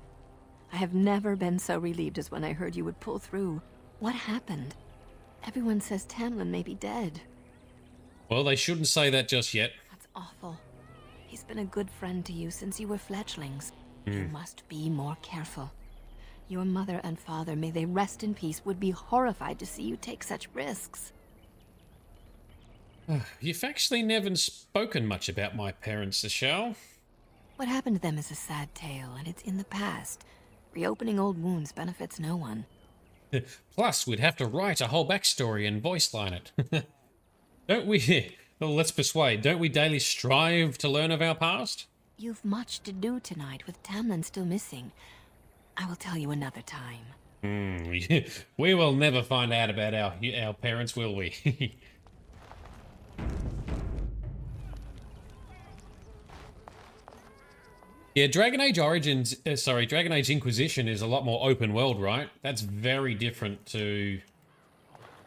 I have never been so relieved as when I heard you would pull through. What happened? Everyone says Tamlin may be dead. Well, they shouldn't say that just yet. That's awful. He's been a good friend to you since you were fledglings. You must be more careful. Your mother and father, may they rest in peace, would be horrified to see you take such risks. You've actually never spoken much about my parents, Ashal. What happened to them is a sad tale, and it's in the past. Reopening old wounds benefits no one. Plus, we'd have to write a whole backstory and voice line it. Don't we? Well, let's persuade. Don't we daily strive to learn of our past? You've much to do tonight with Tamlin still missing. I will tell you another time. We will never find out about our parents, will we? Yeah, Dragon Age Origins, Dragon Age Inquisition is a lot more open world, right? That's very different to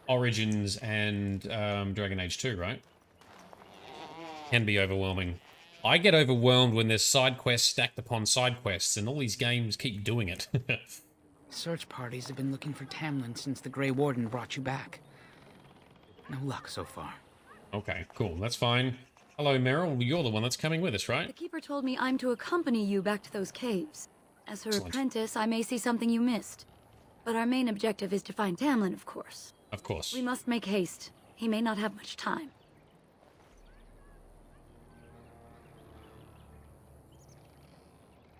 Origins and Dragon Age 2, right? Can be overwhelming. I get overwhelmed when there's side quests stacked upon side quests, and all these games keep doing it. Search parties have been looking for Tamlin since the Grey Warden brought you back. No luck so far. Okay, cool. That's fine. Hello, Meryl. You're the one that's coming with us, right? The Keeper told me I'm to accompany you back to those caves. As her Excellent. apprentice, I may see something you missed. But our main objective is to find Tamlin, of course. Of course. We must make haste. He may not have much time.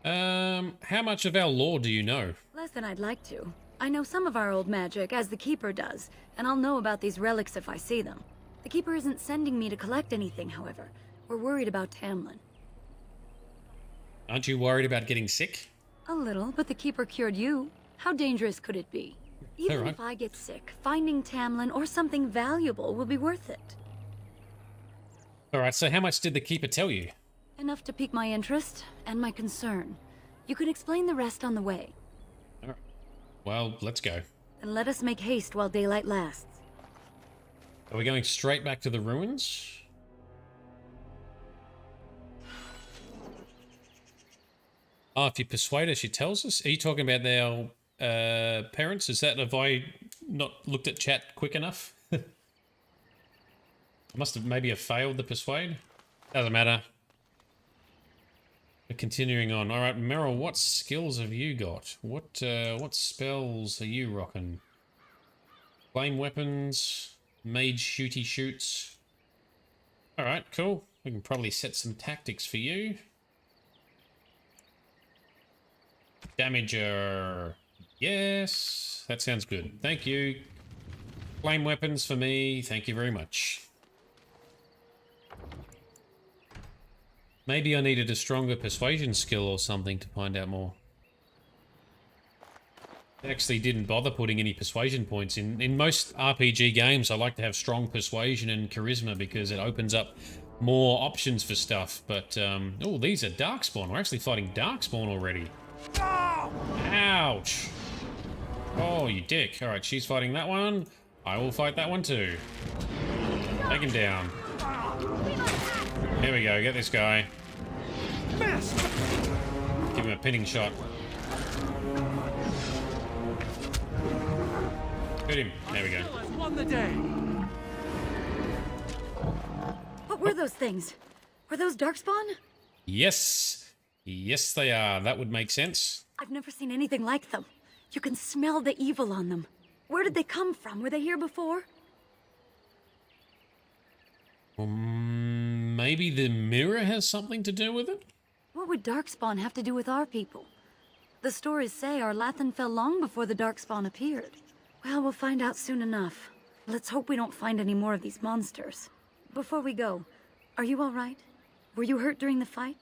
How much of our lore do you know? Less than I'd like to. I know some of our old magic, as the Keeper does, and I'll know about these relics if I see them. The Keeper isn't sending me to collect anything, however. We're worried about Tamlin. Aren't you worried about getting sick? A little, but the Keeper cured you. How dangerous could it be? Even Alright. if I get sick, finding Tamlin or something valuable will be worth it. Alright, so how much did the Keeper tell you? Enough to pique my interest and my concern. You can explain the rest on the way. Alright. Well, let's go. And let us make haste while daylight lasts. Are we going straight back to the ruins? Oh, if you persuade her, she tells us? Are you talking about their parents? Is that, have I not looked at chat quick enough? I must have maybe have failed the persuade. Doesn't matter. We're continuing on. All right, Meryl, what skills have you got? What spells are you rocking? Flame weapons, mage shooty shoots. All right, cool. We can probably set some tactics for you. Damager. Yes, that sounds good. Thank you. Flame weapons for me. Thank you very much. Maybe I needed a stronger persuasion skill or something to find out more. I actually didn't bother putting any persuasion points in. In most RPG games, I like to have strong persuasion and charisma because it opens up more options for stuff. But, oh, these are Darkspawn. We're actually fighting Darkspawn already. Ouch! Oh, you dick. Alright, she's fighting that one. I will fight that one too. Take him down. Here we go, get this guy. Give him a pinning shot. Shoot him. There we go. Won the day. What were those things? Were those Darkspawn? Yes. Yes, they are. That would make sense. I've never seen anything like them. You can smell the evil on them. Where did they come from? Were they here before? Maybe the mirror has something to do with it? What would Darkspawn have to do with our people? The stories say our Lathan fell long before the Darkspawn appeared. Well, we'll find out soon enough. Let's hope we don't find any more of these monsters. Before we go, are you all right? Were you hurt during the fight?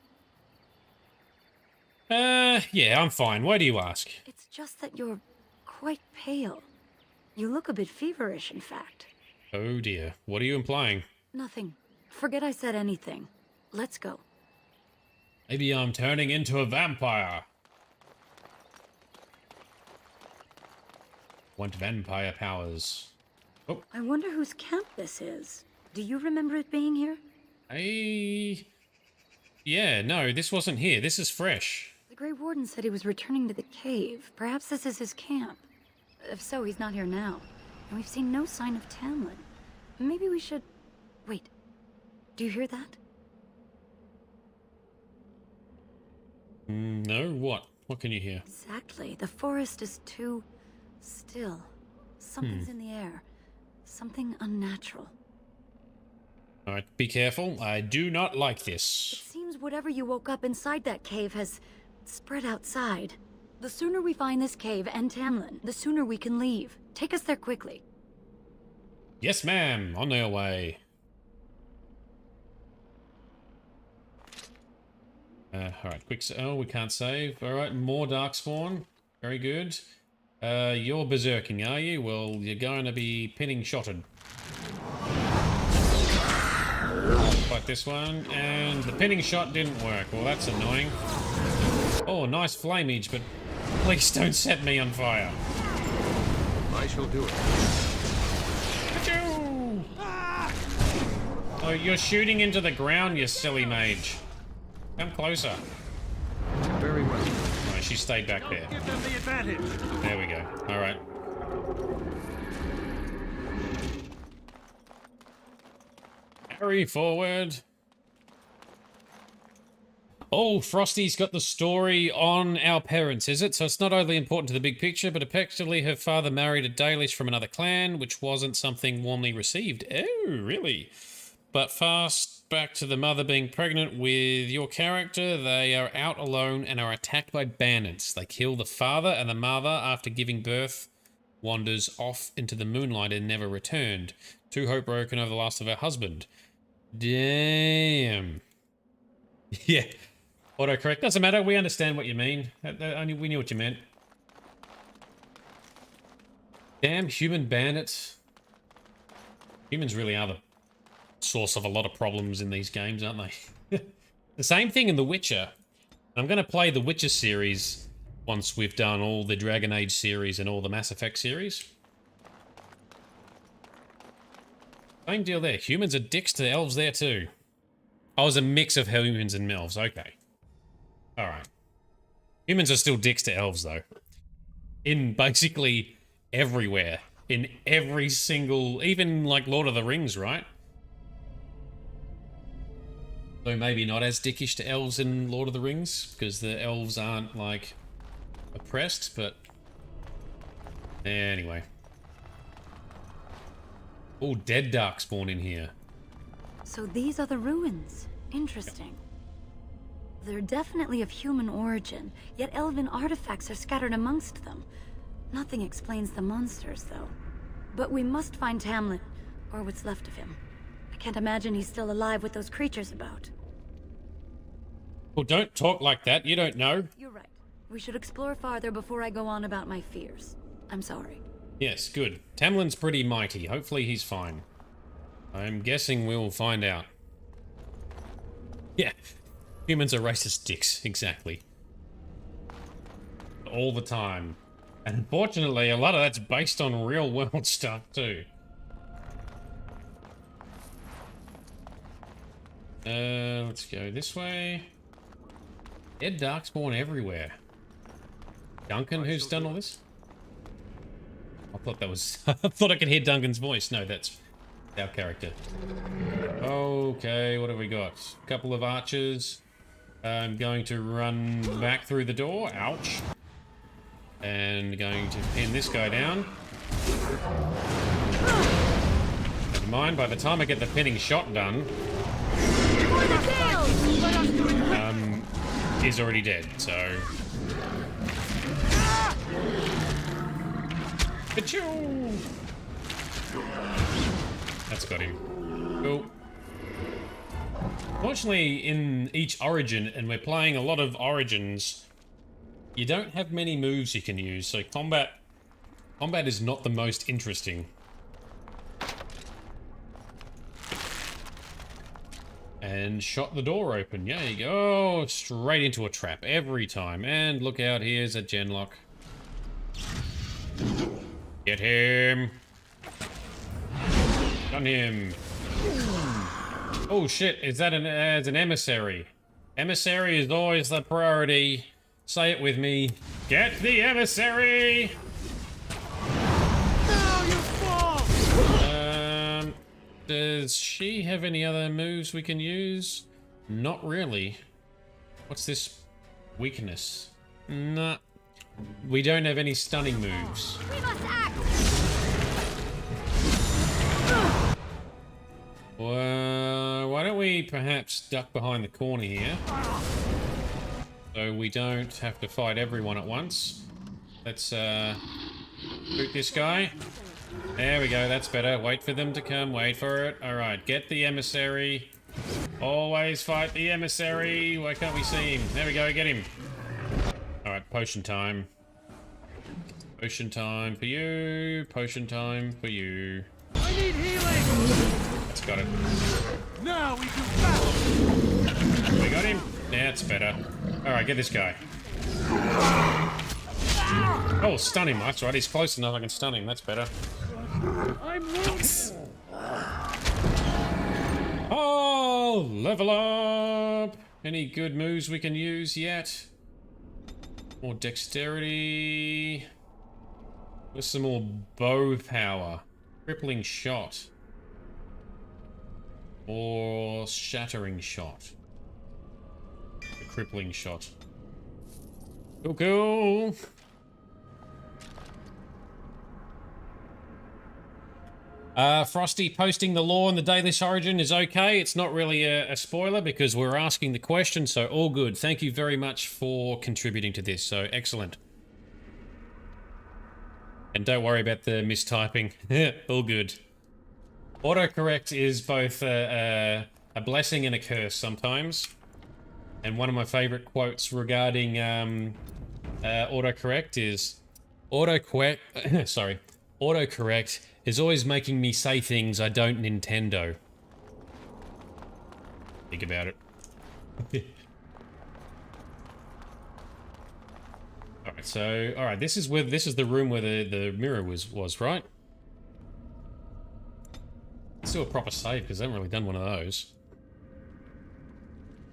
Yeah, I'm fine. Why do you ask? It's just that you're quite pale. You look a bit feverish, in fact. Oh dear. What are you implying? Nothing. Forget I said anything. Let's go. Maybe I'm turning into a vampire. Want vampire powers. Oh. I wonder whose camp this is. Do you remember it being here? Yeah, no, this wasn't here. This is fresh. The Grey Warden said he was returning to the cave. Perhaps this is his camp. If so, he's not here now. And we've seen no sign of Tamlin. Maybe we should... Wait. Do you hear that? No, what? What can you hear? Exactly. The forest is too... still. Something's in the air. Something unnatural. Alright, be careful. I do not like It this. seems whatever you woke up inside that cave has spread outside. The sooner we find this cave and Tamlin, the sooner we can leave. Take us there quickly. Yes, ma'am. On their way. Alright, quick... Oh, we can't save. Alright, more Darkspawn. Very good. You're berserking, are you? Well, you're going to be pinning shotted. Like this one, and the pinning shot didn't work. Well, that's annoying. Oh, nice flameage, but please don't set me on fire. I shall do it. Achoo! Oh, you're shooting into the ground, you silly mage. Come closer. Very well. Right, she stayed back there. Give them the advantage. There we go. All right. Carry forward. Oh, Frosty's got the story on our parents, is it? So it's not only important to the big picture, but effectively her father married a Dalish from another clan, which wasn't something warmly received. Oh, really? But fast back to the mother being pregnant with your character. They are out alone and are attacked by bandits. They kill the father, and the mother, after giving birth, wanders off into the moonlight and never returned. Too heartbroken over the loss of her husband. Damn. Yeah. Autocorrect. Doesn't matter. We understand what you mean. We knew what you meant. Damn human bandits. Humans really are the source of a lot of problems in these games, aren't they? The same thing in The Witcher. I'm going to play the Witcher series once we've done all the Dragon Age series and all the Mass Effect series. Same deal there. Humans are dicks to elves there too. Oh, it was a mix of humans and elves. Okay. Alright. Humans are still dicks to elves, though. In basically everywhere. In every single... Even, like, Lord of the Rings, right? Though maybe not as dickish to elves in Lord of the Rings, because the elves aren't, like, oppressed, but... Anyway. Oh, dead darkspawn in here. So these are the ruins. Interesting. They're definitely of human origin, yet elven artifacts are scattered amongst them. Nothing explains the monsters, though. But we must find Tamlin, or what's left of him. I can't imagine he's still alive with those creatures about. Well, don't talk like that. You don't know. You're right. We should explore farther before I go on about my fears. I'm sorry. Yes, good. Tamlin's pretty mighty. Hopefully he's fine. I'm guessing we'll find out. Yeah. Humans are racist dicks, exactly. All the time. And unfortunately, a lot of that's based on real-world stuff, too. Let's go this way. Dead darkspawn everywhere. Duncan, who's done all this? I thought that was... I thought I could hear Duncan's voice. No, that's our character. Okay, what have we got? A couple of archers. I'm going to run back through the door. Ouch. And going to pin this guy down. Never mind, by the time I get the pinning shot done... he's already dead, so... Achoo! That's got him. Cool. Fortunately, in each origin, and we're playing a lot of origins, you don't have many moves you can use, so combat is not the most interesting. And shot the door open. Yeah, you go. Straight into a trap every time. And look out, here's a genlock. Get him. Done him. Oh shit, is that an emissary? Emissary is always the priority. Say it with me. Get the emissary! Now you fall! Does she have any other moves we can use? Not really. What's this weakness? Nah. We don't have any stunning moves. We must act! Well, why don't we perhaps duck behind the corner here? So we don't have to fight everyone at once. Let's shoot this guy. There we go, that's better. Wait for them to come, wait for it. Alright, get the emissary. Always fight the emissary. Why can't we see him? There we go, get him. Alright, potion time. Potion time for you. Potion time for you. I need healing! That's got it. Now we do battle! We got him? That's better. Alright, get this guy. Oh, stun him. That's right, he's close enough I can stun him. That's better. I'm Oh, level up! Any good moves we can use yet? More dexterity. With some more bow power. Crippling shot. Or shattering shot. The crippling shot. Cool, cool. Frosty posting the lore in the Dalish origin is okay. It's not really a spoiler because we're asking the question, so all good. Thank you very much for contributing to this, so excellent. And don't worry about the mistyping. All good. Autocorrect is both a blessing and a curse sometimes. And one of my favorite quotes regarding autocorrect is autocorrect is always making me say things I don't Nintendo. Think about it. Alright, so this is the room where the mirror was, right? Let's do a proper save because I haven't really done one of those.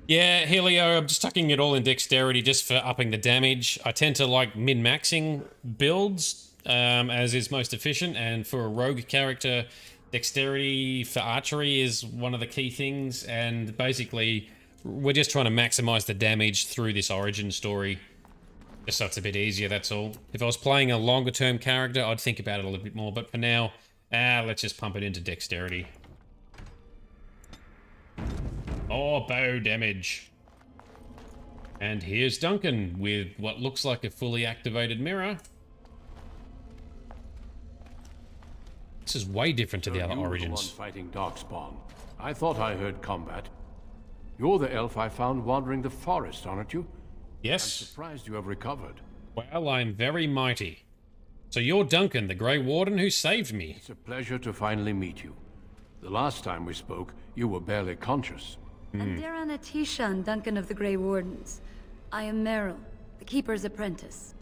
Yeah, Helio, I'm just tucking it all in dexterity just for upping the damage. I tend to like min-maxing builds, as is most efficient, and for a rogue character, dexterity for archery is one of the key things, and basically, we're just trying to maximize the damage through this origin story, just so it's a bit easier, that's all. If I was playing a longer-term character, I'd think about it a little bit more, but for now, let's just pump it into dexterity. Oh, bow damage. And here's Duncan with what looks like a fully activated mirror. This is way different to the other origins. You were the one fighting Darkspawn. I thought I heard combat. You're the elf I found wandering the forest, aren't you? Yes. I'm surprised you have recovered. Well, I'm very mighty. So you're Duncan, the Grey Warden who saved me. It's a pleasure to finally meet you. The last time we spoke, you were barely conscious. Andiran Atishan, Duncan of the Grey Wardens. I am Meryl, the Keeper's apprentice.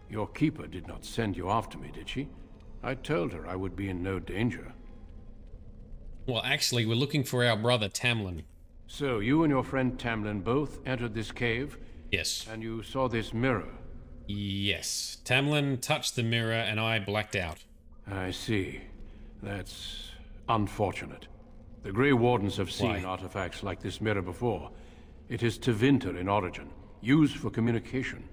Your keeper did not send you after me, did she? I told her I would be in no danger. Well, actually, we're looking for our brother Tamlin. So, you and your friend Tamlin both entered this cave? Yes. And you saw this mirror? Yes. Tamlin touched the mirror and I blacked out. I see. That's unfortunate. The Grey Wardens have seen artifacts like this mirror before. It is Tevinter in origin, used for communication.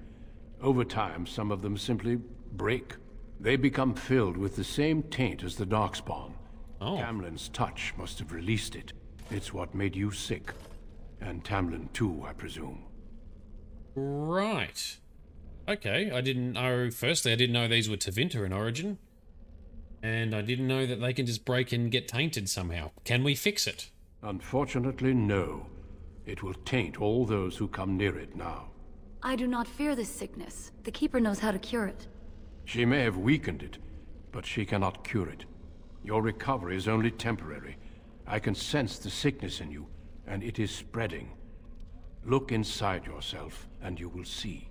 Over time, some of them simply break. They become filled with the same taint as the Darkspawn. Tamlin's touch must have released it. It's what made you sick. And Tamlin too, I presume. Right. Okay, I didn't know... Firstly, I didn't know these were Tevinter in origin. And I didn't know that they can just break and get tainted somehow. Can we fix it? Unfortunately, no. It will taint all those who come near it now. I do not fear this sickness. The Keeper knows how to cure it. She may have weakened it, but she cannot cure it. Your recovery is only temporary. I can sense the sickness in you, and it is spreading. Look inside yourself, and you will see.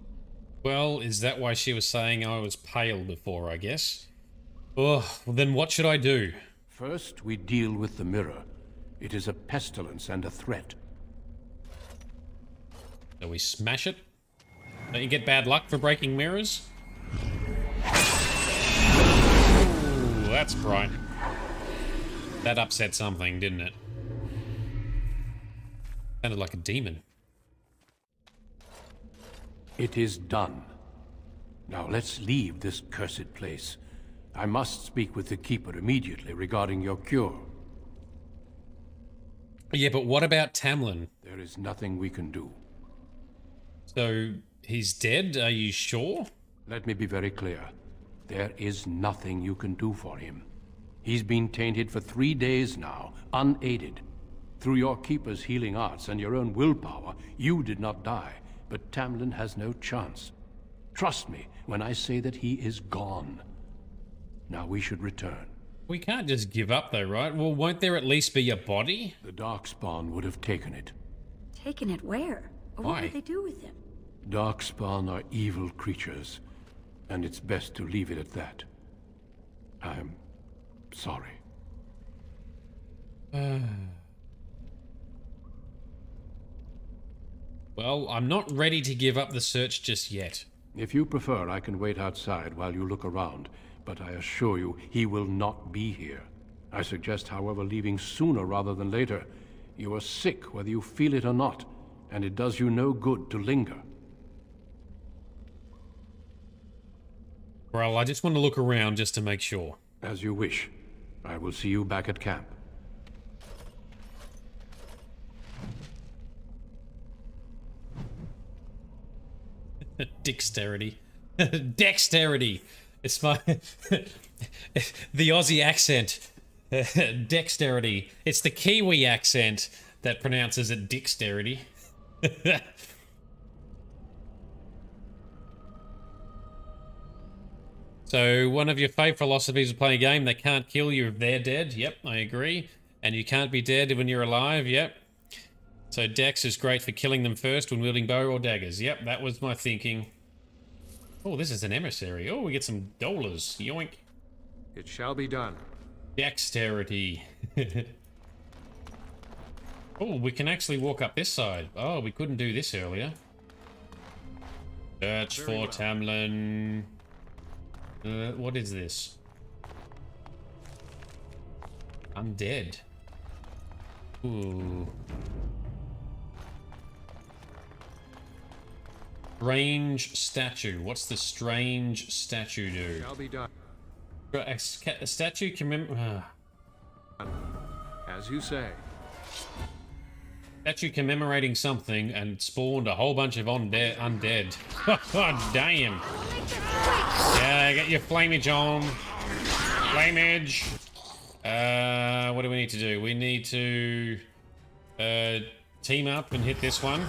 Well, is that why she was saying I was pale before, I guess? Oh, well then what should I do? First, we deal with the mirror. It is a pestilence and a threat. So we smash it? Don't you get bad luck for breaking mirrors? Ooh, that's bright. That upset something, didn't it? Sounded like a demon. It is done. Now let's leave this cursed place. I must speak with the Keeper immediately regarding your cure. Yeah, but what about Tamlin? There is nothing we can do. So, he's dead? Are you sure? Let me be very clear. There is nothing you can do for him. He's been tainted for 3 days now, unaided. Through your Keeper's healing arts and your own willpower, you did not die, but Tamlin has no chance. Trust me when I say that he is gone. Now we should return. We can't just give up though, right? Well, won't there at least be a body? The Darkspawn would have taken it. Taken it where? Or what would they do with him? Darkspawn are evil creatures, and it's best to leave it at that. I'm sorry. Well, I'm not ready to give up the search just yet. If you prefer, I can wait outside while you look around, but I assure you, he will not be here. I suggest, however, leaving sooner rather than later. You are sick, whether you feel it or not, and it does you no good to linger. Well, I just want to look around just to make sure. As you wish. I will see you back at camp. Dexterity. Dexterity. It's my... the Aussie accent. Dexterity. It's the Kiwi accent that pronounces it dexterity. So, one of your favourite philosophies of playing a game, they can't kill you if they're dead. Yep, I agree. And you can't be dead when you're alive. Yep. So Dex is great for killing them first when wielding bow or daggers. Yep, that was my thinking. Oh, this is an emissary. Oh, we get some dollars. Yoink. It shall be done. Dexterity. Oh, we can actually walk up this side. Oh, we couldn't do this earlier. Search for Tamlin. What is this? Undead. Ooh. Strange statue. What's the strange statue do? Shall be done. A statue As you say. Statue commemorating something and spawned a whole bunch of undead. God damn. Yeah, get your flamage on. Flamage. What do we need to do? We need to team up and hit this one.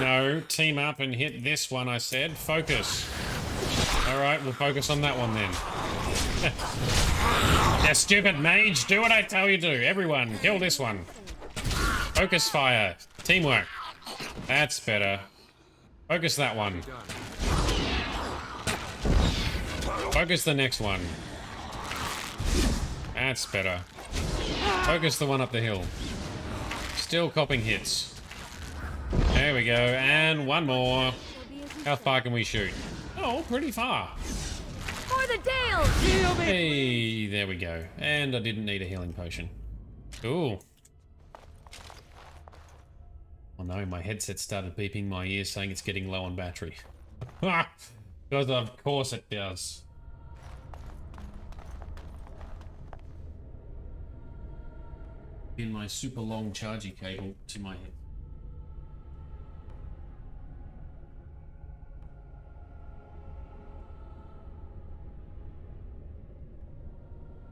No, team up and hit this one, I said. Focus. Alright, we'll focus on that one then. Yeah, stupid mage, do what I tell you to. Everyone, kill this one. Focus fire. Teamwork. That's better. Focus that one. Focus the next one. That's better. Focus the one up the hill. Still copping hits. There we go. And one more. How far can we shoot? Oh, pretty far. For the Dale! Hey, there we go. And I didn't need a healing potion. Cool. Oh no, my headset started beeping my ears saying it's getting low on battery. Because of course it does. In my super long charging cable to my head.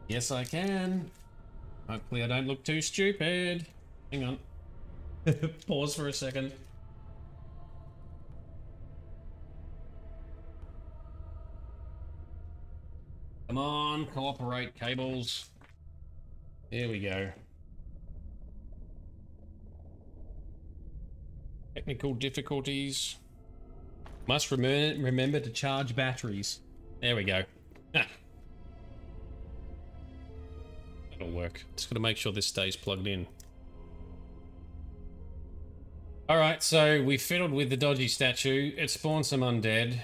Yes, I can. Hopefully I don't look too stupid. Hang on. Pause for a second. Come on, cooperate, cables. Here we go. Technical difficulties. Must remember to charge batteries. There we go. That'll work. Just gotta make sure this stays plugged in. Alright, so we fiddled with the dodgy statue. It spawned some undead.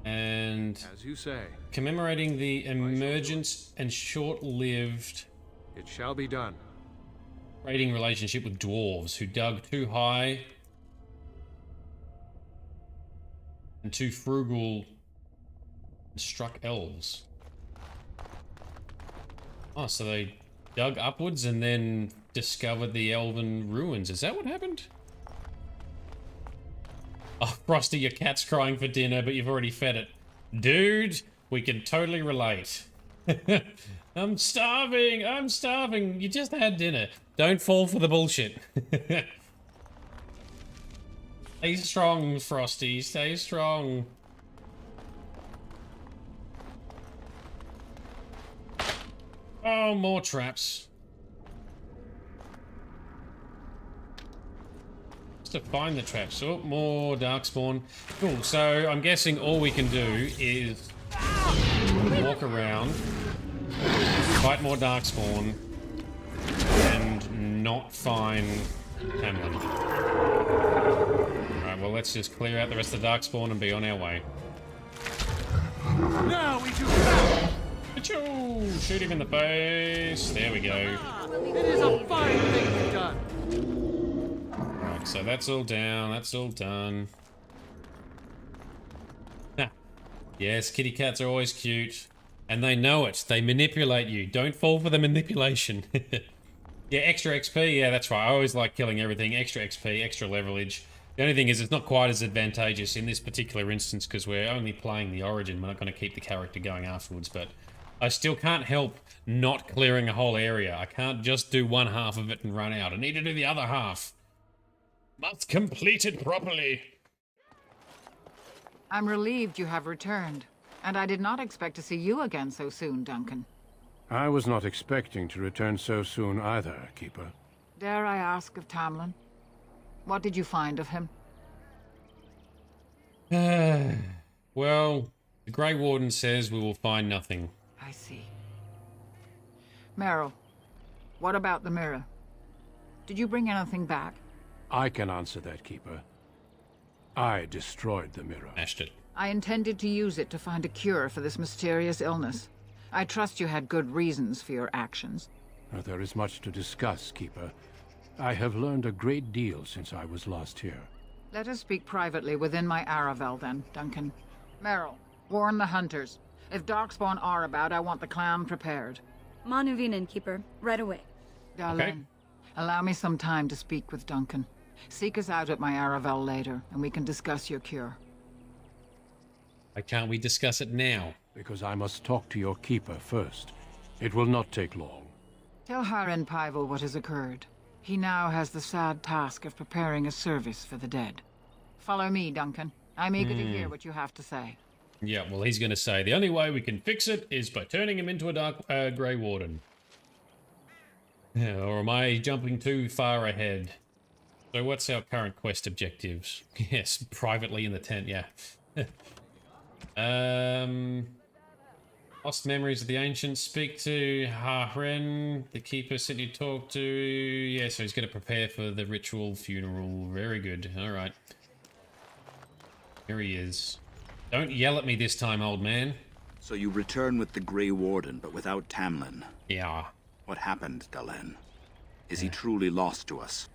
And... as you say. Commemorating the emergent and short-lived... It shall be done. Trading relationship with dwarves who dug too high and too frugal and struck elves. Oh, so they dug upwards and then discovered the elven ruins. Is that what happened? Oh, Frosty, your cat's crying for dinner, but you've already fed it. Dude, we can totally relate. I'm starving! I'm starving! You just had dinner. Don't fall for the bullshit. Stay strong, Frosty. Stay strong. Oh, more traps. Just to find the traps. Oh, more darkspawn. Cool, so I'm guessing all we can do is walk around, fight more darkspawn, and not find Hamlin. Alright, well, let's just clear out the rest of the Darkspawn and be on our way. Now we do that! Achoo! Shoot him in the face. There we go. It is a fine thing you've done. Right, so that's all down. That's all done. Ah. Yes, kitty cats are always cute. And they know it. They manipulate you. Don't fall for the manipulation. Yeah, extra XP. Yeah, that's right. I always like killing everything. Extra XP, extra leverage. The only thing is it's not quite as advantageous in this particular instance because we're only playing the origin. We're not going to keep the character going afterwards, but I still can't help not clearing a whole area. I can't just do one half of it and run out. I need to do the other half. Must complete it properly. I'm relieved you have returned, and I did not expect to see you again so soon, Duncan. I was not expecting to return so soon either, Keeper. Dare I ask of Tamlin? What did you find of him? Well, the Grey Warden says we will find nothing. I see. Meryl, what about the mirror? Did you bring anything back? I can answer that, Keeper. I destroyed the mirror. Smashed it. I intended to use it to find a cure for this mysterious illness. I trust you had good reasons for your actions. There is much to discuss, Keeper. I have learned a great deal since I was last here. Let us speak privately within my Aravel, then, Duncan. Meryl, warn the hunters. If Darkspawn are about, I want the clan prepared. Manuvinen, Keeper. Right away. Dalen, okay. Allow me some time to speak with Duncan. Seek us out at my Aravel later, and we can discuss your cure. Why can't we discuss it now? Because I must talk to your Keeper first. It will not take long. Tell Haren Pyvel what has occurred. He now has the sad task of preparing a service for the dead. Follow me, Duncan. I'm eager to hear what you have to say. Yeah, well, he's going to say the only way we can fix it is by turning him into a Grey Warden. Or am I jumping too far ahead? So what's our current quest objectives? Yes, privately in the tent, yeah. Lost memories of the ancients. Speak to Haren. The Keeper said you talk to... Yeah, so he's going to prepare for the ritual funeral. Very good. All right. Here he is. Don't yell at me this time, old man. So you return with the Grey Warden, but without Tamlin. Yeah. What happened, Dalen? Is he truly lost to us?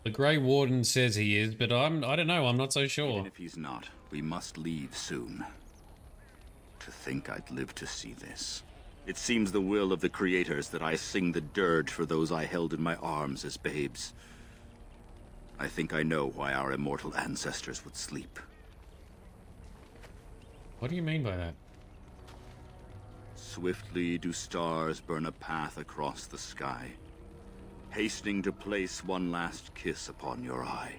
The Grey Warden says he is, but I don't know, I'm not so sure. Even if he's not, we must leave soon. To think I'd live to see this. It seems the will of the creators that I sing the dirge for those I held in my arms as babes. I think I know why our immortal ancestors would sleep. What do you mean by that? Swiftly do stars burn a path across the sky, hastening to place one last kiss upon your eye.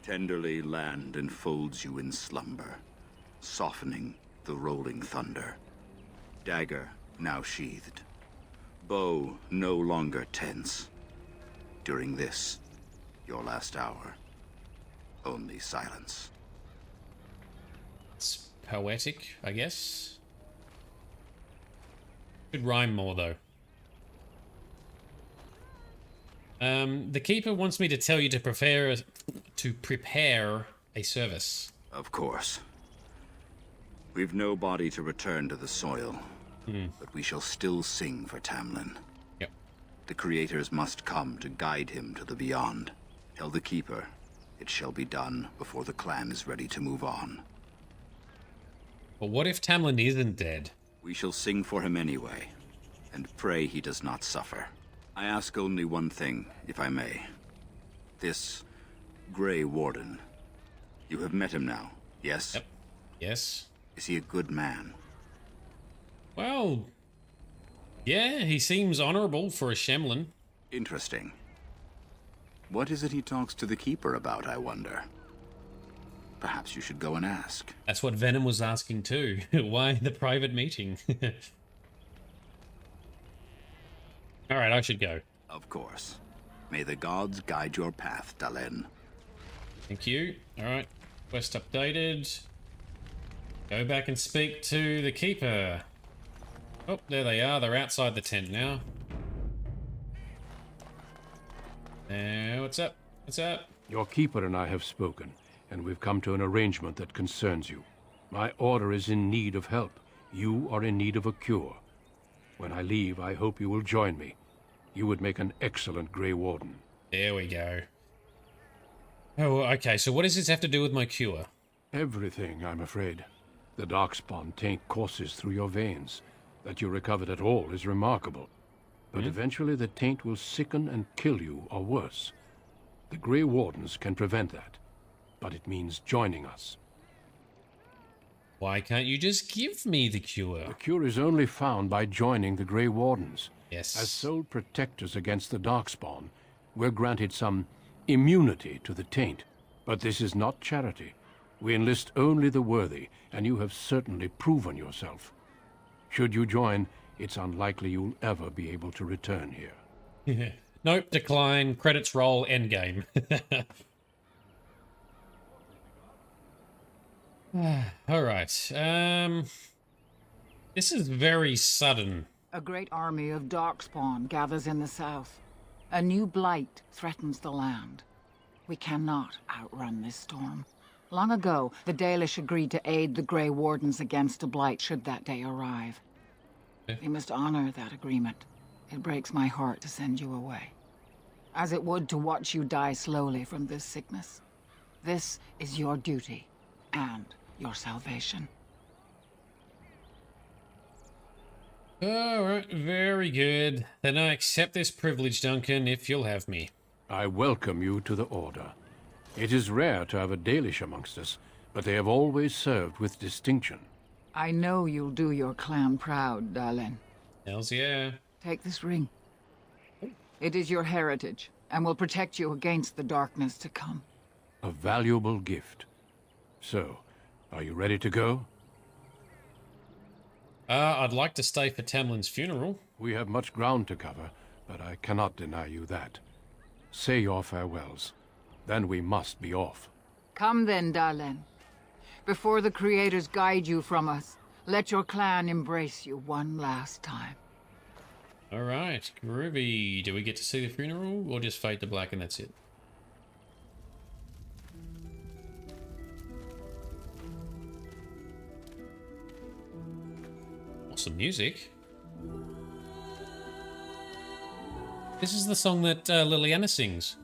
Tenderly land enfolds you in slumber, softening the rolling thunder. Dagger now sheathed, bow no longer tense. During this, your last hour, only silence. It's poetic, I guess. Could rhyme more, though. The Keeper wants me to tell you to prepare a service. Of course. We've no body to return to the soil, but we shall still sing for Tamlin. Yep. The creators must come to guide him to the beyond. Tell the Keeper, it shall be done before the clan is ready to move on. But what if Tamlin isn't dead? We shall sing for him anyway, and pray he does not suffer. I ask only one thing, if I may. This Grey Warden. You have met him now, yes? Yep. Yes. Is he a good man? Well, yeah, he seems honorable for a Shemlin. Interesting. What is it he talks to the Keeper about, I wonder? Perhaps you should go and ask. That's what Venom was asking too. Why the private meeting? Alright, I should go. Of course. May the gods guide your path, Dalen. Thank you. Alright, quest updated. Go back and speak to the Keeper. Oh, there they are. They're outside the tent now. What's up? What's up? Your keeper and I have spoken, and we've come to an arrangement that concerns you. My order is in need of help. You are in need of a cure. When I leave, I hope you will join me. You would make an excellent Grey Warden. There we go. Oh, okay, so what does this have to do with my cure? Everything, I'm afraid. The Darkspawn taint courses through your veins. That you recovered at all is remarkable. But eventually the taint will sicken and kill you, or worse. The Grey Wardens can prevent that. But it means joining us. Why can't you just give me the cure? The cure is only found by joining the Grey Wardens. Yes. As sole protectors against the Darkspawn, we're granted some immunity to the taint. But this is not charity. We enlist only the worthy, and you have certainly proven yourself. Should you join, it's unlikely you'll ever be able to return here. Nope, decline, credits roll, endgame. Alright, this is very sudden. A great army of Darkspawn gathers in the south. A new blight threatens the land. We cannot outrun this storm. Long ago, the Dalish agreed to aid the Grey Wardens against a blight should that day arrive. We must honor that agreement. It breaks my heart to send you away, as it would to watch you die slowly from this sickness. This is your duty, and your salvation. Alright, very good. Then I accept this privilege, Duncan, if you'll have me. I welcome you to the Order. It is rare to have a Dalish amongst us, but they have always served with distinction. I know you'll do your clan proud, Dalen. Hells yeah. Take this ring. It is your heritage, and will protect you against the darkness to come. A valuable gift. So, are you ready to go? I'd like to stay for Tamlin's funeral. We have much ground to cover, but I cannot deny you that. Say your farewells. Then we must be off. Come then, Dalen. Before the creators guide you from us, let your clan embrace you one last time. Alright, groovy. Do we get to see the funeral, or just fade to black and that's it? Awesome music. This is the song that Liliana sings,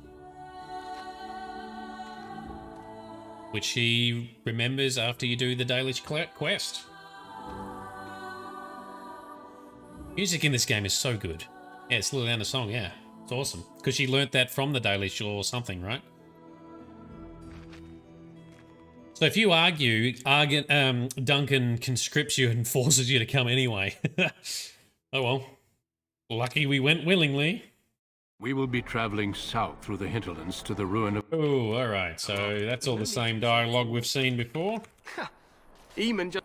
which she remembers after you do the Dalish quest. Music in this game is so good. Yeah, it's Liliana's song, yeah. It's awesome. Because she learnt that from the Dalish or something, right? So if you argue, Duncan conscripts you and forces you to come anyway. Oh well. Lucky we went willingly. We will be traveling south through the hinterlands to the ruin of... Oh, alright. So that's all the same dialogue we've seen before. Eamon just...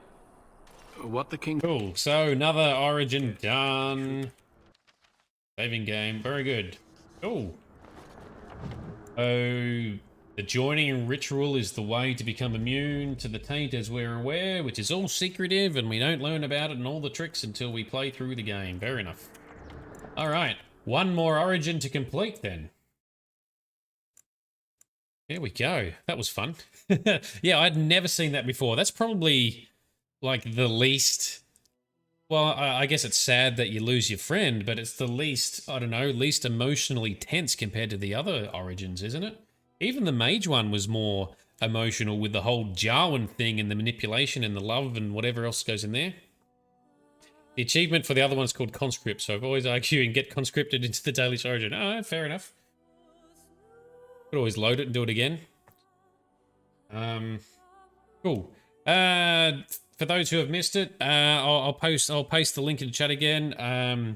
What the king... Cool. So another origin done. Saving game. Very good. Oh. Oh... The joining ritual is the way to become immune to the taint, as we're aware, which is all secretive, and we don't learn about it and all the tricks until we play through the game. Fair enough. Alright, one more origin to complete then. There we go. That was fun. Yeah, I'd never seen that before. That's probably, like, the least... Well, I guess it's sad that you lose your friend, but it's the least, I don't know, least emotionally tense compared to the other origins, isn't it? Even the Mage one was more emotional with the whole Jarwin thing and the manipulation and the love and whatever else goes in there. The achievement for the other one is called Conscript, so I've always argued and get conscripted into the Dalish origin. Oh, fair enough. Could always load it and do it again. Cool. For those who have missed it, I'll paste the link in the chat again.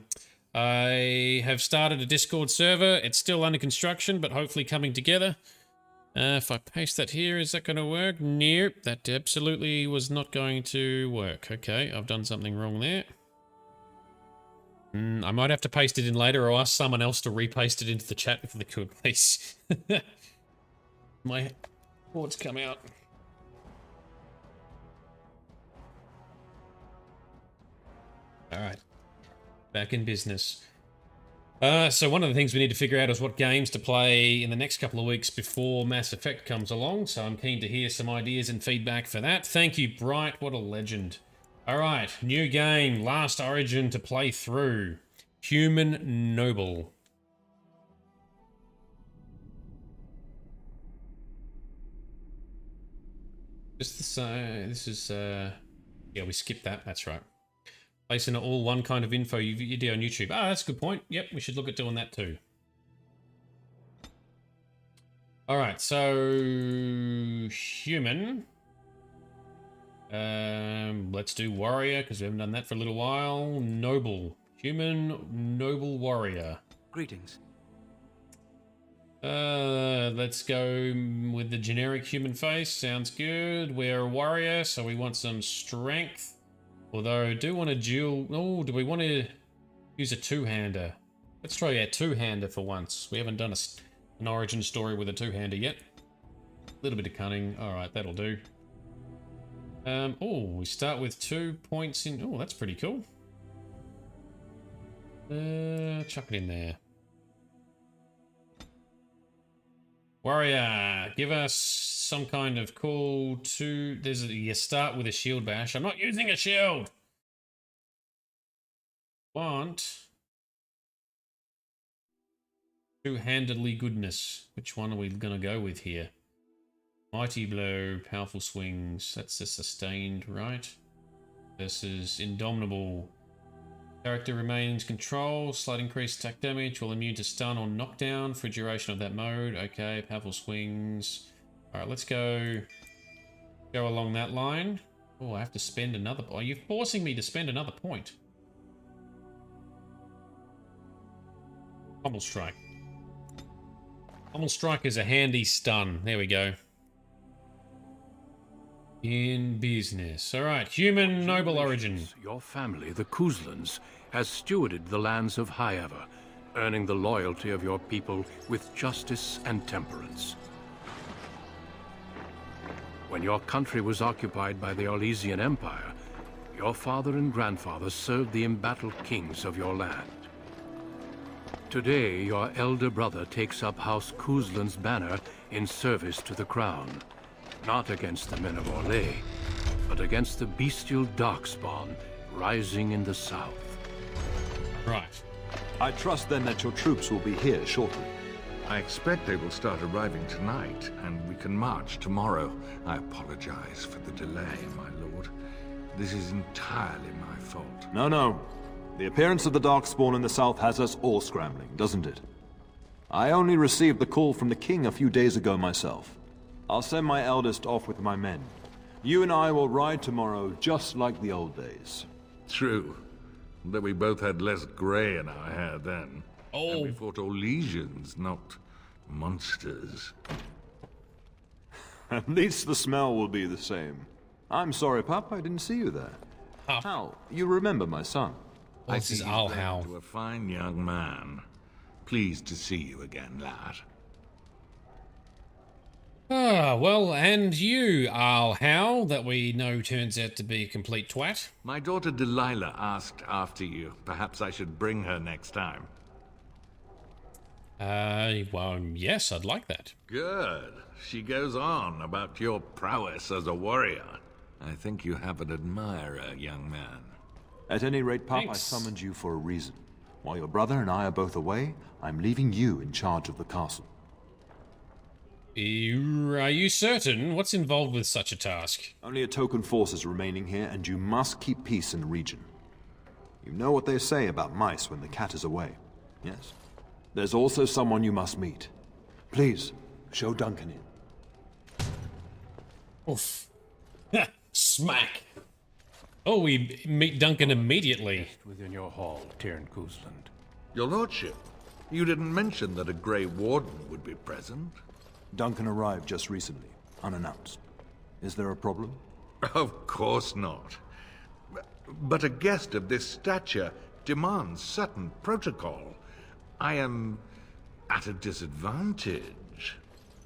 I have started a Discord server. It's still under construction, but hopefully coming together. If I paste that here, is that going to work? Nope, that absolutely was not going to work. Okay, I've done something wrong there. I might have to paste it in later or ask someone else to repaste it into the chat if they could, please. My board's come out. Alright. Back in business. So one of the things we need to figure out is what games to play in the next couple of weeks before Mass Effect comes along, so I'm keen to hear some ideas and feedback for that. Thank you, Bright. What a legend. Alright, new game. Last Origin to play through. Human Noble. Just to say, this is, yeah, we skipped that, that's right. Placing all one kind of info video on YouTube. Ah, that's a good point. Yep, we should look at doing that too. Alright, so... Human. Let's do Warrior, because we haven't done that for a little while. Noble. Human, Noble Warrior. Greetings. Let's go with the generic human face. Sounds good. We're a warrior, so we want some strength. Although, I do want a dual... Oh, do we want to use a two-hander? Let's try our two-hander for once. We haven't done an origin story with a two-hander yet. A little bit of cunning. Alright, that'll do. Oh, we start with 2 points in... Oh, that's pretty cool. Chuck it in there. Warrior, give us some kind of cool two... You start with a shield bash. I'm not using a shield! Want... Two-handedly goodness. Which one are we going to go with here? Mighty blow, powerful swings. That's a sustained, right? Versus indomitable. Character remains control, slight increased attack damage, while immune to stun or knockdown for duration of that mode. Okay, powerful swings. Alright, let's go along that line. Oh, I have to spend another... Oh, you're forcing me to spend another point. Pommel Strike. Pommel Strike is a handy stun. There we go. In business. Alright, human noble origin. Your family, the Kuzlans, has stewarded the lands of Highever, earning the loyalty of your people with justice and temperance. When your country was occupied by the Orlesian Empire, your father and grandfather served the embattled kings of your land. Today, your elder brother takes up House Kuzlan's banner in service to the crown. Not against the men of Orlais, but against the bestial darkspawn rising in the south. Right. I trust then that your troops will be here shortly. I expect they will start arriving tonight, and we can march tomorrow. I apologize for the delay, my lord. This is entirely my fault. No. The appearance of the Darkspawn in the south has us all scrambling, doesn't it? I only received the call from the king a few days ago myself. I'll send my eldest off with my men. You and I will ride tomorrow just like the old days. True. But we both had less grey in our hair then. Oh. And we fought Orlesians, not monsters. At least the smell will be the same. I'm sorry, Pup, I didn't see you there. Hal, you remember my son? I see you grown to a fine young man. Pleased to see you again, lad. Ah, well, and you, Arl Howe, that we know turns out to be a complete twat. My daughter Delilah asked after you. Perhaps I should bring her next time. Well, yes, I'd like that. Good. She goes on about your prowess as a warrior. I think you have an admirer, young man. At any rate, Pup, Thanks. I summoned you for a reason. While your brother and I are both away, I'm leaving you in charge of the castle. Are you certain? What's involved with such a task? Only a token force is remaining here, and you must keep peace in the region. You know what they say about mice when the cat is away, yes? There's also someone you must meet. Please, show Duncan in. Oof. Smack! Oh, we meet Duncan immediately. Within your hall, Tyrn Kuzland. Your lordship, you didn't mention that a Grey Warden would be present. Duncan arrived just recently, unannounced. Is there a problem? Of course not. But a guest of this stature demands certain protocol. I am at a disadvantage.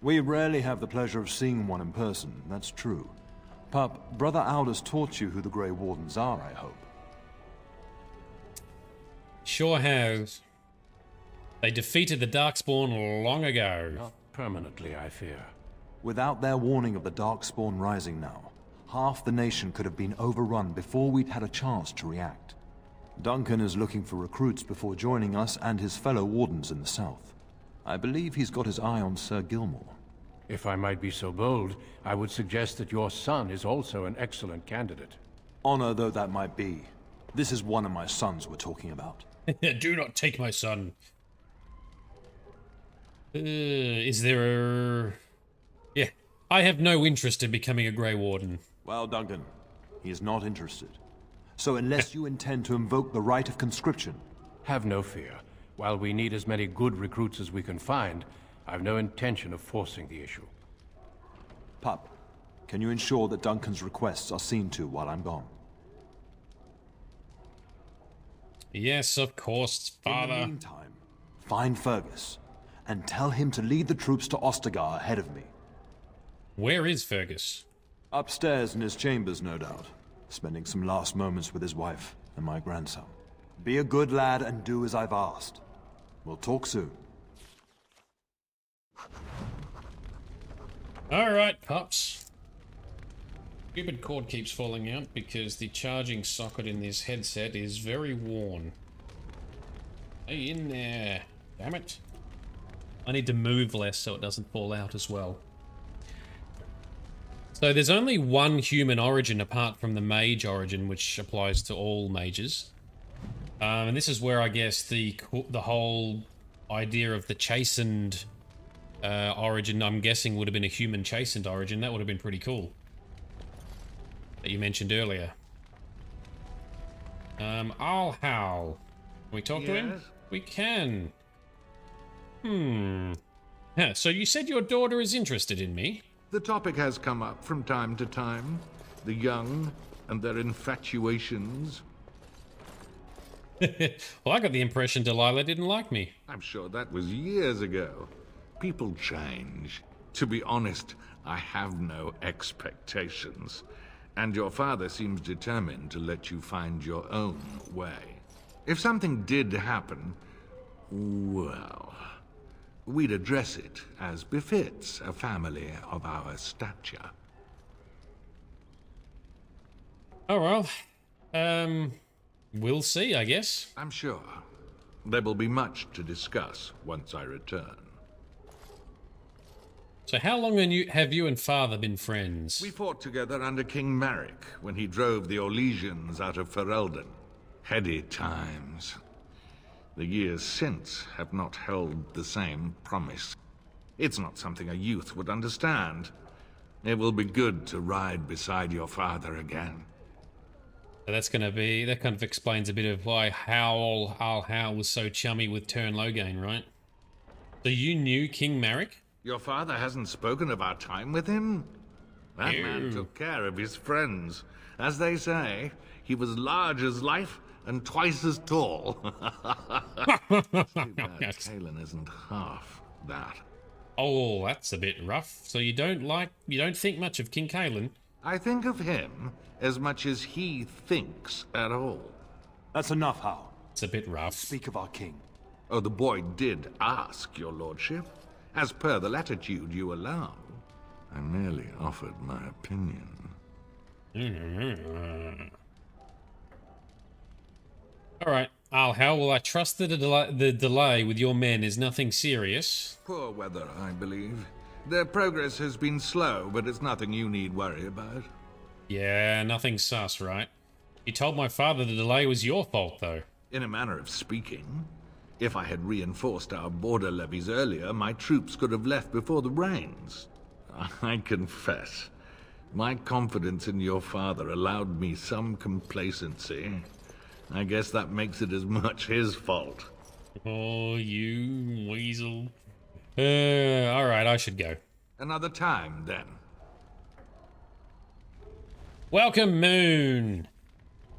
We rarely have the pleasure of seeing one in person, that's true. Pup, Brother Aldous taught you who the Grey Wardens are, I hope. Sure has. They defeated the Darkspawn long ago. Not permanently, I fear. Without their warning of the Darkspawn rising now, half the nation could have been overrun before we'd had a chance to react. Duncan is looking for recruits before joining us and his fellow wardens in the south. I believe he's got his eye on Sir Gilmore. If I might be so bold, I would suggest that your son is also an excellent candidate. Honor though that might be, this is one of my sons we're talking about. Do not take my son. Is there a... Yeah, I have no interest in becoming a Grey Warden. Well, Duncan, he is not interested. So unless you intend to invoke the right of conscription... Have no fear. While we need as many good recruits as we can find, I've no intention of forcing the issue. Pup, can you ensure that Duncan's requests are seen to while I'm gone? Yes, of course, father. In the meantime, find Fergus, and tell him to lead the troops to Ostagar ahead of me. Where is Fergus? Upstairs in his chambers, no doubt. Spending some last moments with his wife and my grandson. Be a good lad and do as I've asked. We'll talk soon. Alright, pups. Stupid cord keeps falling out because the charging socket in this headset is very worn. Hey, in there. Damn it. I need to move less so it doesn't fall out as well. So there's only one human origin apart from the mage origin, which applies to all mages. And this is where I guess the whole idea of the chastened origin, I'm guessing, would have been a human chastened origin. That would have been pretty cool. That you mentioned earlier. I'll howl. Can we talk to him? We can. Yeah, so you said your daughter is interested in me? The topic has come up from time to time. The young and their infatuations. Well, I got the impression Delilah didn't like me. I'm sure that was years ago. People change. To be honest, I have no expectations. And your father seems determined to let you find your own way. If something did happen, well, we'd address it as befits a family of our stature. Oh, well. We'll see, I guess. I'm sure. There will be much to discuss once I return. So how long have you and father been friends? We fought together under King Maric when he drove the Orlesians out of Ferelden. Heady times. The years since have not held the same promise. It's not something a youth would understand. It will be good to ride beside your father again. So that's gonna be... That kind of explains a bit of why Howl was so chummy with Turn Logain, right? So you knew King Maric? Your father hasn't spoken of our time with him? That man took care of his friends. As they say, he was large as life and twice as too bad Kalen isn't half that. Oh, that's a bit rough. So you don't think much of King Kalen? I think of him as much as he thinks at all. That's enough, Hal. It's a bit rough. Speak of our king. Oh, the boy did ask, your lordship. As per the latitude you allow. I merely offered my opinion. Alright, how will I trust that the delay with your men is nothing serious? Poor weather, I believe. Their progress has been slow, but it's nothing you need worry about. Yeah, nothing sus, right? You told my father the delay was your fault, though. In a manner of speaking. If I had reinforced our border levies earlier, my troops could have left before the rains. I confess, my confidence in your father allowed me some complacency. I guess that makes it as much his fault. Oh, you weasel. Alright, I should go. Another time, then. Welcome, Moon.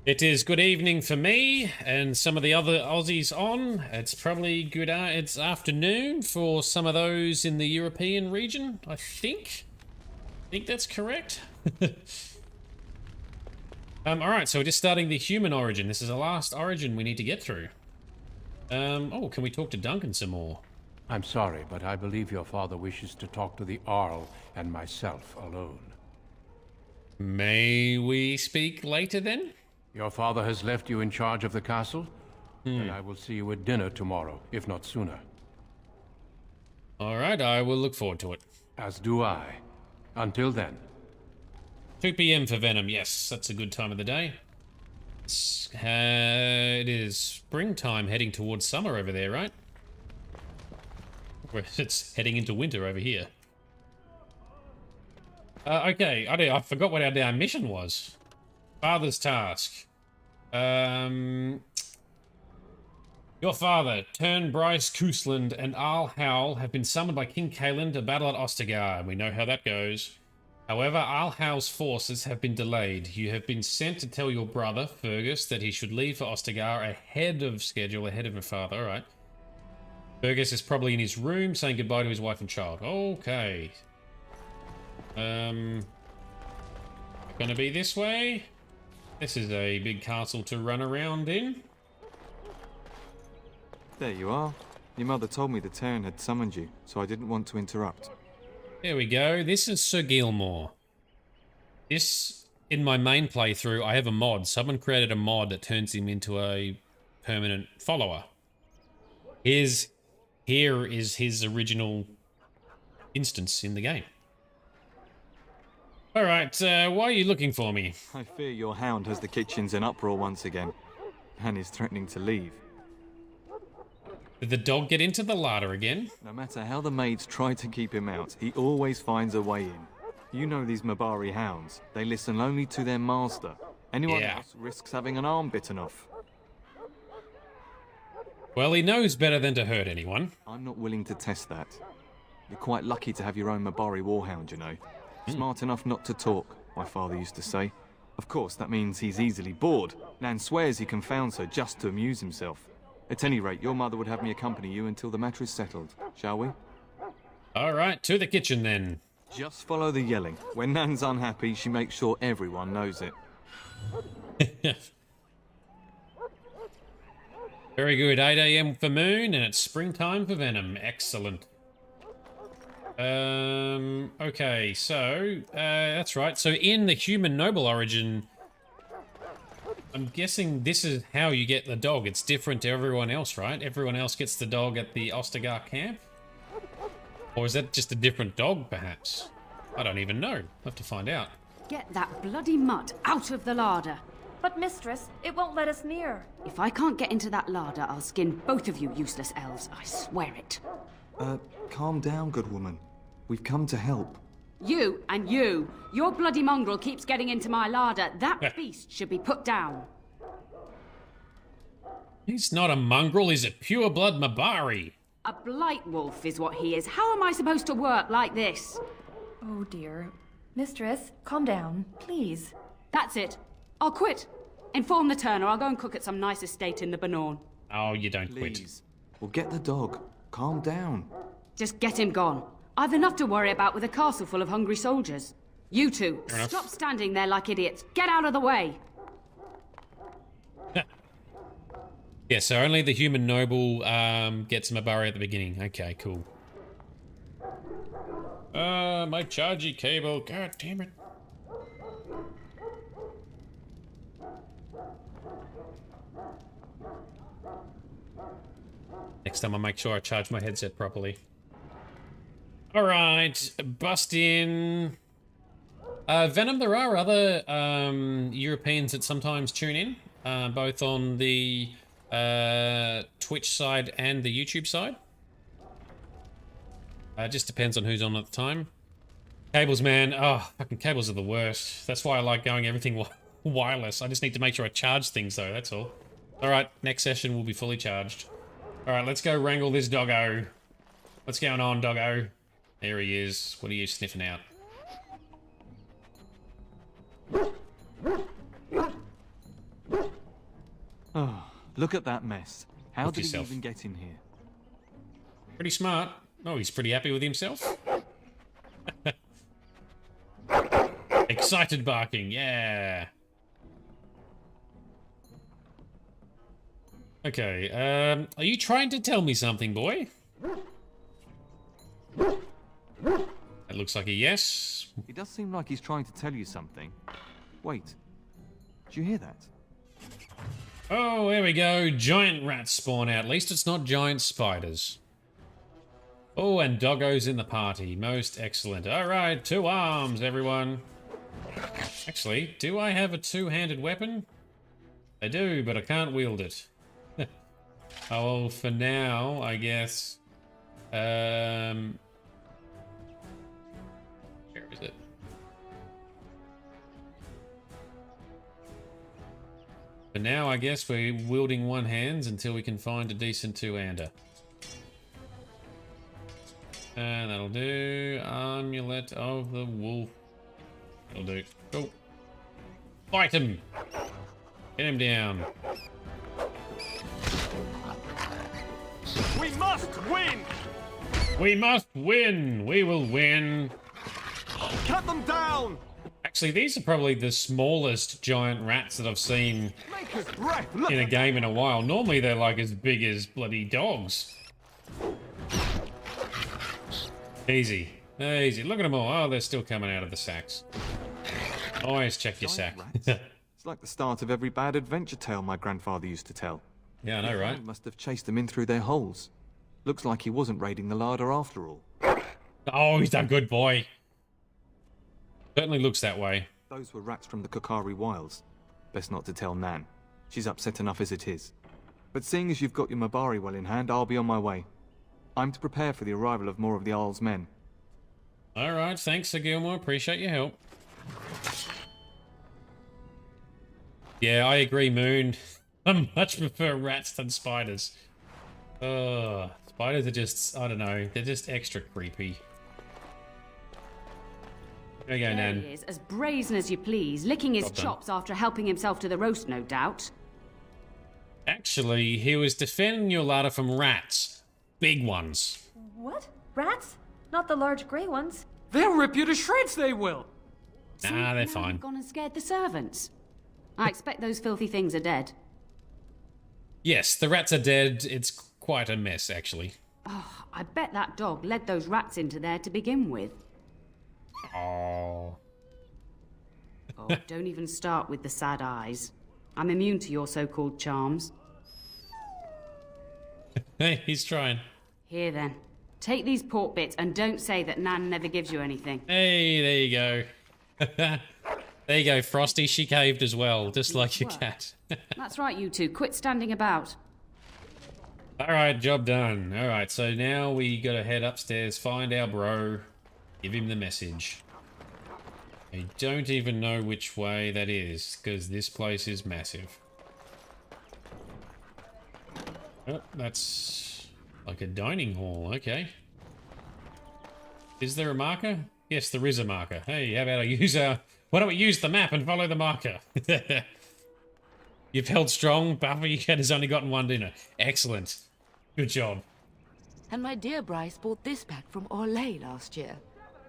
It is good evening for me and some of the other Aussies on. It's probably good. It's afternoon for some of those in the European region. I think that's correct. All right, so we're just starting the human origin. This is the last origin we need to get through. Oh, can we talk to Duncan some more? I'm sorry, but I believe your father wishes to talk to the Arl and myself alone. May we speak later then? Your father has left you in charge of the castle, and I will see you at dinner tomorrow, if not sooner. All right, I will look forward to it. As do I. Until then. 2 p.m. for Venom, yes, that's a good time of the day. It is springtime heading towards summer over there, right? Where it's heading into winter over here. Okay, I forgot what our mission was. Father's task. Your father, Tern Bryce Coosland, and Arl Howl have been summoned by King Kaelin to battle at Ostagar. We know how that goes. However, Arl Howl's forces have been delayed. You have been sent to tell your brother, Fergus, that he should leave for Ostagar ahead of schedule, ahead of your father. Alright. Fergus is probably in his room saying goodbye to his wife and child. Okay. Gonna be this way. This is a big castle to run around in. There you are. Your mother told me the Terran had summoned you, so I didn't want to interrupt. There we go. This is Sir Gilmore. This, in my main playthrough, I have a mod. Someone created a mod that turns him into a permanent follower. Here is his original instance in the game. Alright, why are you looking for me? I fear your hound has the kitchens in uproar once again, and is threatening to leave. Did the dog get into the larder again? No matter how the maids try to keep him out, he always finds a way in. You know these Mabari hounds. They listen only to their master. Anyone else risks having an arm bitten off. Well, he knows better than to hurt anyone. I'm not willing to test that. You're quite lucky to have your own Mabari warhound, you know. Smart enough not to talk, my father used to say. Of course, that means he's easily bored. Nan swears he confounds her just to amuse himself. At any rate, your mother would have me accompany you until the matter is settled, shall we? Alright, to the kitchen then. Just follow the yelling. When Nan's unhappy, she makes sure everyone knows it. Very good. 8 AM for Moon, and it's springtime for Venom. Excellent. Okay, so, that's right. So in the human noble origin, I'm guessing this is how you get the dog. It's different to everyone else, right? Everyone else gets the dog at the Ostagar camp? Or is that just a different dog, perhaps? I don't even know. I'll have to find out. Get that bloody mutt out of the larder. But mistress, it won't let us near. If I can't get into that larder, I'll skin both of you useless elves. I swear it. Calm down, good woman. We've come to help. You and you. Your bloody mongrel keeps getting into my larder. That beast should be put down. He's not a mongrel, he's a pure-blood Mabari. A blight wolf is what he is. How am I supposed to work like this? Oh dear. Mistress, calm down, please. That's it. I'll quit. Inform the turner. I'll go and cook at some nice estate in the Banorn. Oh, you don't quit. Please. We'll get the dog. Calm down. Just get him gone. I've enough to worry about with a castle full of hungry soldiers. You two, stop standing there like idiots. Get out of the way. Yeah, so only the human noble gets Mabari at the beginning. Okay, cool. My chargy cable. God damn it. Next time I'll make sure I charge my headset properly. Alright, bust in. Venom, there are other Europeans that sometimes tune in, both on the Twitch side and the YouTube side. Just depends on who's on at the time. Cables, man. Oh, fucking cables are the worst. That's why I like going everything wireless. I just need to make sure I charge things, though, that's all. Alright, next session will be fully charged. Alright, let's go wrangle this doggo. What's going on, doggo? There he is. What are you sniffing out? Oh, look at that mess. How Look did yourself. he even get in here? Pretty smart. Oh, he's pretty happy with himself. Excited barking, yeah. Okay, are you trying to tell me something, boy? That looks like a yes. It does seem like he's trying to tell you something. Wait. Did you hear that? Oh, there we go. Giant rats spawn out. At least it's not giant spiders. Oh, and Doggo's in the party. Most excellent. All right, 2 arms, everyone. Actually, do I have a 2-handed weapon? I do, but I can't wield it. Oh, well, for now, I guess. Where is it? For now, I guess we're wielding one hands until we can find a decent 2-hander. And that'll do. Amulet of the Wolf. That'll do. Go. Fight him! Get him down. We must win! We must win! We will win! Cut them down! Actually, these are probably the smallest giant rats that I've seen in a game in a while. Normally they're like as big as bloody dogs. Easy. Easy. Look at them all. Oh, they're still coming out of the sacks. Always check your sack. It's like the start of every bad adventure tale my grandfather used to tell. Yeah, I know, right? He must have chased them in through their holes. Looks like he wasn't raiding the larder after all. Oh, he's a good boy. Certainly looks that way. Those were rats from the Kokari Wilds. Best not to tell Nan. She's upset enough as it is. But seeing as you've got your Mabari well in hand, I'll be on my way. I'm to prepare for the arrival of more of the Isle's men. Alright, thanks, Sir Gilmore. Appreciate your help. Yeah, I agree, Moon. I much prefer rats than spiders. Spiders are just, I don't know, they're just extra creepy. There you go, There Nan. he is, as brazen as you please, licking his Job done. chops after helping himself to the roast, no doubt. Actually, he was defending your larder from rats. Big ones. What? Rats? Not the large grey ones? They'll rip you to shreds, they will! Nah, they're Now fine. you've gone and scared the servants. I expect those filthy things are dead. Yes, the rats are dead. It's quite a mess, actually. Oh, I bet that dog led those rats into there to begin with. Oh. Oh, don't even start with the sad eyes. I'm immune to your so-called charms. Hey, he's trying. Here then. Take these pork bits and don't say that Nan never gives you anything. Hey, there you go. There you go, Frosty. She caved as well, just like your cat. That's right, you two. Quit standing about. Alright, job done. Alright, so now we gotta head upstairs, find our bro, give him the message. I don't even know which way that is, because this place is massive. Oh, that's like a dining hall, okay. Is there a marker? Yes, there is a marker. Hey, how about I use why don't we use the map and follow the marker? You've held strong, Buffy has only gotten one dinner. Excellent. Good job. And my dear Bryce bought this back from Orlais last year.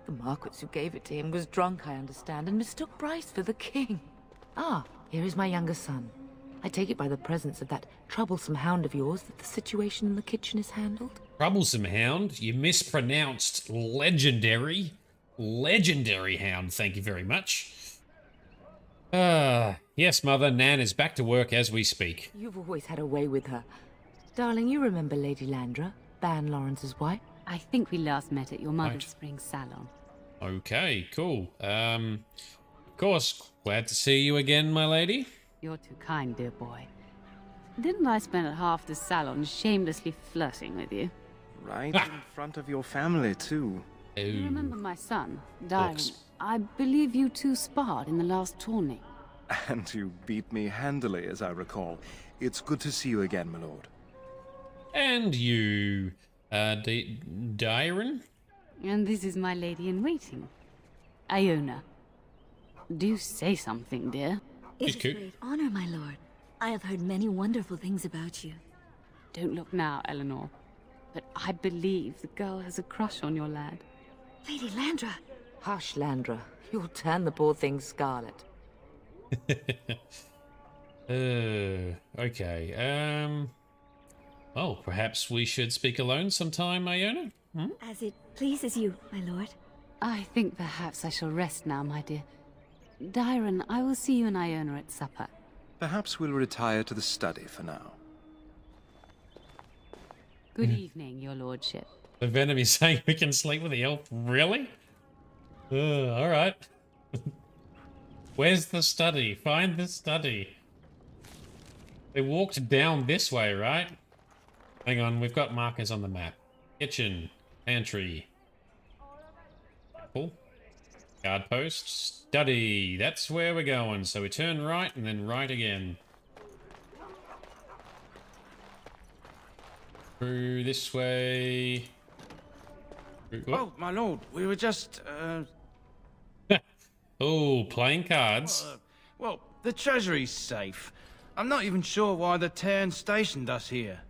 The Marquis who gave it to him was drunk, I understand, and mistook Bryce for the king. Ah, here is my younger son. I take it by the presence of that troublesome hound of yours that the situation in the kitchen is handled? Troublesome hound? You mispronounced legendary. Legendary hound, thank you very much. Yes, Mother, Nan is back to work as we speak. You've always had a way with her. Darling, you remember Lady Landra, Ban Lawrence's wife? I think we last met at your mother's Right. spring salon. Okay, cool. Of course, glad to see you again, my lady. You're too kind, dear boy. Didn't I spend half the salon shamelessly flirting with you? Right in front of your family, too. You remember my son, Darren? Books. I believe you two sparred in the last tourney. And you beat me handily, as I recall. It's good to see you again, my lord. And you, Dyron? And this is my lady-in-waiting, Iona. Do say something, dear. It's a great honor, my lord. I have heard many wonderful things about you. Don't look now, Eleanor. But I believe the girl has a crush on your lad. Lady Landra! Hush, Landra. You'll turn the poor thing scarlet. Okay, Oh, perhaps we should speak alone sometime, Iona? Hmm? As it pleases you, my lord. I think perhaps I shall rest now, my dear. Dyron, I will see you and Iona at supper. Perhaps we'll retire to the study for now. Good evening, your lordship. The Venom is saying we can sleep with the elf? Really? Alright. Where's the study? Find the study. They walked down this way, right? Hang on, we've got markers on the map. Kitchen, pantry. Cool. Guard post, study. That's where we're going. So we turn right and then right again. Through this way. Oh, my lord, we were just, Oh, playing cards. well, the treasury's safe. I'm not even sure why the Terran stationed us here.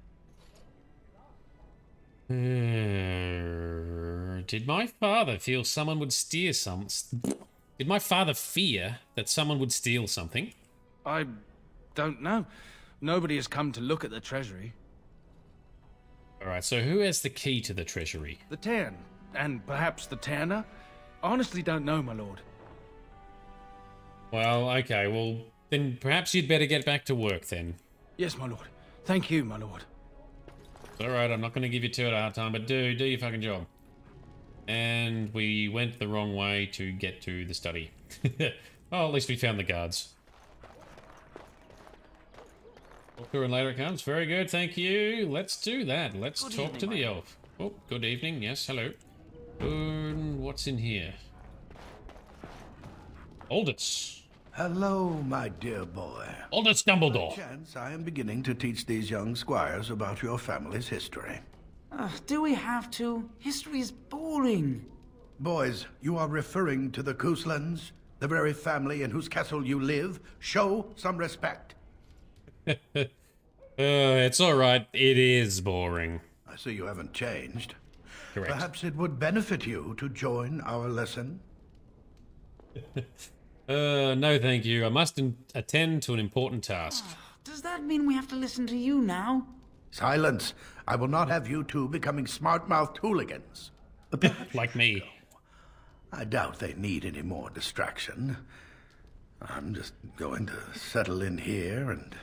Did my father feel someone would steal some? Did my father fear that someone would steal something? I don't know. Nobody has come to look at the treasury. Alright, so who has the key to the treasury? The Terran, and perhaps the Tanner? Honestly don't know, my lord. Well, okay, well, then perhaps you'd better get back to work then. Yes, my lord. Thank you, my lord. Alright, I'm not going to give you two at a hard time, but do your fucking job. And we went the wrong way to get to the study. Oh, at least we found the guards. Talk to her later it comes. Very good, thank you. Let's do that. Let's talk to the elf. Oh, good evening. Yes, hello. What's in here? Aldous. Hello, my dear boy. Aldous Dumbledore. By chance, I am beginning to teach these young squires about your family's history. Do we have to? History is boring. Boys, you are referring to the Couslands, the very family in whose castle you live. Show some respect. It's alright. It is boring. I see you haven't changed. Correct. Perhaps it would benefit you to join our lesson. No thank you. I must attend to an important task. Does that mean we have to listen to you now? Silence. I will not have you two becoming smart-mouthed hooligans. Like me. I doubt they need any more distraction. I'm just going to settle in here and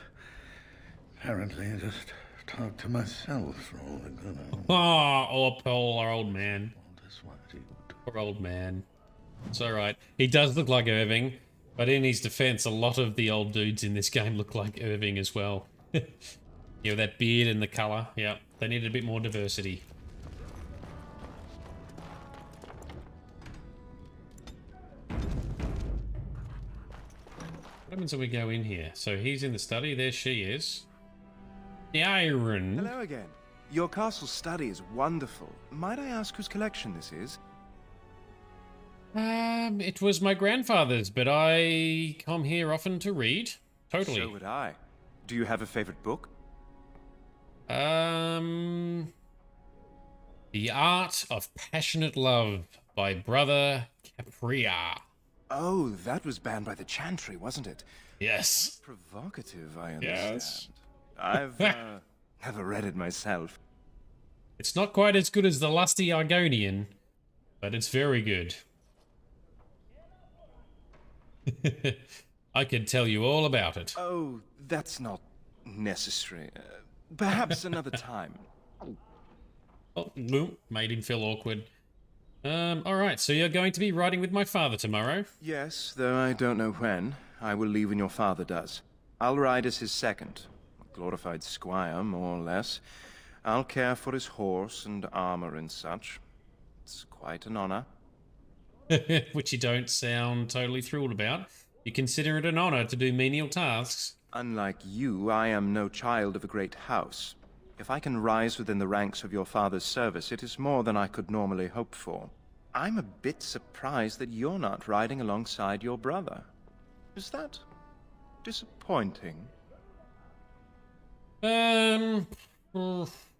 apparently just talk to myself for all the good. Oh, poor old man. Poor old man. It's alright. He does look like Irving, but in his defense, a lot of the old dudes in this game look like Irving as well. You know, that beard and the color. Yeah, they needed a bit more diversity. What happens when we go in here? So he's in the study. There she is. The iron. Hello again. Your castle study is wonderful. Might I ask whose collection this is? It was my grandfather's, but I come here often to read. Totally. So would I. Do you have a favorite book? The Art of Passionate Love by Brother Capria. Oh, that was banned by the Chantry, wasn't it? Yes. Provocative, I understand. Yes. I've never read it myself. It's not quite as good as the Lusty Argonian, but it's very good. I could tell you all about it. Oh, that's not necessary. Perhaps another time. Oh, made him feel awkward. Alright, so you're going to be riding with my father tomorrow? Yes, though I don't know when. I will leave when your father does. I'll ride as his second. A glorified squire, more or less. I'll care for his horse and armor and such. It's quite an honor. Which you don't sound totally thrilled about. You consider it an honor to do menial tasks. Unlike you, I am no child of a great house. If I can rise within the ranks of your father's service, it is more than I could normally hope for. I'm a bit surprised that you're not riding alongside your brother. Is that disappointing? Well,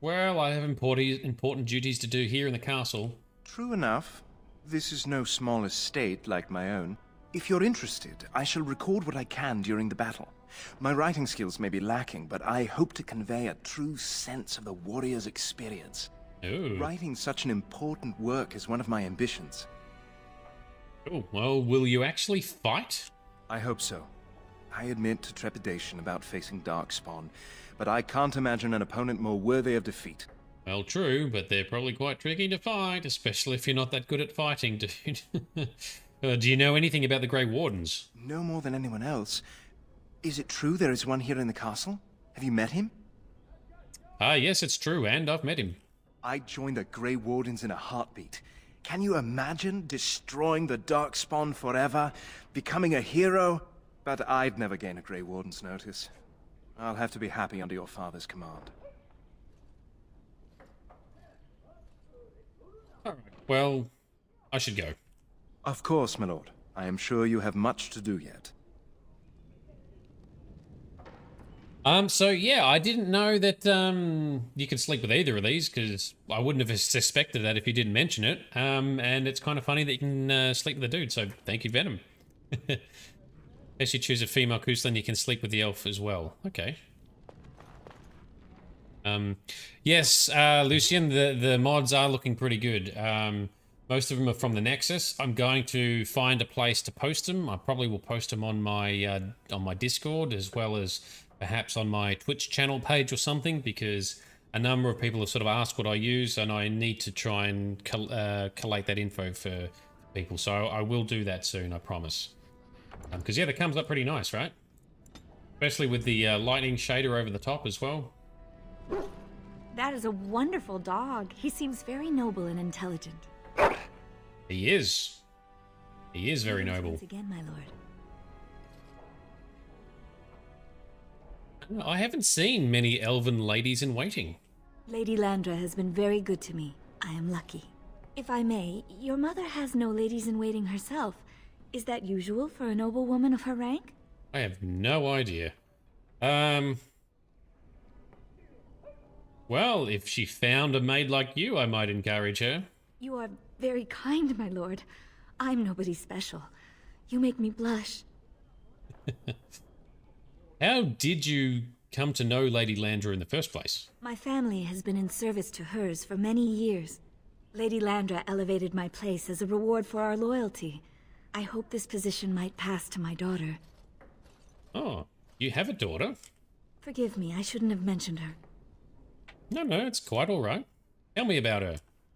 I have important duties to do here in the castle. True enough. This is no small estate like my own. If you're interested, I shall record what I can during the battle. My writing skills may be lacking, but I hope to convey a true sense of the warrior's experience. Ooh. Writing such an important work is one of my ambitions. Oh, well, will you actually fight? I hope so. I admit to trepidation about facing Darkspawn, but I can't imagine an opponent more worthy of defeat. Well, true, but they're probably quite tricky to fight, especially if you're not that good at fighting, dude. Do you know anything about the Grey Wardens? No more than anyone else. Is it true there is one here in the castle? Have you met him? Ah, yes, it's true, and I've met him. I'd join the Grey Wardens in a heartbeat. Can you imagine destroying the Darkspawn forever, becoming a hero? But I'd never gain a Grey Warden's notice. I'll have to be happy under your father's command. Alright, well, I should go. Of course, my lord. I am sure you have much to do yet. So yeah, I didn't know that you could sleep with either of these, because I wouldn't have suspected that if you didn't mention it. And it's kind of funny that you can sleep with a dude, so thank you, Venom. If you choose a female Kuslan, you can sleep with the elf as well. Okay. Yes, Lucian, the mods are looking pretty good. Most of them are from the Nexus. I'm going to find a place to post them. I probably will post them on my Discord, as well as perhaps on my Twitch channel page or something, because a number of people have sort of asked what I use, and I need to try and collate that info for people. So I will do that soon, I promise. Because yeah, that comes up pretty nice, right? Especially with the lightning shader over the top as well. That is a wonderful dog. He seems very noble and intelligent. He is. He is very noble. Once again, my lord. I haven't seen many elven ladies in waiting. Lady Landra has been very good to me. I am lucky. If I may, your mother has no ladies in waiting herself. Is that usual for a noble woman of her rank? I have no idea. Well, if she found a maid like you, I might encourage her. You are very kind, my lord. I'm nobody special. You make me blush. How did you come to know Lady Landra in the first place? My family has been in service to hers for many years. Lady Landra elevated my place as a reward for our loyalty. I hope this position might pass to my daughter. Oh, you have a daughter? Forgive me, I shouldn't have mentioned her. No, it's quite all right. Tell me about her.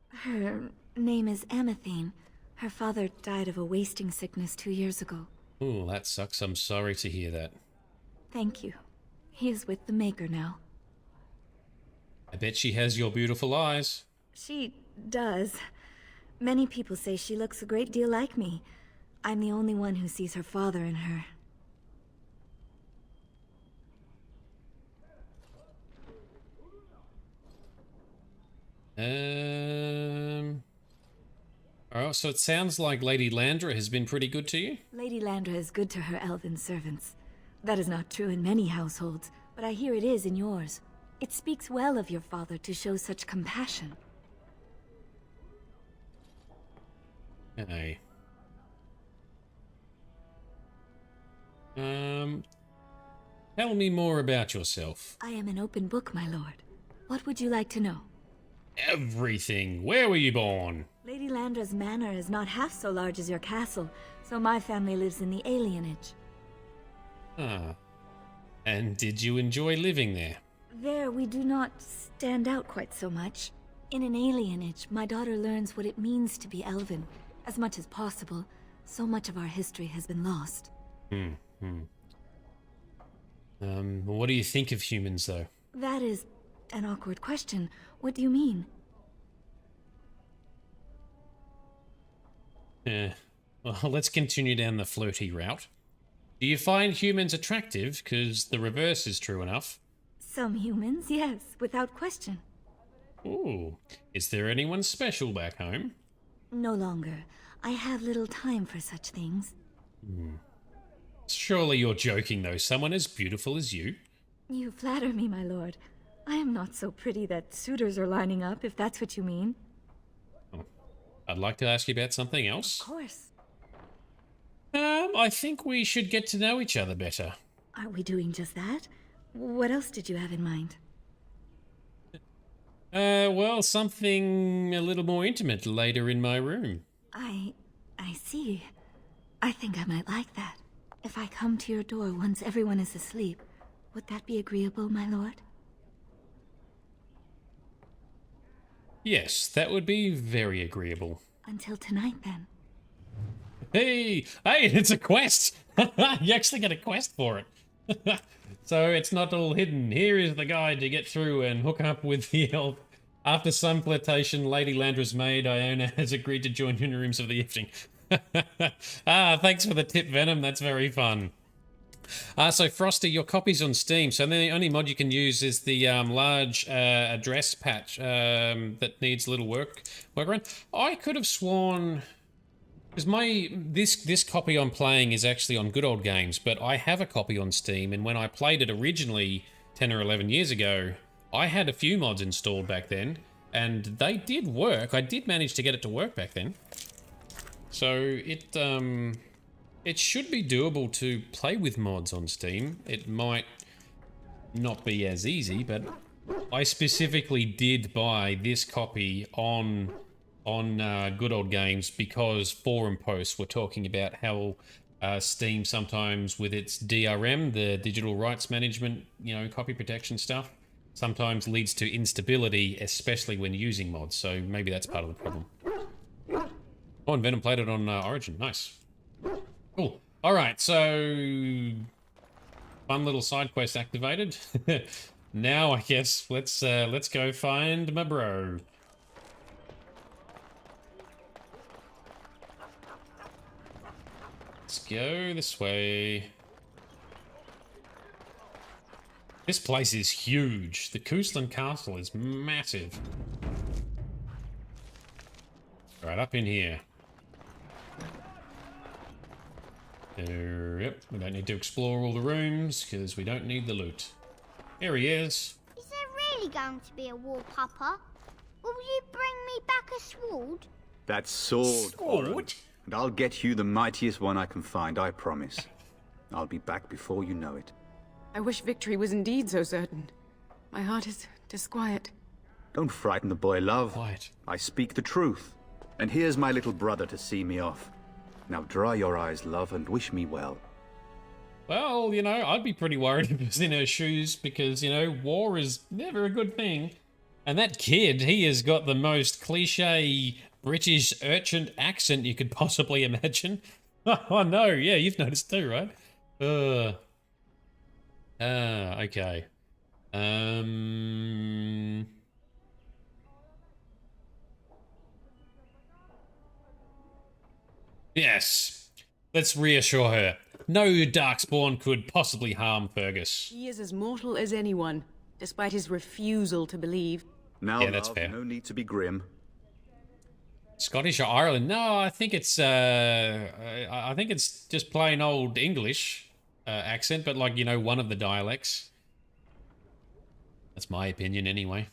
Her name is Amathine. Her father died of a wasting sickness 2 years ago. Oh, that sucks. I'm sorry to hear that. Thank you. He is with the Maker now. I bet she has your beautiful eyes. She does. Many people say she looks a great deal like me. I'm the only one who sees her father in her. Oh, so it sounds like Lady Landra has been pretty good to you? Lady Landra is good to her elven servants. That is not true in many households, but I hear it is in yours. It speaks well of your father to show such compassion. Okay. Tell me more about yourself. I am an open book, my lord. What would you like to know? Everything. Where were you born? Lady Landra's manor is not half so large as your castle, so my family lives in the alienage. Ah. And did you enjoy living there? There, we do not stand out quite so much. In an alienage, my daughter learns what it means to be elven. As much as possible, so much of our history has been lost. What do you think of humans, though? That is an awkward question. What do you mean? Well, let's continue down the flirty route. Do you find humans attractive? Because the reverse is true enough. Some humans, yes, without question. Ooh. Is there anyone special back home? No longer. I have little time for such things. Surely you're joking, though. Someone as beautiful as you? You flatter me, my lord. I am not so pretty that suitors are lining up, if that's what you mean. Oh. I'd like to ask you about something else. Of course. I think we should get to know each other better. Are we doing just that? What else did you have in mind? Well, something a little more intimate later in my room. I see. I think I might like that. If I come to your door once everyone is asleep, would that be agreeable, my lord? Yes, that would be very agreeable. Until tonight, then. Hey, it's a quest! You actually get a quest for it. So it's not all hidden. Here is the guide to get through and hook up with the elf. After some flirtation, Lady Landra's maid, Iona, has agreed to join you in the rooms of the evening. Thanks for the tip, Venom. That's very fun. So Frosty, your copy's on Steam. So the only mod you can use is the large address patch that needs a little workaround. I could have sworn, because this copy I'm playing is actually on Good Old Games, but I have a copy on Steam, and when I played it originally 10 or 11 years ago, I had a few mods installed back then, and they did work. I did manage to get it to work back then. So it should be doable to play with mods on Steam. It might not be as easy, but I specifically did buy this copy on Good Old Games because forum posts were talking about how Steam sometimes with its DRM, the digital rights management, copy protection stuff, sometimes leads to instability, especially when using mods. So maybe that's part of the problem. Oh, and Venom played it on Origin. Nice. Cool. All right, so fun little side quest activated. Now I guess let's go find my bro. Let's go this way. This place is huge. The Coosland Castle is massive. Right up in here. Yep, we don't need to explore all the rooms because we don't need the loot. Here he is. Is there really going to be a war, Papa? Will you bring me back a sword? That sword, Oren, and I'll get you the mightiest one I can find, I promise. I'll be back before you know it. I wish victory was indeed so certain. My heart is disquiet. Don't frighten the boy, love. Quiet. I speak the truth. And here's my little brother to see me off. Now dry your eyes, love, and wish me well. Well, I'd be pretty worried if I was in her shoes because, war is never a good thing. And that kid, he has got the most cliche British urchin accent you could possibly imagine. Oh no, yeah, you've noticed too, right? Okay. Yes. Let's reassure her. No Darkspawn could possibly harm Fergus. He is as mortal as anyone, despite his refusal to believe. Now, yeah, that's love, fair. No need to be grim. Scottish or Ireland? No, I think it's I think it's just plain old English accent, but like, one of the dialects. That's my opinion anyway.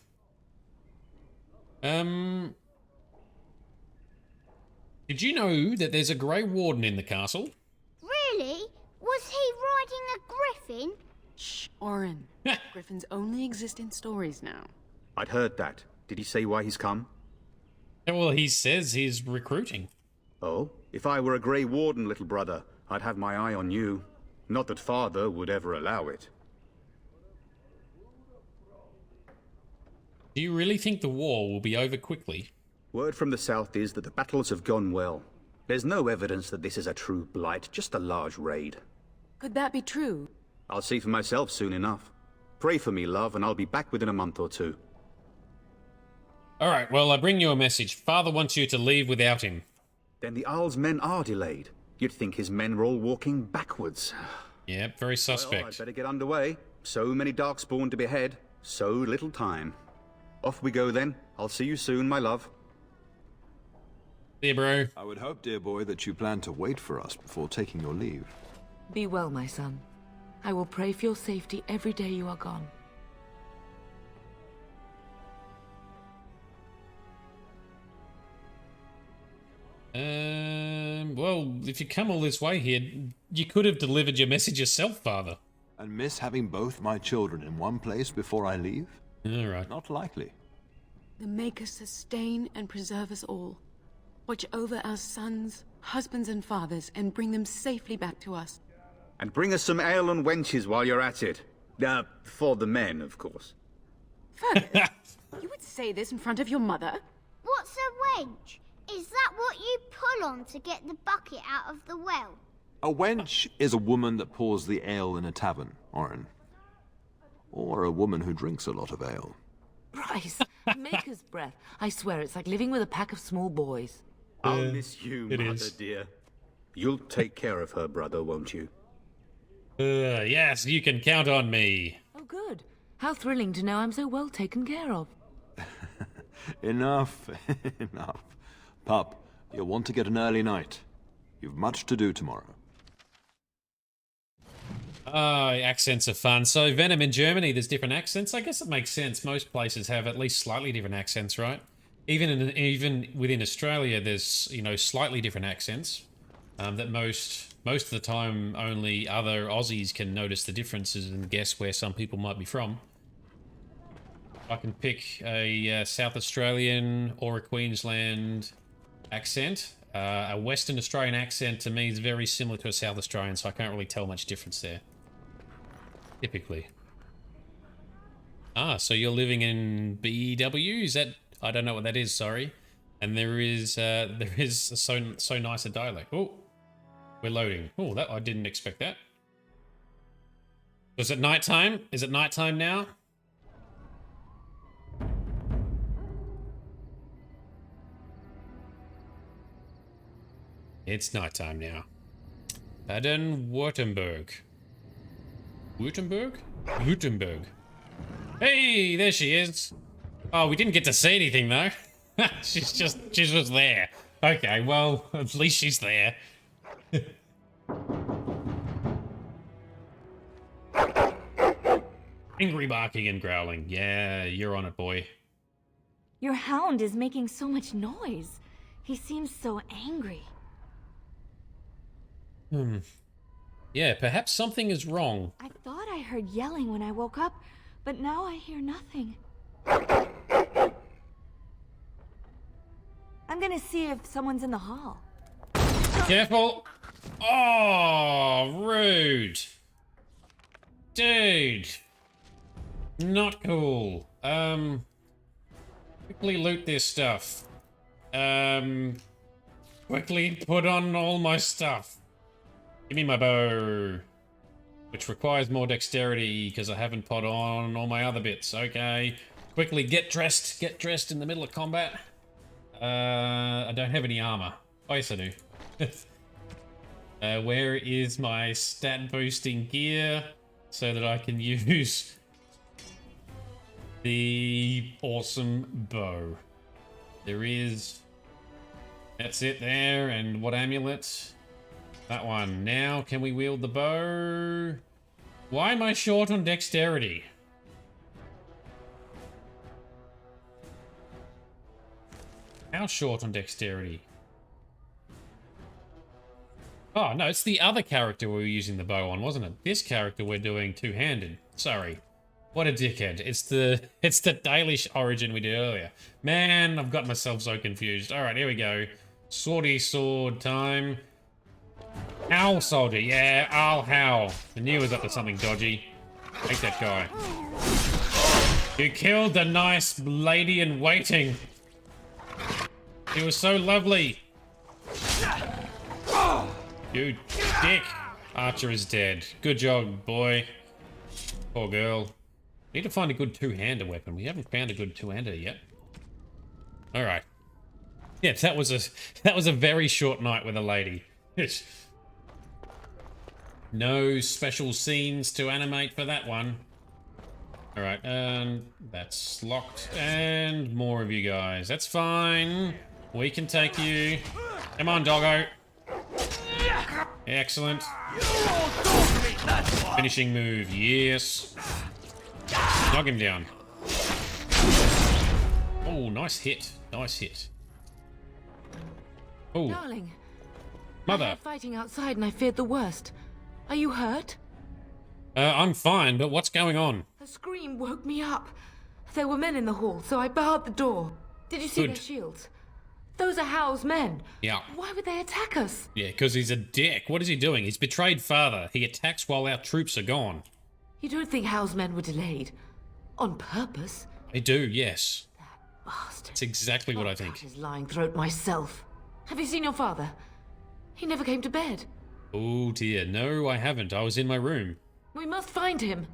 Did you know that there's a Grey Warden in the castle? Really? Was he riding a griffin? Shh, Oren. Griffins only exist in stories now. I'd heard that. Did he say why he's come? Well, he says he's recruiting. Oh, if I were a Grey Warden, little brother, I'd have my eye on you. Not that father would ever allow it. Do you really think the war will be over quickly? Word from the south is that the battles have gone well. There's no evidence that this is a true blight, just a large raid. Could that be true? I'll see for myself soon enough. Pray for me, love, and I'll be back within a month or two. Alright, well, I bring you a message. Father wants you to leave without him. Then the Arl's men are delayed. You'd think his men were all walking backwards. Yep, very suspect. Well, I'd better get underway. So many Darkspawn to behead, so little time. Off we go then. I'll see you soon, my love. See you, bro. I would hope, dear boy, that you plan to wait for us before taking your leave. Be well, my son. I will pray for your safety every day you are gone. well, if you come all this way here, you could have delivered your message yourself, Father. And miss having both my children in one place before I leave? All right. Not likely. The Maker sustain and preserve us all. Watch over our sons, husbands and fathers, and bring them safely back to us. And bring us some ale and wenches while you're at it. For the men, of course. Fergus, you would say this in front of your mother? What's a wench? Is that what you pull on to get the bucket out of the well? A wench is a woman that pours the ale in a tavern, Orin. Or a woman who drinks a lot of ale. Bryce, Maker's breath. I swear it's like living with a pack of small boys. I'll miss you, Mother dear. You'll take care of her, brother, won't you? Yes, you can count on me. Oh, good. How thrilling to know I'm so well taken care of. Enough, enough. Pup, you'll want to get an early night. You've much to do tomorrow. Accents are fun. So Venom in Germany, there's different accents. I guess it makes sense. Most places have at least slightly different accents, right? Even within Australia, there's slightly different accents that most of the time only other Aussies can notice the differences and guess where some people might be from. I can pick a South Australian or a Queensland accent. A Western Australian accent to me is very similar to a South Australian, so I can't really tell much difference there. Typically. So you're living in BW? Is that... I don't know what that is, sorry. And there is so nice a dialect. Oh, we're loading. Oh, that I didn't expect that. Was it nighttime? Is it nighttime now? It's nighttime now. Baden-Württemberg. Württemberg. Hey, there she is. Oh, we didn't get to see anything though. she's just there. Okay, well, at least she's there. Angry barking and growling. Yeah, you're on it, boy. Your hound is making so much noise. He seems so angry. Yeah, perhaps something is wrong. I thought I heard yelling when I woke up, but now I hear nothing. I'm gonna see if someone's in the hall. Careful! Oh, rude! Dude! Not cool. Quickly loot this stuff. Quickly put on all my stuff. Give me my bow. Which requires more dexterity, because I haven't put on all my other bits. Okay. Quickly get dressed. Get dressed in the middle of combat. I don't have any armor. Oh, yes I do. Where is my stat boosting gear? So that I can use the awesome bow. There is... That's it there. And what amulet? That one. Now, can we wield the bow? Why am I short on dexterity? How short on dexterity? Oh, no, it's the other character we were using the bow on, wasn't it? This character we're doing two-handed. Sorry. What a dickhead. It's the Dalish origin we did earlier. Man, I've got myself so confused. Alright, here we go. Swordy sword time. Howl soldier, yeah, I'll howl. I knew he was up to something dodgy. Take that guy. You killed the nice lady in waiting. He was so lovely. You dick. Archer is dead. Good job, boy. Poor girl. Need to find a good two-hander weapon. We haven't found a good two-hander yet. Alright. Yeah, that was a very short night with a lady. No special scenes to animate for that one. Alright, that's locked. And more of you guys. That's fine. We can take you. Come on, doggo. Excellent. Finishing move, yes. Knock him down. Oh, nice hit. Nice hit. Oh. Darling, Mother. I heard fighting outside and I feared the worst. Are you hurt? I'm fine, but what's going on? A scream woke me up. There were men in the hall, so I barred the door. Did you see Good. their shields? Those are Hal's men. Yeah. Why would they attack us? Yeah, because he's a dick. What is he doing? He's betrayed father. He attacks while our troops are gone. You don't think Hal's men were delayed? On purpose? I do, yes. Bastard. That's exactly what I think. His lying throat myself. Have you seen your father? He never came to bed. Oh dear, no I haven't. I was in my room. We must find him.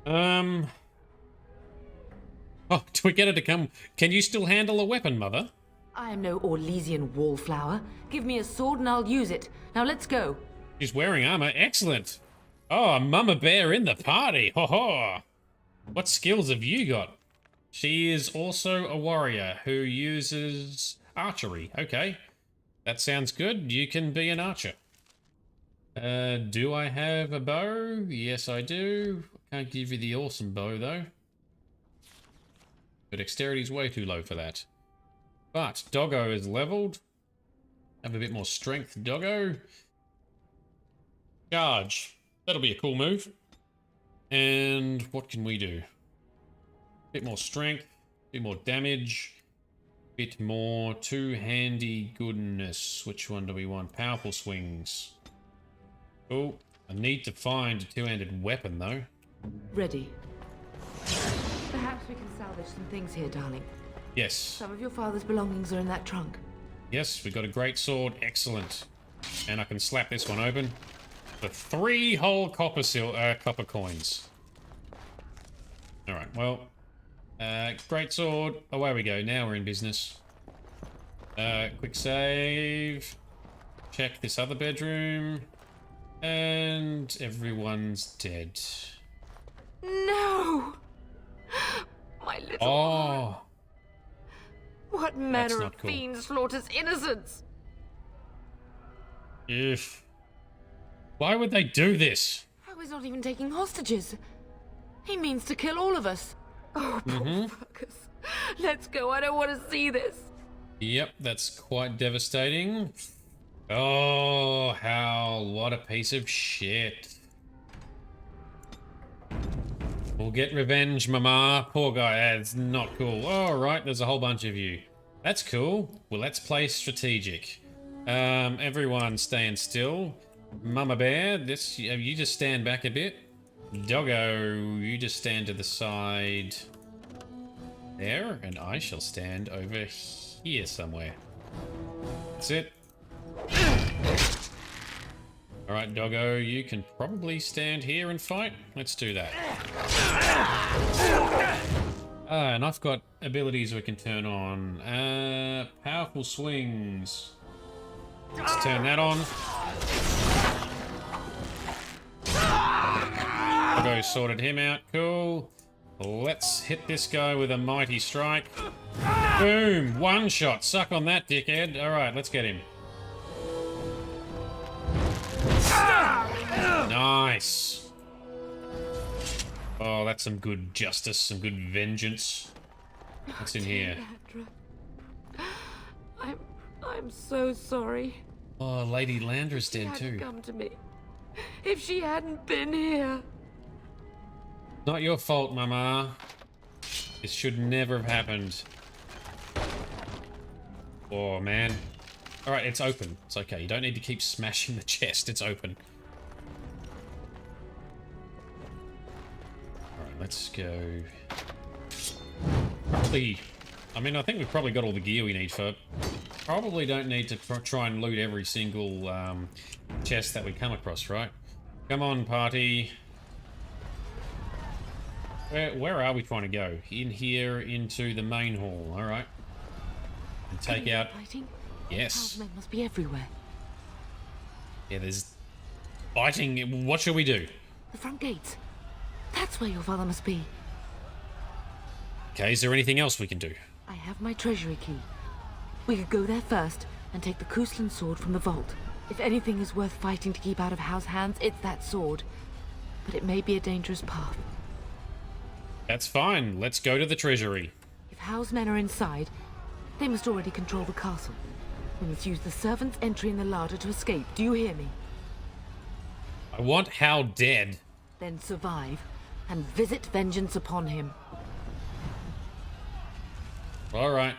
Oh, do we get her to come? Can you still handle a weapon, Mother? I am no Orlesian wallflower. Give me a sword and I'll use it. Now let's go. She's wearing armor. Excellent. Oh, Mama Bear in the party. Ho ho. What skills have you got? She is also a warrior who uses archery. Okay. That sounds good. You can be an archer. Do I have a bow? Yes, I do. Can't give you the awesome bow, though. But dexterity's way too low for that. But Doggo is leveled. Have a bit more strength, Doggo. Charge. That'll be a cool move. And what can we do? Bit more strength, bit more damage, bit more two-handy goodness. Which one do we want? Powerful swings. Oh, I need to find a two-handed weapon, though. Ready. Perhaps we can salvage some things here, darling. Yes. Some of your father's belongings are in that trunk. Yes, we got a great sword. Excellent. And I can slap this one open. For 3 whole copper coins. Alright, well. Great sword. Away we go. Now we're in business. Quick save. Check this other bedroom. And everyone's dead. No! My little Oh! What manner of cool. fiend slaughters innocents? If. Why would they do this? How is not even taking hostages? He means to kill all of us. Oh, poor fuckers. Let's go. I don't want to see this. Yep, that's quite devastating. Oh, Hal, what a piece of shit. We'll get revenge, Mama. Poor guy, that's not cool. All right, there's a whole bunch of you. That's cool. Well, let's play strategic. Everyone stand still. Mama Bear, you just stand back a bit. Doggo, you just stand to the side there, and I shall stand over here somewhere. That's it. Alright, Doggo, you can probably stand here and fight. Let's do that. And I've got abilities we can turn on. Powerful swings. Let's turn that on. Doggo sorted him out. Cool. Let's hit this guy with a mighty strike. Boom! One shot. Suck on that, dickhead. Alright, let's get him. Nice. Oh, that's some good justice, some good vengeance. What's in here? I'm so sorry. Oh, Lady Landra's dead She hadn't too. come to me. If she hadn't been here. Not your fault, Mama. This should never have happened. Oh, man. Alright, it's open. It's okay. You don't need to keep smashing the chest. It's open. Alright, let's go. Probably... I mean, I think we've probably got all the gear we need for it. Probably don't need to try and loot every single chest that we come across, right? Come on, party. Where are we trying to go? In here, into the main hall. Alright. And take out... Fighting? Yes. Men must be everywhere. Yeah, there's... Fighting. What shall we do? The front gates. That's where your father must be. Okay, is there anything else we can do? I have my treasury key. We could go there first and take the Kuslan sword from the vault. If anything is worth fighting to keep out of Hal's hands, it's that sword. But it may be a dangerous path. That's fine. Let's go to the treasury. If Hal's men are inside, they must already control the castle. We must use the servant's entry in the larder to escape. Do you hear me? I want Hal dead. Then survive and visit vengeance upon him. Alright.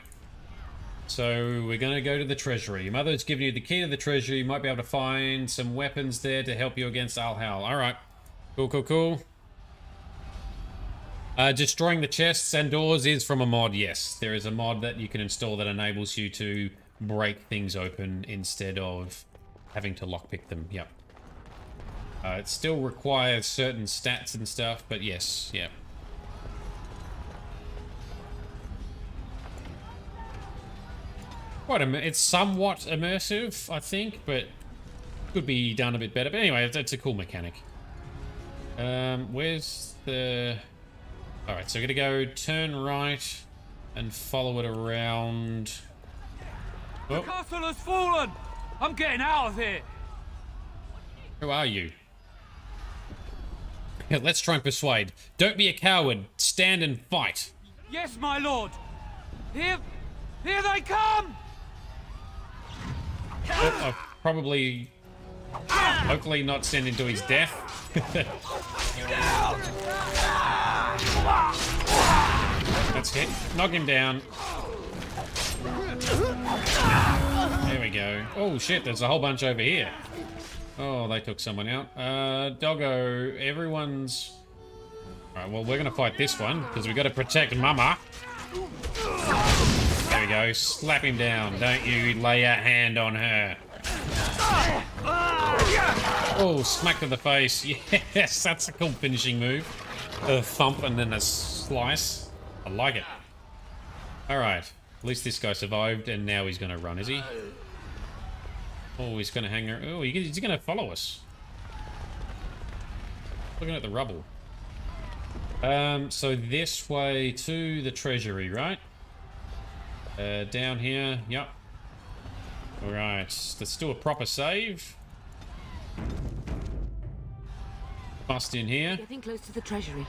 So we're going to go to the treasury. Your mother's given you the key to the treasury. You might be able to find some weapons there to help you against Al-Hal. Alright. Cool, cool, cool. Destroying the chests and doors is from a mod, yes. There is a mod that you can install that enables you to break things open instead of having to lockpick them. Yep. It still requires certain stats and stuff, but yes, yeah. It's somewhat immersive, I think, but could be done a bit better. But anyway, it's a cool mechanic. Where's the... Alright, so we're gonna go turn right and follow it around. Oh. The castle has fallen! I'm getting out of here! Who are you? Yeah, let's try and persuade. Don't be a coward. Stand and fight. Yes, my lord! Here they come! Oh, I've probably... Hopefully not send him to his death. Let's hit. Knock him down. There we go. Oh shit, there's a whole bunch over here. Oh, they took someone out. Doggo, everyone's... Alright, well, we're gonna fight this one, because we gotta protect Mama. There we go. Slap him down. Don't you lay a hand on her. Oh, smack to the face. Yes, that's a cool finishing move. A thump and then a slice. I like it. Alright. At least this guy survived, and now he's gonna run, is he? Oh, he's gonna hang around. Oh, he's gonna follow us. Looking at the rubble. So this way to the treasury, right? Down here, yep. Alright, let's do a proper save. Bust in here. Getting close to the treasury.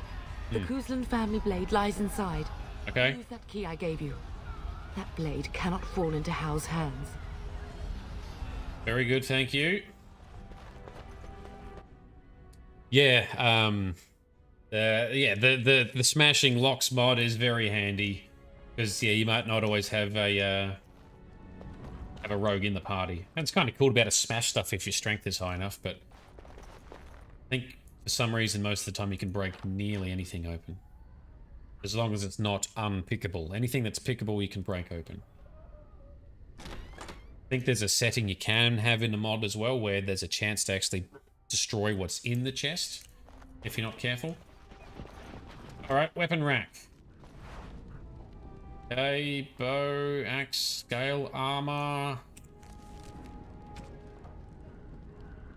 The Hmm. Kuzland family blade lies inside. Okay. Use that key I gave you. That blade cannot fall into Hal's hands. Very good, thank you. Yeah, the smashing locks mod is very handy because yeah, you might not always have a rogue in the party, and it's kind of cool to be able to smash stuff if your strength is high enough. But I think for some reason, most of the time you can break nearly anything open, as long as it's not unpickable. Anything that's pickable, you can break open. I think there's a setting you can have in the mod as well where there's a chance to actually destroy what's in the chest if you're not careful. Alright, weapon rack. Okay, bow, axe, scale armor.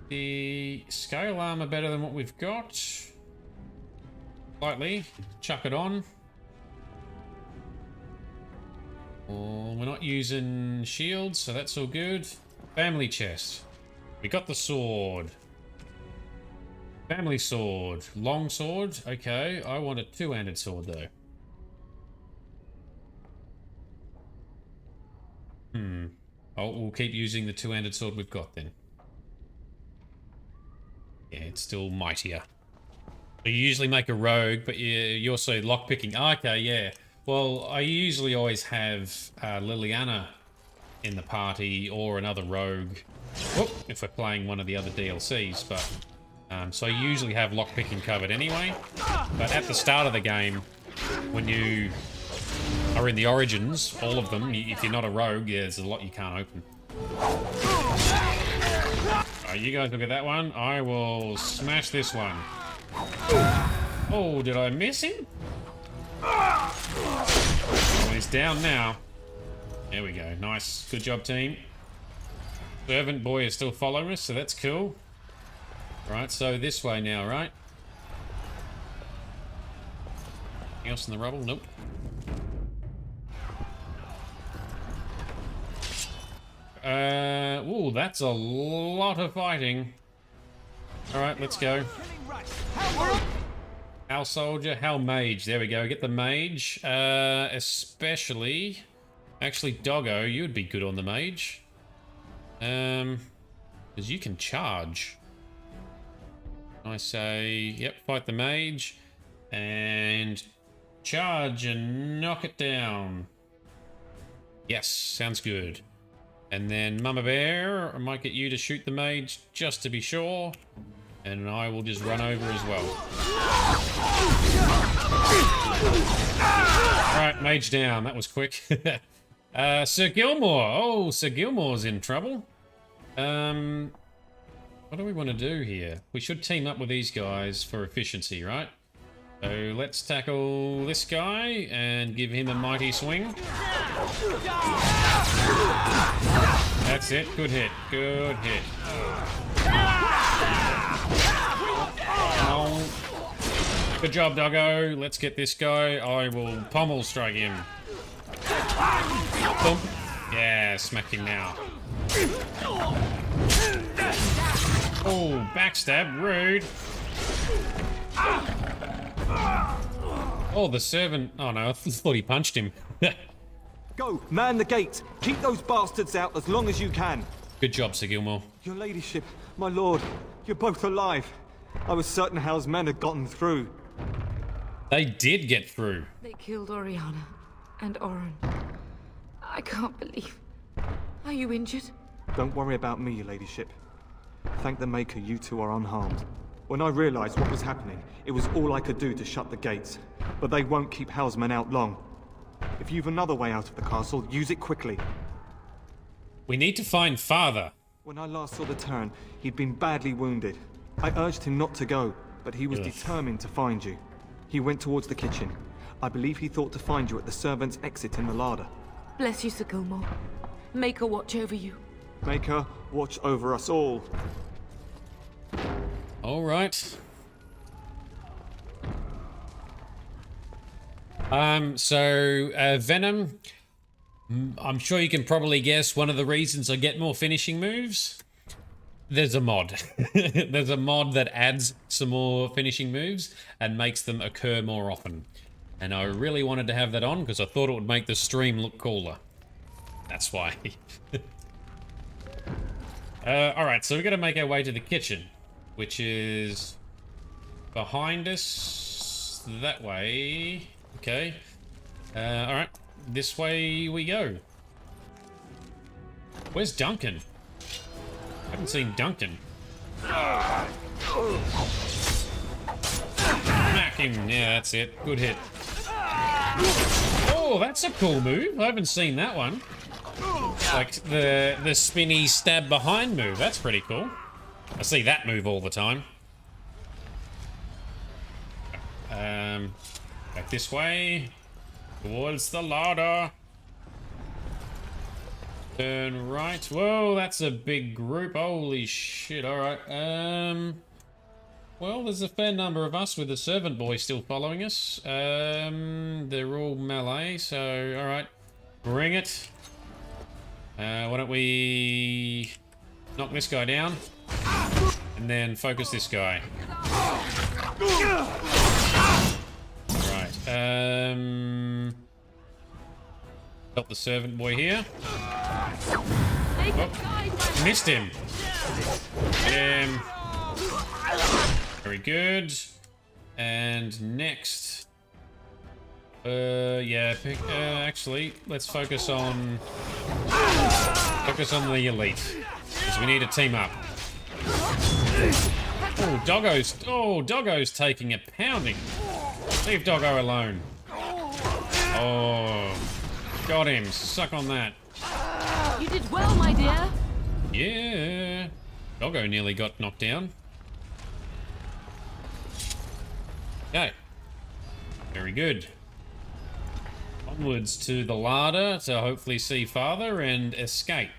The scale armor better than what we've got. Slightly. Chuck it on. Oh, we're not using shields, so that's all good. Family chest. We got the sword. Family sword. Long sword. Okay, I want a two-handed sword, though. Oh, we'll keep using the two-handed sword we've got, then. Yeah, it's still mightier. You usually make a rogue, but you also lockpicking. Oh, okay, yeah. Well, I usually always have Liliana in the party or another rogue. Whoop, if we're playing one of the other DLCs, but... so I usually have lockpicking covered anyway. But at the start of the game, when you are in the Origins, all of them, if you're not a rogue, yeah, there's a lot you can't open. Alright, you guys look at that one. I will smash this one. Oh, did I miss him? Well, he's down now. There we go. Nice. Good job, team. Servant boy is still following us, so that's cool. Right, so this way now, right? Anything else in the rubble? Nope. Ooh, that's a lot of fighting. Alright, let's go. Hal Soldier, Hal Mage. There we go. Get the Mage. Especially... Actually, Doggo, you'd be good on the Mage. Because you can charge. I say, yep, fight the mage. And charge and knock it down. Yes, sounds good. And then Mama Bear, I might get you to shoot the mage just to be sure. And I will just run over as well. Alright, mage down. That was quick. Sir Gilmore. Oh, Sir Gilmore's in trouble. What do we want to do here? We should team up with these guys for efficiency, right? So let's tackle this guy and give him a mighty swing. That's it. Good hit. Good hit. Oh. Good job, doggo. Let's get this guy. I will pommel strike him. Boom. Yeah, smack him now. Oh, backstab. Rude. Oh, the servant. Oh no, I thought he punched him. Go, man the gate. Keep those bastards out as long as you can. Good job, Sir Gilmore. Your ladyship, my lord, you're both alive. I was certain Hal's men had gotten through. They did get through. They killed Oriana and Oren. I can't believe. Are you injured? Don't worry about me, your ladyship. Thank the Maker you two are unharmed. When I realized what was happening, it was all I could do to shut the gates. But they won't keep Hal's men out long. If you've another way out of the castle, use it quickly. We need to find Father. When I last saw the Turn, he'd been badly wounded. I urged him not to go, but he was determined to find you. He went towards the kitchen. I believe he thought to find you at the servants' exit in the larder. Bless you, Sir Gilmore. Maker watch over you. Maker watch over us all. All right. Venom. I'm sure you can probably guess one of the reasons I get more finishing moves. There's a mod. There's a mod that adds some more finishing moves and makes them occur more often. And I really wanted to have that on because I thought it would make the stream look cooler. That's why. Alright, so we're going to make our way to the kitchen, which is behind us that way. Okay. Alright, this way we go. Where's Duncan? I haven't seen Duncan. Smack him. Yeah, that's it. Good hit. Oh, that's a cool move. I haven't seen that one. Like the spinny stab behind move. That's pretty cool. I see that move all the time. Back this way. Towards the larder. Turn right. Whoa, that's a big group. Holy shit. Alright. Well, there's a fair number of us with the servant boy still following us. They're all melee, so alright. Bring it. Why don't we knock this guy down? And then focus this guy. Right. Help the servant boy here. Oh, missed him. Get him. Very good. And next. Yeah, actually, let's focus on the elite. Because we need to team up. Oh, Doggo's taking a pounding. Leave Doggo alone. Oh, got him. Suck on that. You did well, my dear. Yeah. Doggo nearly got knocked down. Okay. Very good. Onwards to the larder to hopefully see Father and escape.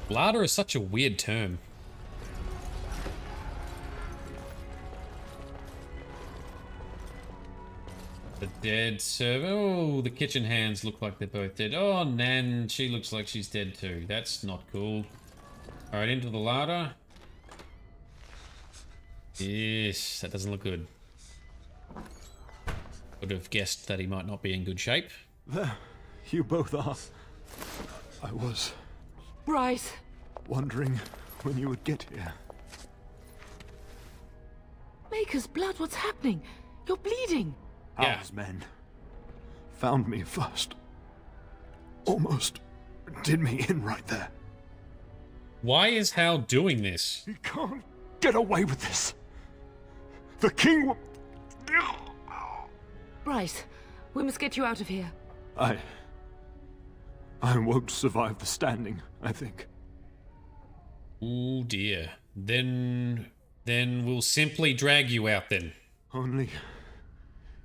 Larder is such a weird term. The dead servant. Oh, the kitchen hands look like they're both dead. Oh, Nan, she looks like she's dead too. That's not cool. Alright, into the larder. Yes, that doesn't look good. Would have guessed that he might not be in good shape. There, you both are. I was Bryce! wondering when you would get here. Maker's blood, what's happening? You're bleeding. Hal's men found me first. Almost did me in right there. Why is Hal doing this? You can't get away with this. The king will... Bryce, we must get you out of here. I won't survive the standing, I think. Oh dear. Then we'll simply drag you out then. Only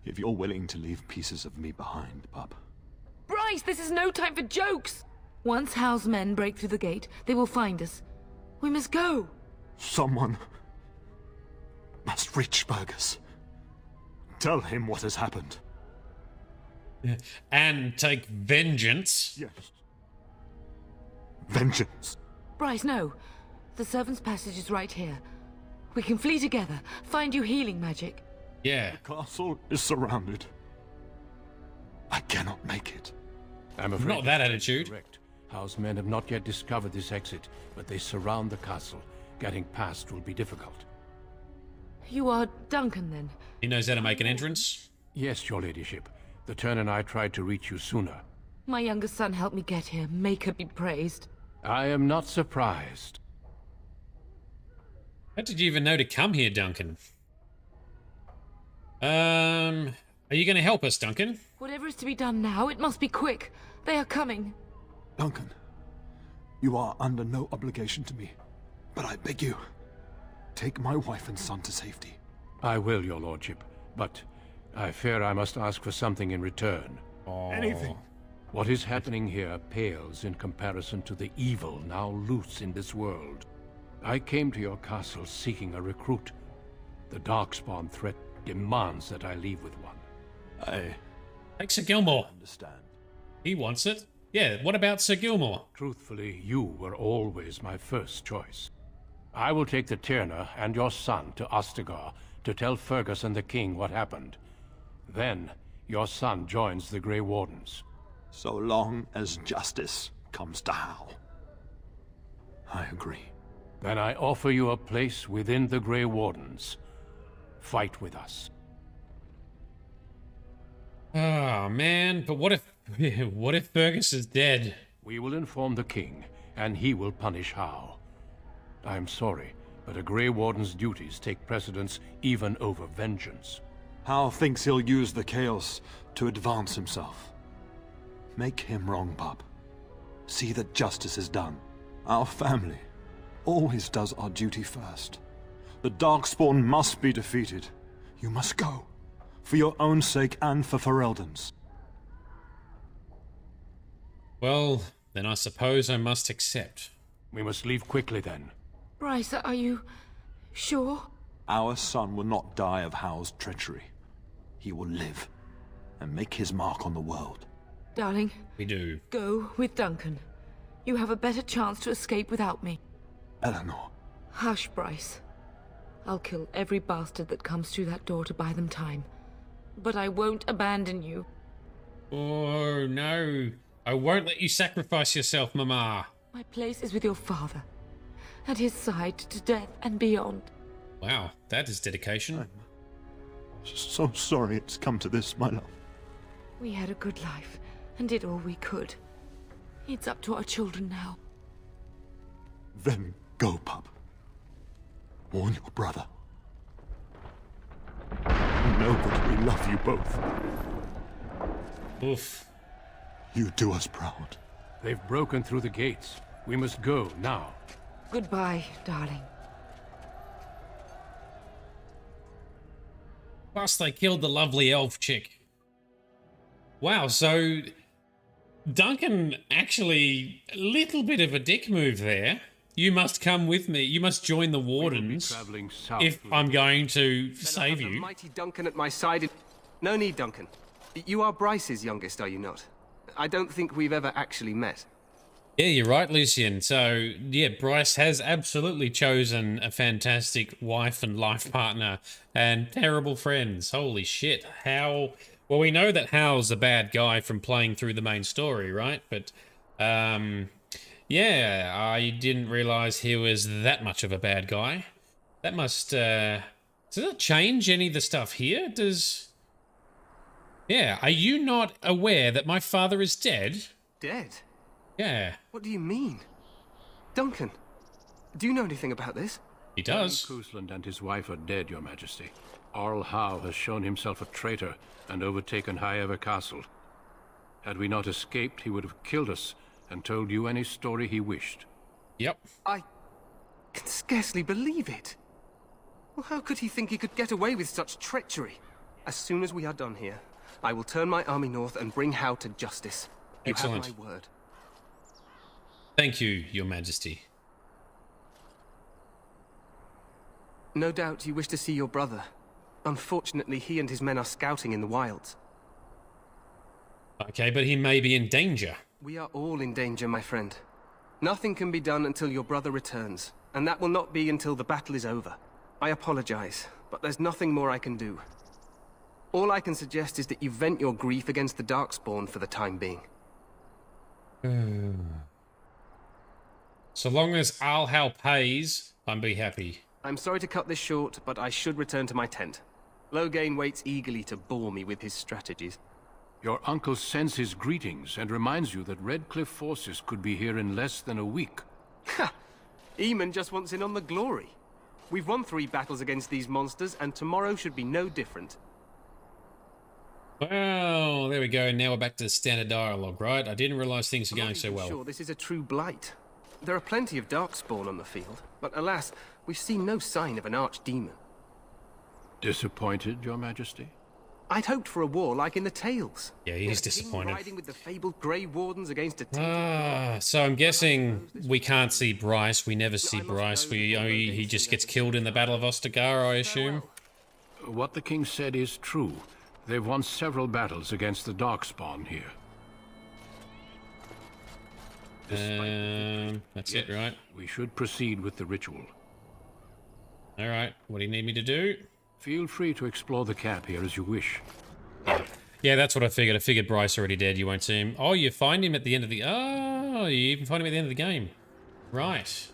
if you're willing to leave pieces of me behind, pup. Bryce, this is no time for jokes! Once Hal's men break through the gate, they will find us. We must go. Someone must reach Fergus. Tell him what has happened. And take vengeance. Yes. Vengeance. Bryce, no. The servant's passage is right here. We can flee together, find you healing magic. Yeah. The castle is surrounded. I cannot make it. I'm afraid Not that attitude. Correct. Hal's men have not yet discovered this exit, but they surround the castle. Getting past will be difficult. You are Duncan, then? He knows how to make an entrance? Yes, your ladyship. The Turn and I tried to reach you sooner. My younger son helped me get here. Maker be praised. I am not surprised. How did you even know to come here, Duncan? Are you going to help us, Duncan? Whatever is to be done now, it must be quick. They are coming. Duncan, you are under no obligation to me, but I beg you, take my wife and son to safety. I will, your lordship, but I fear I must ask for something in return. Anything. What is happening here pales in comparison to the evil now loose in this world. I came to your castle seeking a recruit. The Darkspawn threat demands that I leave with one. Take Sir Gilmore. Understand. He wants it. Yeah, what about Sir Gilmore? Truthfully, you were always my first choice. I will take the Tyrna and your son to Ostagar to tell Fergus and the king what happened. Then, your son joins the Grey Wardens. So long as justice comes to Hal. I agree. Then I offer you a place within the Grey Wardens. Fight with us. Oh, man, but what if Fergus is dead? We will inform the king, and he will punish Hal. I'm sorry, but a Grey Warden's duties take precedence even over vengeance. Hal thinks he'll use the chaos to advance himself. Make him wrong, pup. See that justice is done. Our family always does our duty first. The Darkspawn must be defeated. You must go. For your own sake and for Ferelden's. Well, then I suppose I must accept. We must leave quickly then. Bryce, are you sure? Our son will not die of Hal's treachery. He will live and make his mark on the world. Darling. We do. Go with Duncan. You have a better chance to escape without me. Eleanor. Hush, Bryce. I'll kill every bastard that comes through that door to buy them time. But I won't abandon you. Oh, no. I won't let you sacrifice yourself, Mama. My place is with your father. At his side to death and beyond. Wow, that is dedication. I'm so sorry it's come to this, my love. We had a good life and did all we could. It's up to our children now. Then go, pup. Warn your brother. Know that we love you both. Oof. You do us proud. They've broken through the gates. We must go now. Goodbye, darling. Plus, they killed the lovely elf chick. Wow, so Duncan actually a little bit of a dick move there. You must come with me. You must join the Wardens if I'm going to save you. Mighty Duncan at my side. No need, Duncan. You are Bryce's youngest, are you not? I don't think we've ever actually met. Yeah, you're right, Lucian. So, yeah, Bryce has absolutely chosen a fantastic wife and life partner and terrible friends. Holy shit. How... Well, we know that Hal's a bad guy from playing through the main story, right? But Yeah, I didn't realize he was that much of a bad guy. That must, does that change any of the stuff here? Yeah, are you not aware that my father is dead? Dead? Yeah. What do you mean? Duncan, do you know anything about this? He does. Cousland and his wife are dead, Your Majesty. Arl Howe has shown himself a traitor and overtaken Highever Castle. Had we not escaped, he would have killed us and told you any story he wished. Yep. I can scarcely believe it. Well, how could he think he could get away with such treachery? As soon as we are done here, I will turn my army north and bring Howe to justice. You Excellent. have my word. Thank you, Your Majesty. No doubt you wish to see your brother. Unfortunately, he and his men are scouting in the wilds. Okay, but he may be in danger. We are all in danger, my friend. Nothing can be done until your brother returns, and that will not be until the battle is over. I apologize, but there's nothing more I can do. All I can suggest is that you vent your grief against the Darkspawn for the time being. So long as Arl Howe pays, I'm be happy. I'm sorry to cut this short, but I should return to my tent. Loghain waits eagerly to bore me with his strategies. Your uncle sends his greetings and reminds you that Redcliffe forces could be here in less than a week. Ha! Eamon just wants in on the glory. We've won 3 battles against these monsters, and tomorrow should be no different. Well, there we go. Now we're back to the standard dialogue, right? I didn't realize things were I'm going not so even well. sure this is a true blight. There are plenty of Darkspawn on the field, but alas, we've seen no sign of an Archdemon. Disappointed, Your Majesty? I'd hoped for a war like in the Tales. Yeah, he's The king disappointed. riding with the fabled Grey Wardens against a So I'm guessing we can't see Bryce. We never see Bryce. He just gets killed in the Battle of Ostagar, I assume. What the king said is true. They've won several battles against the Darkspawn here. That's it, right? We should proceed with the ritual. All right. What do you need me to do? Feel free to explore the camp here as you wish. Yeah, that's what I figured. I figured Bryce already dead. You won't see him. Oh, you find him at the end of the... Oh, you even find him at the end of the game. Right.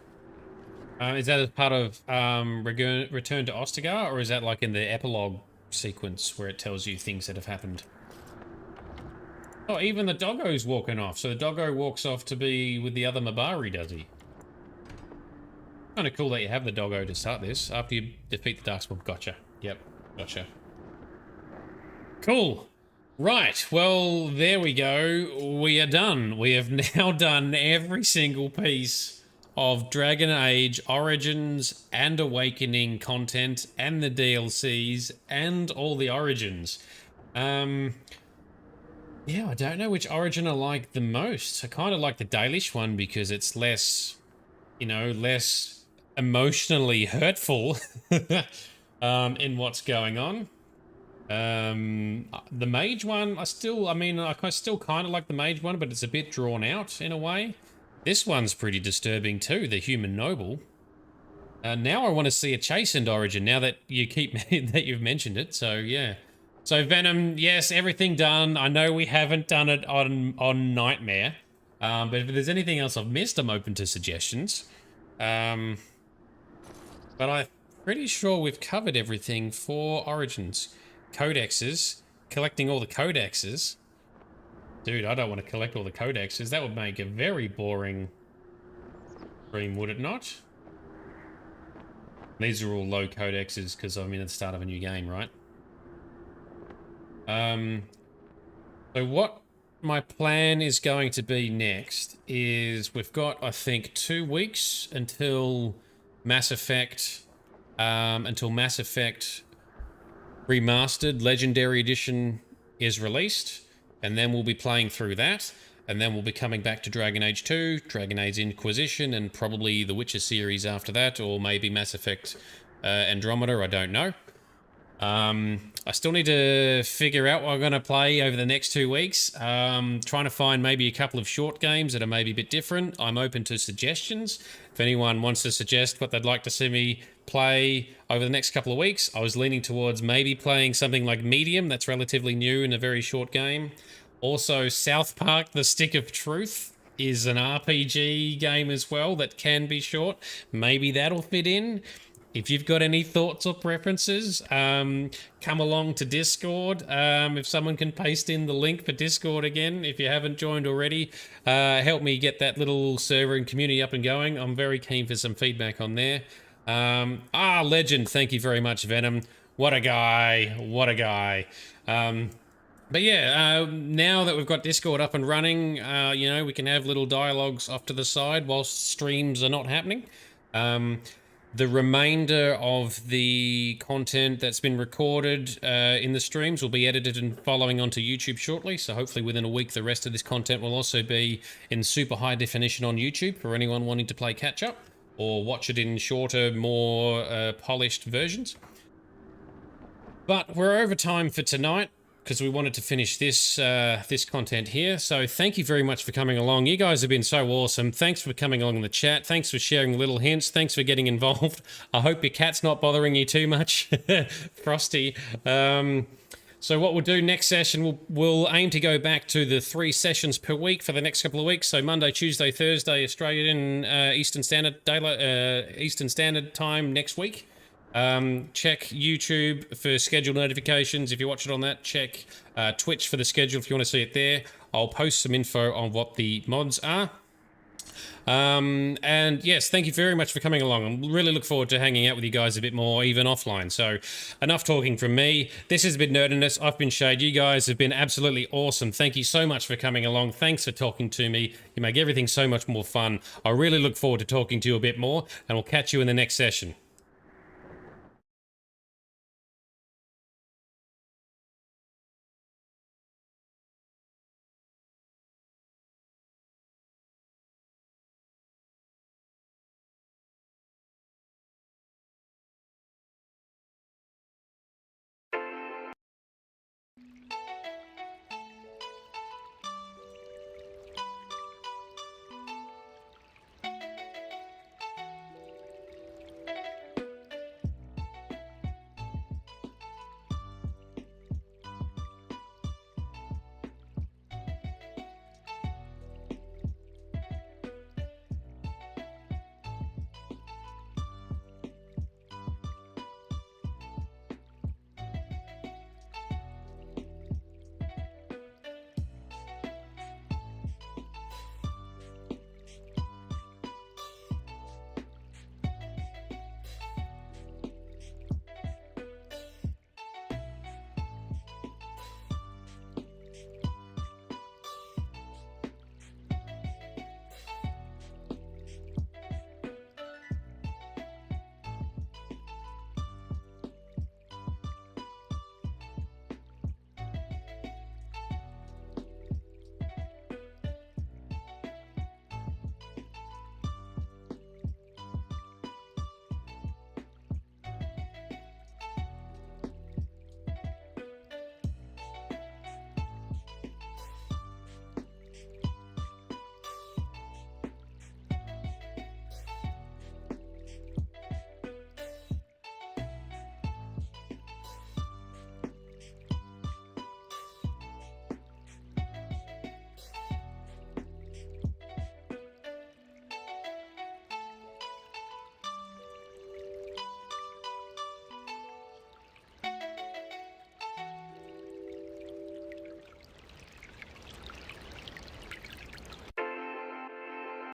Is that as part of Return to Ostagar, or is that like in the epilogue sequence where it tells you things that have happened? Oh, even the doggo's walking off. So the doggo walks off to be with the other Mabari, does he? Kind of cool that you have the doggo to start this after you defeat the Darkspawn. Gotcha. Yep, gotcha. Cool. Right, well, there we go. We are done. We have now done every single piece of Dragon Age Origins and Awakening content and the DLCs and all the Origins. Yeah, I don't know which Origin I like the most. I kind of like the Dalish one because it's less, you know, less emotionally hurtful in what's going on. The Mage one, I still kind of like the Mage one, but it's a bit drawn out in a way. This one's pretty disturbing too, the Human Noble. Now I want to see a Chastened Origin, now that you that you've mentioned it, so yeah. So Venom, yes, everything done. I know we haven't done it on Nightmare, but if there's anything else I've missed, I'm open to suggestions. But I'm pretty sure we've covered everything for Origins. Codexes, collecting all the codexes. Dude, I don't want to collect all the codexes. That would make a very boring stream, would it not? These are all low codexes because I'm in the start of a new game, right? So what my plan is going to be next is we've got, I think, 2 weeks until Mass Effect Remastered Legendary Edition is released, and then we'll be playing through that, and then we'll be coming back to Dragon Age 2, Dragon Age Inquisition, and probably the Witcher series after that, or maybe Mass Effect Andromeda, I don't know. I still need to figure out what I'm going to play over the next 2 weeks. Trying to find maybe a couple of short games that are maybe a bit different. I'm open to suggestions. If anyone wants to suggest what they'd like to see me play over the next couple of weeks, I was leaning towards maybe playing something like Medium, that's relatively new and a very short game. Also, South Park, The Stick of Truth. is an RPG game as well that can be short. Maybe that'll fit in. If you've got any thoughts or preferences, come along to Discord. If someone can paste in the link for Discord again, if you haven't joined already, help me get that little server and community up and going. I'm very keen for some feedback on there. Legend, thank you very much, Venom. What a guy, what a guy. But yeah, now that we've got Discord up and running, you know, we can have little dialogues off to the side whilst streams are not happening. The remainder of the content that's been recorded in the streams will be edited and following onto YouTube shortly. So hopefully within a week, the rest of this content will also be in super high definition on YouTube for anyone wanting to play catch up or watch it in shorter, more polished versions. But we're over time for tonight, because we wanted to finish this this content here. So thank you very much for coming along. You guys have been so awesome. Thanks for coming along in the chat. Thanks for sharing little hints. Thanks for getting involved. I hope your cat's not bothering you too much, Frosty. So what we'll do next session, we'll aim to go back to the 3 sessions per week for the next couple of weeks. So Monday, Tuesday, Thursday, Australian Eastern Standard Time next week. Check YouTube for schedule notifications if you watch it on that. Check Twitch for the schedule if you want to see it there. I'll post some info on what the mods are. And yes, thank you very much for coming along. I really look forward to hanging out with you guys a bit more, even offline. So enough talking from me. This has been Nerdiness. I've been Shade. You guys have been absolutely awesome. Thank you so much for coming along. Thanks for talking to me. You make everything so much more fun. I really look forward to talking to you a bit more, and we'll catch you in the next session.